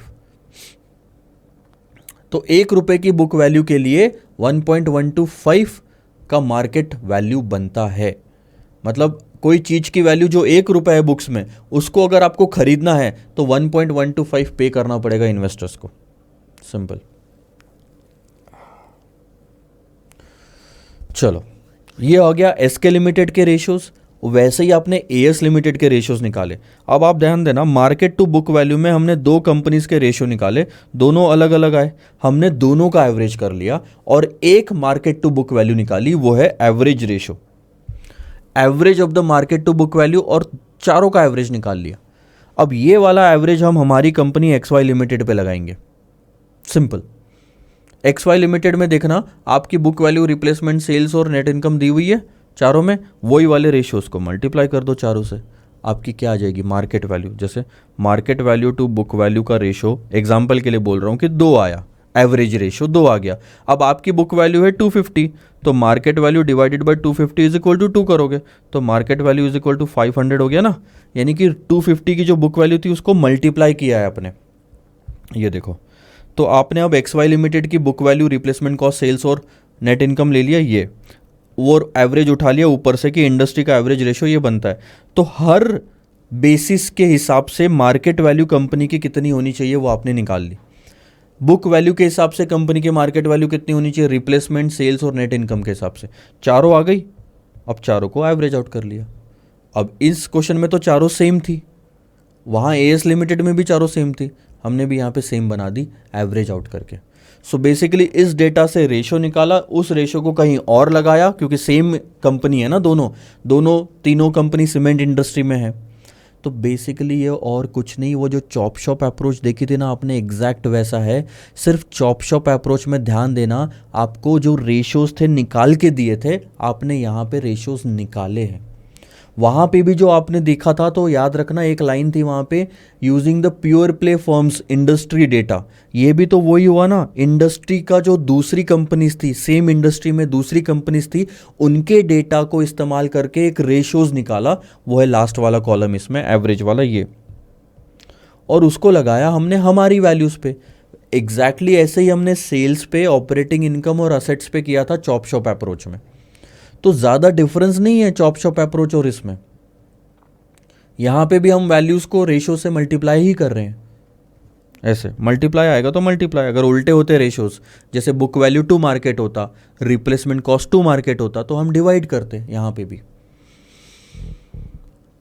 S1: तो 1 रुपए की बुक वैल्यू के लिए 1.125 का मार्केट वैल्यू बनता है। मतलब कोई चीज की वैल्यू जो 1 रुपए है बुक्स में, उसको अगर आपको खरीदना है तो 1.125 पे करना पड़ेगा इन्वेस्टर्स को। सिंपल। चलो, ये हो गया एसके लिमिटेड के रेशियोज। वैसे ही आपने एएस लिमिटेड के रेशियोज निकाले। अब आप ध्यान देना, मार्केट टू बुक वैल्यू में हमने 2 कंपनीज के रेशियो निकाले, दोनों अलग अलग आए, हमने दोनों का एवरेज कर लिया और एक मार्केट टू बुक वैल्यू निकाली, वो है average ratio, average of the market to book value, और चारों का एवरेज निकाल लिया। अब ये वाला एवरेज हम हमारी कंपनी XY लिमिटेड पे लगाएंगे। सिंपल। XY लिमिटेड में देखना, आपकी बुक वैल्यू, रिप्लेसमेंट, सेल्स और नेट इनकम दी हुई है चारों में, वही वाले रेशियोज को मल्टीप्लाई कर दो चारों से, आपकी क्या आ जाएगी मार्केट वैल्यू। जैसे market value to book value का रेशियो, एग्जांपल के लिए बोल रहा हूँ कि 2 आया, एवरेज रेशियो 2 आ गया। अब आपकी बुक वैल्यू है 250, तो market value divided by 250 is equal to 2 करोगे तो market value is equal to 500 हो गया ना। यानी कि 250 की जो बुक वैल्यू थी उसको मल्टीप्लाई किया है आपने। ये देखो, तो आपने अब XY लिमिटेड की book value, replacement cost, sales और नेट इनकम ले लिया, ये और एवरेज उठा लिया ऊपर से कि इंडस्ट्री का एवरेज रेशियो ये बनता है। तो हर बेसिस के हिसाब से मार्केट वैल्यू कंपनी की कितनी होनी चाहिए वो आपने निकाल ली। बुक वैल्यू के हिसाब से कंपनी की मार्केट वैल्यू कितनी होनी चाहिए, रिप्लेसमेंट, सेल्स और नेट इनकम के हिसाब से, चारों आ गई। अब चारों को एवरेज आउट कर लिया। अब इस क्वेश्चन में तो चारों सेम थी, वहाँ एएस लिमिटेड में भी चारों सेम थी, हमने भी यहाँ पे सेम बना दी एवरेज आउट करके। सो बेसिकली इस डेटा से रेशियो निकाला, उस रेशियो को कहीं और लगाया, क्योंकि सेम कंपनी है ना, तीनों कंपनी सीमेंट इंडस्ट्री में है। तो बेसिकली ये और कुछ नहीं, वो जो चॉप शॉप अप्रोच देखी थी ना आपने, एग्जैक्ट वैसा है। सिर्फ चॉप शॉप अप्रोच में ध्यान देना, आपको जो रेशियोज थे निकाल के दिए थे, आपने यहाँ पे रेशियोज निकाले हैं। वहाँ पे भी जो आपने देखा था, तो याद रखना एक लाइन थी वहाँ पे, using the pure play firms industry data. ये भी तो वही हुआ ना, इंडस्ट्री का जो दूसरी कंपनीज थी, सेम इंडस्ट्री में दूसरी कंपनीज थी, उनके डेटा को इस्तेमाल करके एक रेशियोज निकाला, वो है लास्ट वाला कॉलम इसमें, एवरेज वाला ये, और उसको लगाया हमने हमारी वैल्यूज पे। एग्जैक्टली ऐसे ही हमने सेल्स पे, ऑपरेटिंग इनकम और असेट्स पे किया था चॉप शॉप अप्रोच में। तो ज़्यादा डिफरेंस नहीं है चॉप शॉप अप्रोच और इसमें। यहाँ पे भी हम वैल्यूज़ को रेशियो से मल्टीप्लाई ही कर रहे हैं। ऐसे मल्टीप्लाई आएगा तो मल्टीप्लाई, अगर उल्टे होते रेशियोज, जैसे बुक वैल्यू टू मार्केट होता, रिप्लेसमेंट कॉस्ट टू मार्केट होता, तो हम डिवाइड करते यहाँ पे भी।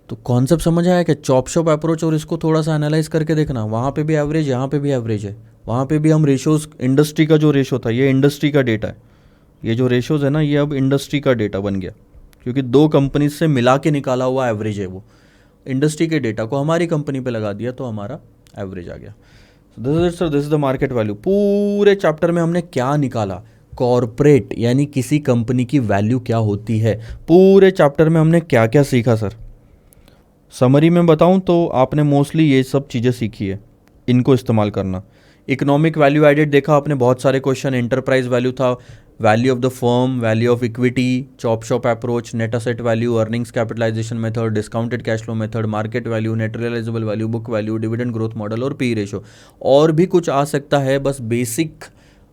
S1: तो कॉन्सेप्ट समझ आया क्या? चॉप शॉप अप्रोच और इसको थोड़ा सा एनालाइज करके देखना, वहाँ पे भी एवरेज, यहाँ पे भी एवरेज है। वहाँ पे भी हम रेशियोज, इंडस्ट्री का जो रेशियो था, ये इंडस्ट्री का डेटा है, ये जो रेशियोज है ना, ये अब इंडस्ट्री का डेटा बन गया, क्योंकि 2 कंपनी से मिला के निकाला हुआ एवरेज है वो। इंडस्ट्री के डेटा को हमारी कंपनी पे लगा दिया तो हमारा एवरेज आ गया। This is the market value. पूरे चैप्टर में हमने क्या निकाला, कॉरपोरेट यानी किसी कंपनी की वैल्यू क्या होती है। पूरे चैप्टर में हमने क्या क्या सीखा सर? समरी में बताऊं तो आपने मोस्टली ये सब चीज़ें सीखी है, इनको इस्तेमाल करना। इकोनॉमिक वैल्यू एडेड देखा आपने, बहुत सारे क्वेश्चन, एंटरप्राइज वैल्यू था, value of the firm, value of equity, chop shop approach, net asset value, earnings capitalisation method, discounted cash flow method, market value, net realisable value, book value, dividend growth model और P ratio. और भी कुछ आ सकता है, बस basic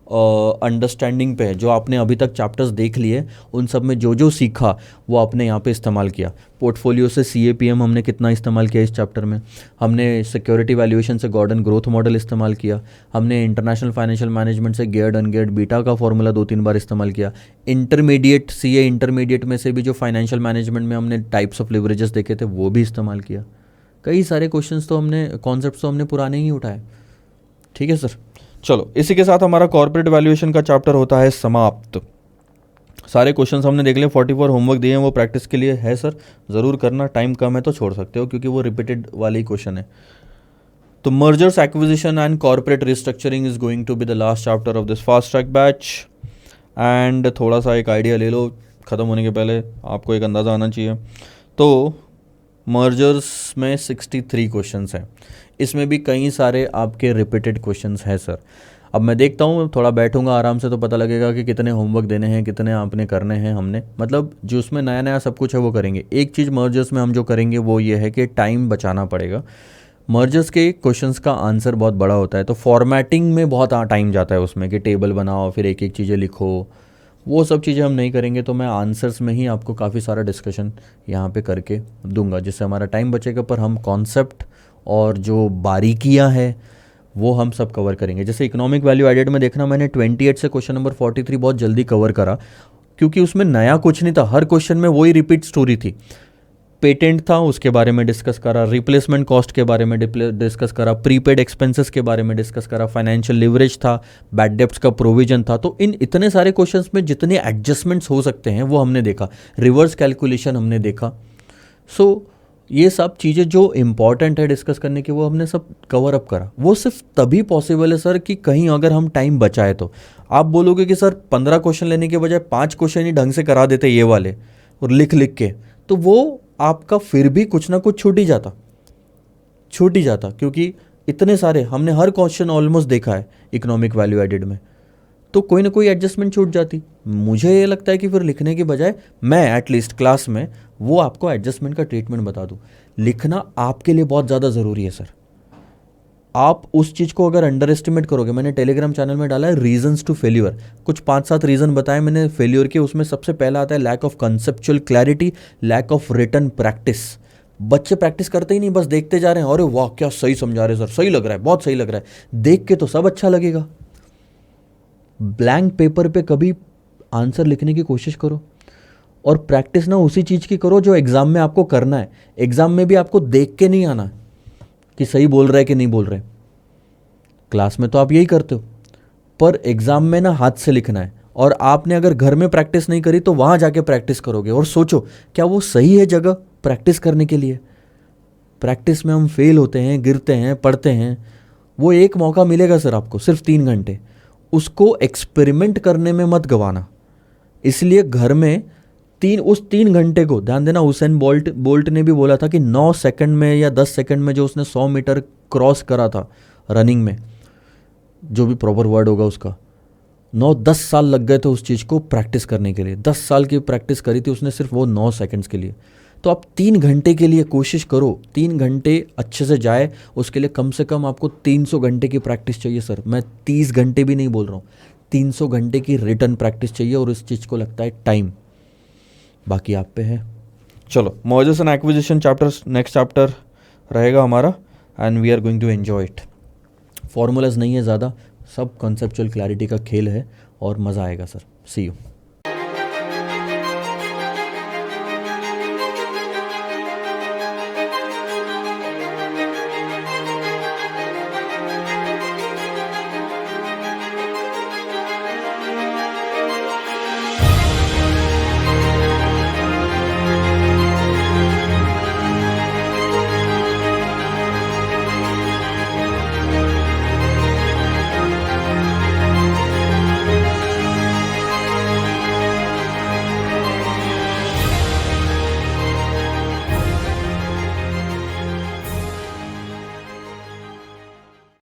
S1: understanding पे है। जो आपने अभी तक चैप्टर्स देख लिए, उन सब में जो जो सीखा वो आपने यहाँ पे इस्तेमाल किया। पोर्टफोलियो से CAPM हमने कितना इस्तेमाल किया इस चैप्टर में, हमने सिक्योरिटी वैल्यूएशन से गॉर्डन ग्रोथ मॉडल इस्तेमाल किया, हमने इंटरनेशनल फाइनेंशियल मैनेजमेंट से गियर्ड अनगियर्ड बीटा का फॉर्मूला 2-3 बार इस्तेमाल किया। इंटरमीडिएट CA इंटरमीडिएट में से भी जो फाइनेंशियल मैनेजमेंट में हमने टाइप्स ऑफ लिवरेजेस देखे थे वो भी इस्तेमाल किया। कई सारे क्वेश्चंस तो हमने, कॉन्सेप्ट्स तो हमने पुराने ही उठाए। ठीक है सर, चलो इसी के साथ हमारा कॉर्पोरेट वैल्यूएशन का चैप्टर होता है समाप्त। सारे क्वेश्चंस हमने देख लिए, 44 होमवर्क दिए हैं, वो प्रैक्टिस के लिए है सर, ज़रूर करना। टाइम कम है तो छोड़ सकते हो, क्योंकि वो रिपीटेड वाले ही क्वेश्चन है। तो mergers, acquisition and corporate restructuring is going to be the last chapter of this fast track batch. And थोड़ा सा एक आइडिया ले लो, ख़त्म होने के पहले आपको एक अंदाज़ा आना चाहिए। तो मर्जर्स में 63 क्वेश्चंस हैं, इसमें भी कई सारे आपके रिपीटेड क्वेश्चंस हैं सर। अब मैं देखता हूँ, थोड़ा बैठूंगा आराम से तो पता लगेगा कि कितने होमवर्क देने हैं, कितने आपने करने हैं हमने, मतलब जो उसमें नया नया सब कुछ है वो करेंगे। एक चीज़ मर्जर्स में हम जो करेंगे वो ये है कि टाइम बचाना पड़ेगा। मर्जर्स के क्वेश्चंस का आंसर बहुत बड़ा होता है, तो फॉर्मेटिंग में बहुत टाइम जाता है उसमें, कि टेबल बनाओ फिर एक एक चीज़ें लिखो, वो सब चीज़ें हम नहीं करेंगे। तो मैं आंसर्स में ही आपको काफ़ी सारा डिस्कशन यहाँ पे करके दूंगा, जिससे हमारा टाइम बचेगा, पर हम कॉन्सेप्ट और जो बारीकियाँ हैं वो हम सब कवर करेंगे। जैसे इकोनॉमिक वैल्यू एडेड में देखना, मैंने 28 से क्वेश्चन नंबर 43 बहुत जल्दी कवर करा, क्योंकि उसमें नया कुछ नहीं था, हर क्वेश्चन में वही रिपीट स्टोरी थी। पेटेंट था, उसके बारे में डिस्कस करा, रिप्लेसमेंट कॉस्ट के बारे में डिस्कस करा, प्रीपेड एक्सपेंसेस के बारे में डिस्कस करा, फाइनेंशियल लिवरेज था, बैड डेब्ट्स का प्रोविजन था। तो इन इतने सारे क्वेश्चंस में जितने एडजस्टमेंट्स हो सकते हैं वो हमने देखा, रिवर्स कैलकुलेशन हमने देखा। सो ये सब चीज़ें जो इंपॉर्टेंट है डिस्कस करने की वो हमने सब कवर अप करा। वो सिर्फ तभी पॉसिबल है सर कि कहीं अगर हम टाइम बचाए तो। आप बोलोगे कि सर 15 क्वेश्चन लेने के बजाय 5 क्वेश्चन ही ढंग से करा देते ये वाले और लिख लिख के, तो वो आपका फिर भी कुछ ना कुछ छूट ही जाता, क्योंकि इतने सारे हमने हर क्वेश्चन ऑलमोस्ट देखा है इकोनॉमिक वैल्यू एडेड में, तो कोई ना कोई एडजस्टमेंट छूट जाती। मुझे ये लगता है कि फिर लिखने के बजाय मैं एटलीस्ट क्लास में वो आपको एडजस्टमेंट का ट्रीटमेंट बता दूँ। लिखना आपके लिए बहुत ज़्यादा ज़रूरी है सर। आप उस चीज़ को अगर अंडर एस्टिमेट करोगे, मैंने टेलीग्राम चैनल में डाला है रीजंस टू फेल्यूर, कुछ 5-7 रीज़न बताए मैंने फेल्यूर के। उसमें सबसे पहला आता है lack of conceptual clarity, lack of written practice. बच्चे प्रैक्टिस करते ही नहीं, बस देखते जा रहे हैं, अरे वाह क्या सही समझा रहे सर, सही लग रहा है, बहुत सही लग रहा है, देख के तो सब अच्छा लगेगा। ब्लैंक पेपर पे कभी आंसर लिखने की कोशिश करो, और प्रैक्टिस ना उसी चीज़ की करो जो एग्ज़ाम में आपको करना है। एग्ज़ाम में भी आपको देख के नहीं आना कि सही बोल रहा है कि नहीं बोल रहे। क्लास में तो आप यही करते हो, पर एग्ज़ाम में ना हाथ से लिखना है। और आपने अगर घर में प्रैक्टिस नहीं करी तो वहाँ जाके प्रैक्टिस करोगे, और सोचो क्या वो सही है जगह प्रैक्टिस करने के लिए। प्रैक्टिस में हम फेल होते हैं, गिरते हैं, पढ़ते हैं। वो एक मौका मिलेगा सर आपको, सिर्फ 3 घंटे, उसको एक्सपेरिमेंट करने में मत गंवाना। इसलिए घर में उस 3 घंटे को ध्यान देना। हुसैन बोल्ट ने भी बोला था कि 9 सेकंड में या 10 सेकंड में जो उसने 100 मीटर क्रॉस करा था रनिंग में, जो भी प्रॉपर वर्ड होगा उसका, 9-10 साल लग गए थे उस चीज़ को प्रैक्टिस करने के लिए। 10 साल की प्रैक्टिस करी थी उसने सिर्फ वो 9 सेकंड्स के लिए। तो आप 3 घंटे के लिए कोशिश करो, 3 घंटे अच्छे से जाए, उसके लिए कम से कम आपको 300 घंटे की प्रैक्टिस चाहिए सर। मैं 30 घंटे भी नहीं बोल रहा हूँ, 300 घंटे की रिटर्न प्रैक्टिस चाहिए, और इस चीज़ को लगता है टाइम, बाकी आप पे है। चलो, mergers and acquisition chapter next chapter रहेगा हमारा, and we are going to enjoy it. Formulas नहीं है ज़्यादा, सब कॉन्सेप्चुअल क्लैरिटी का खेल है, और मज़ा आएगा सर। C you.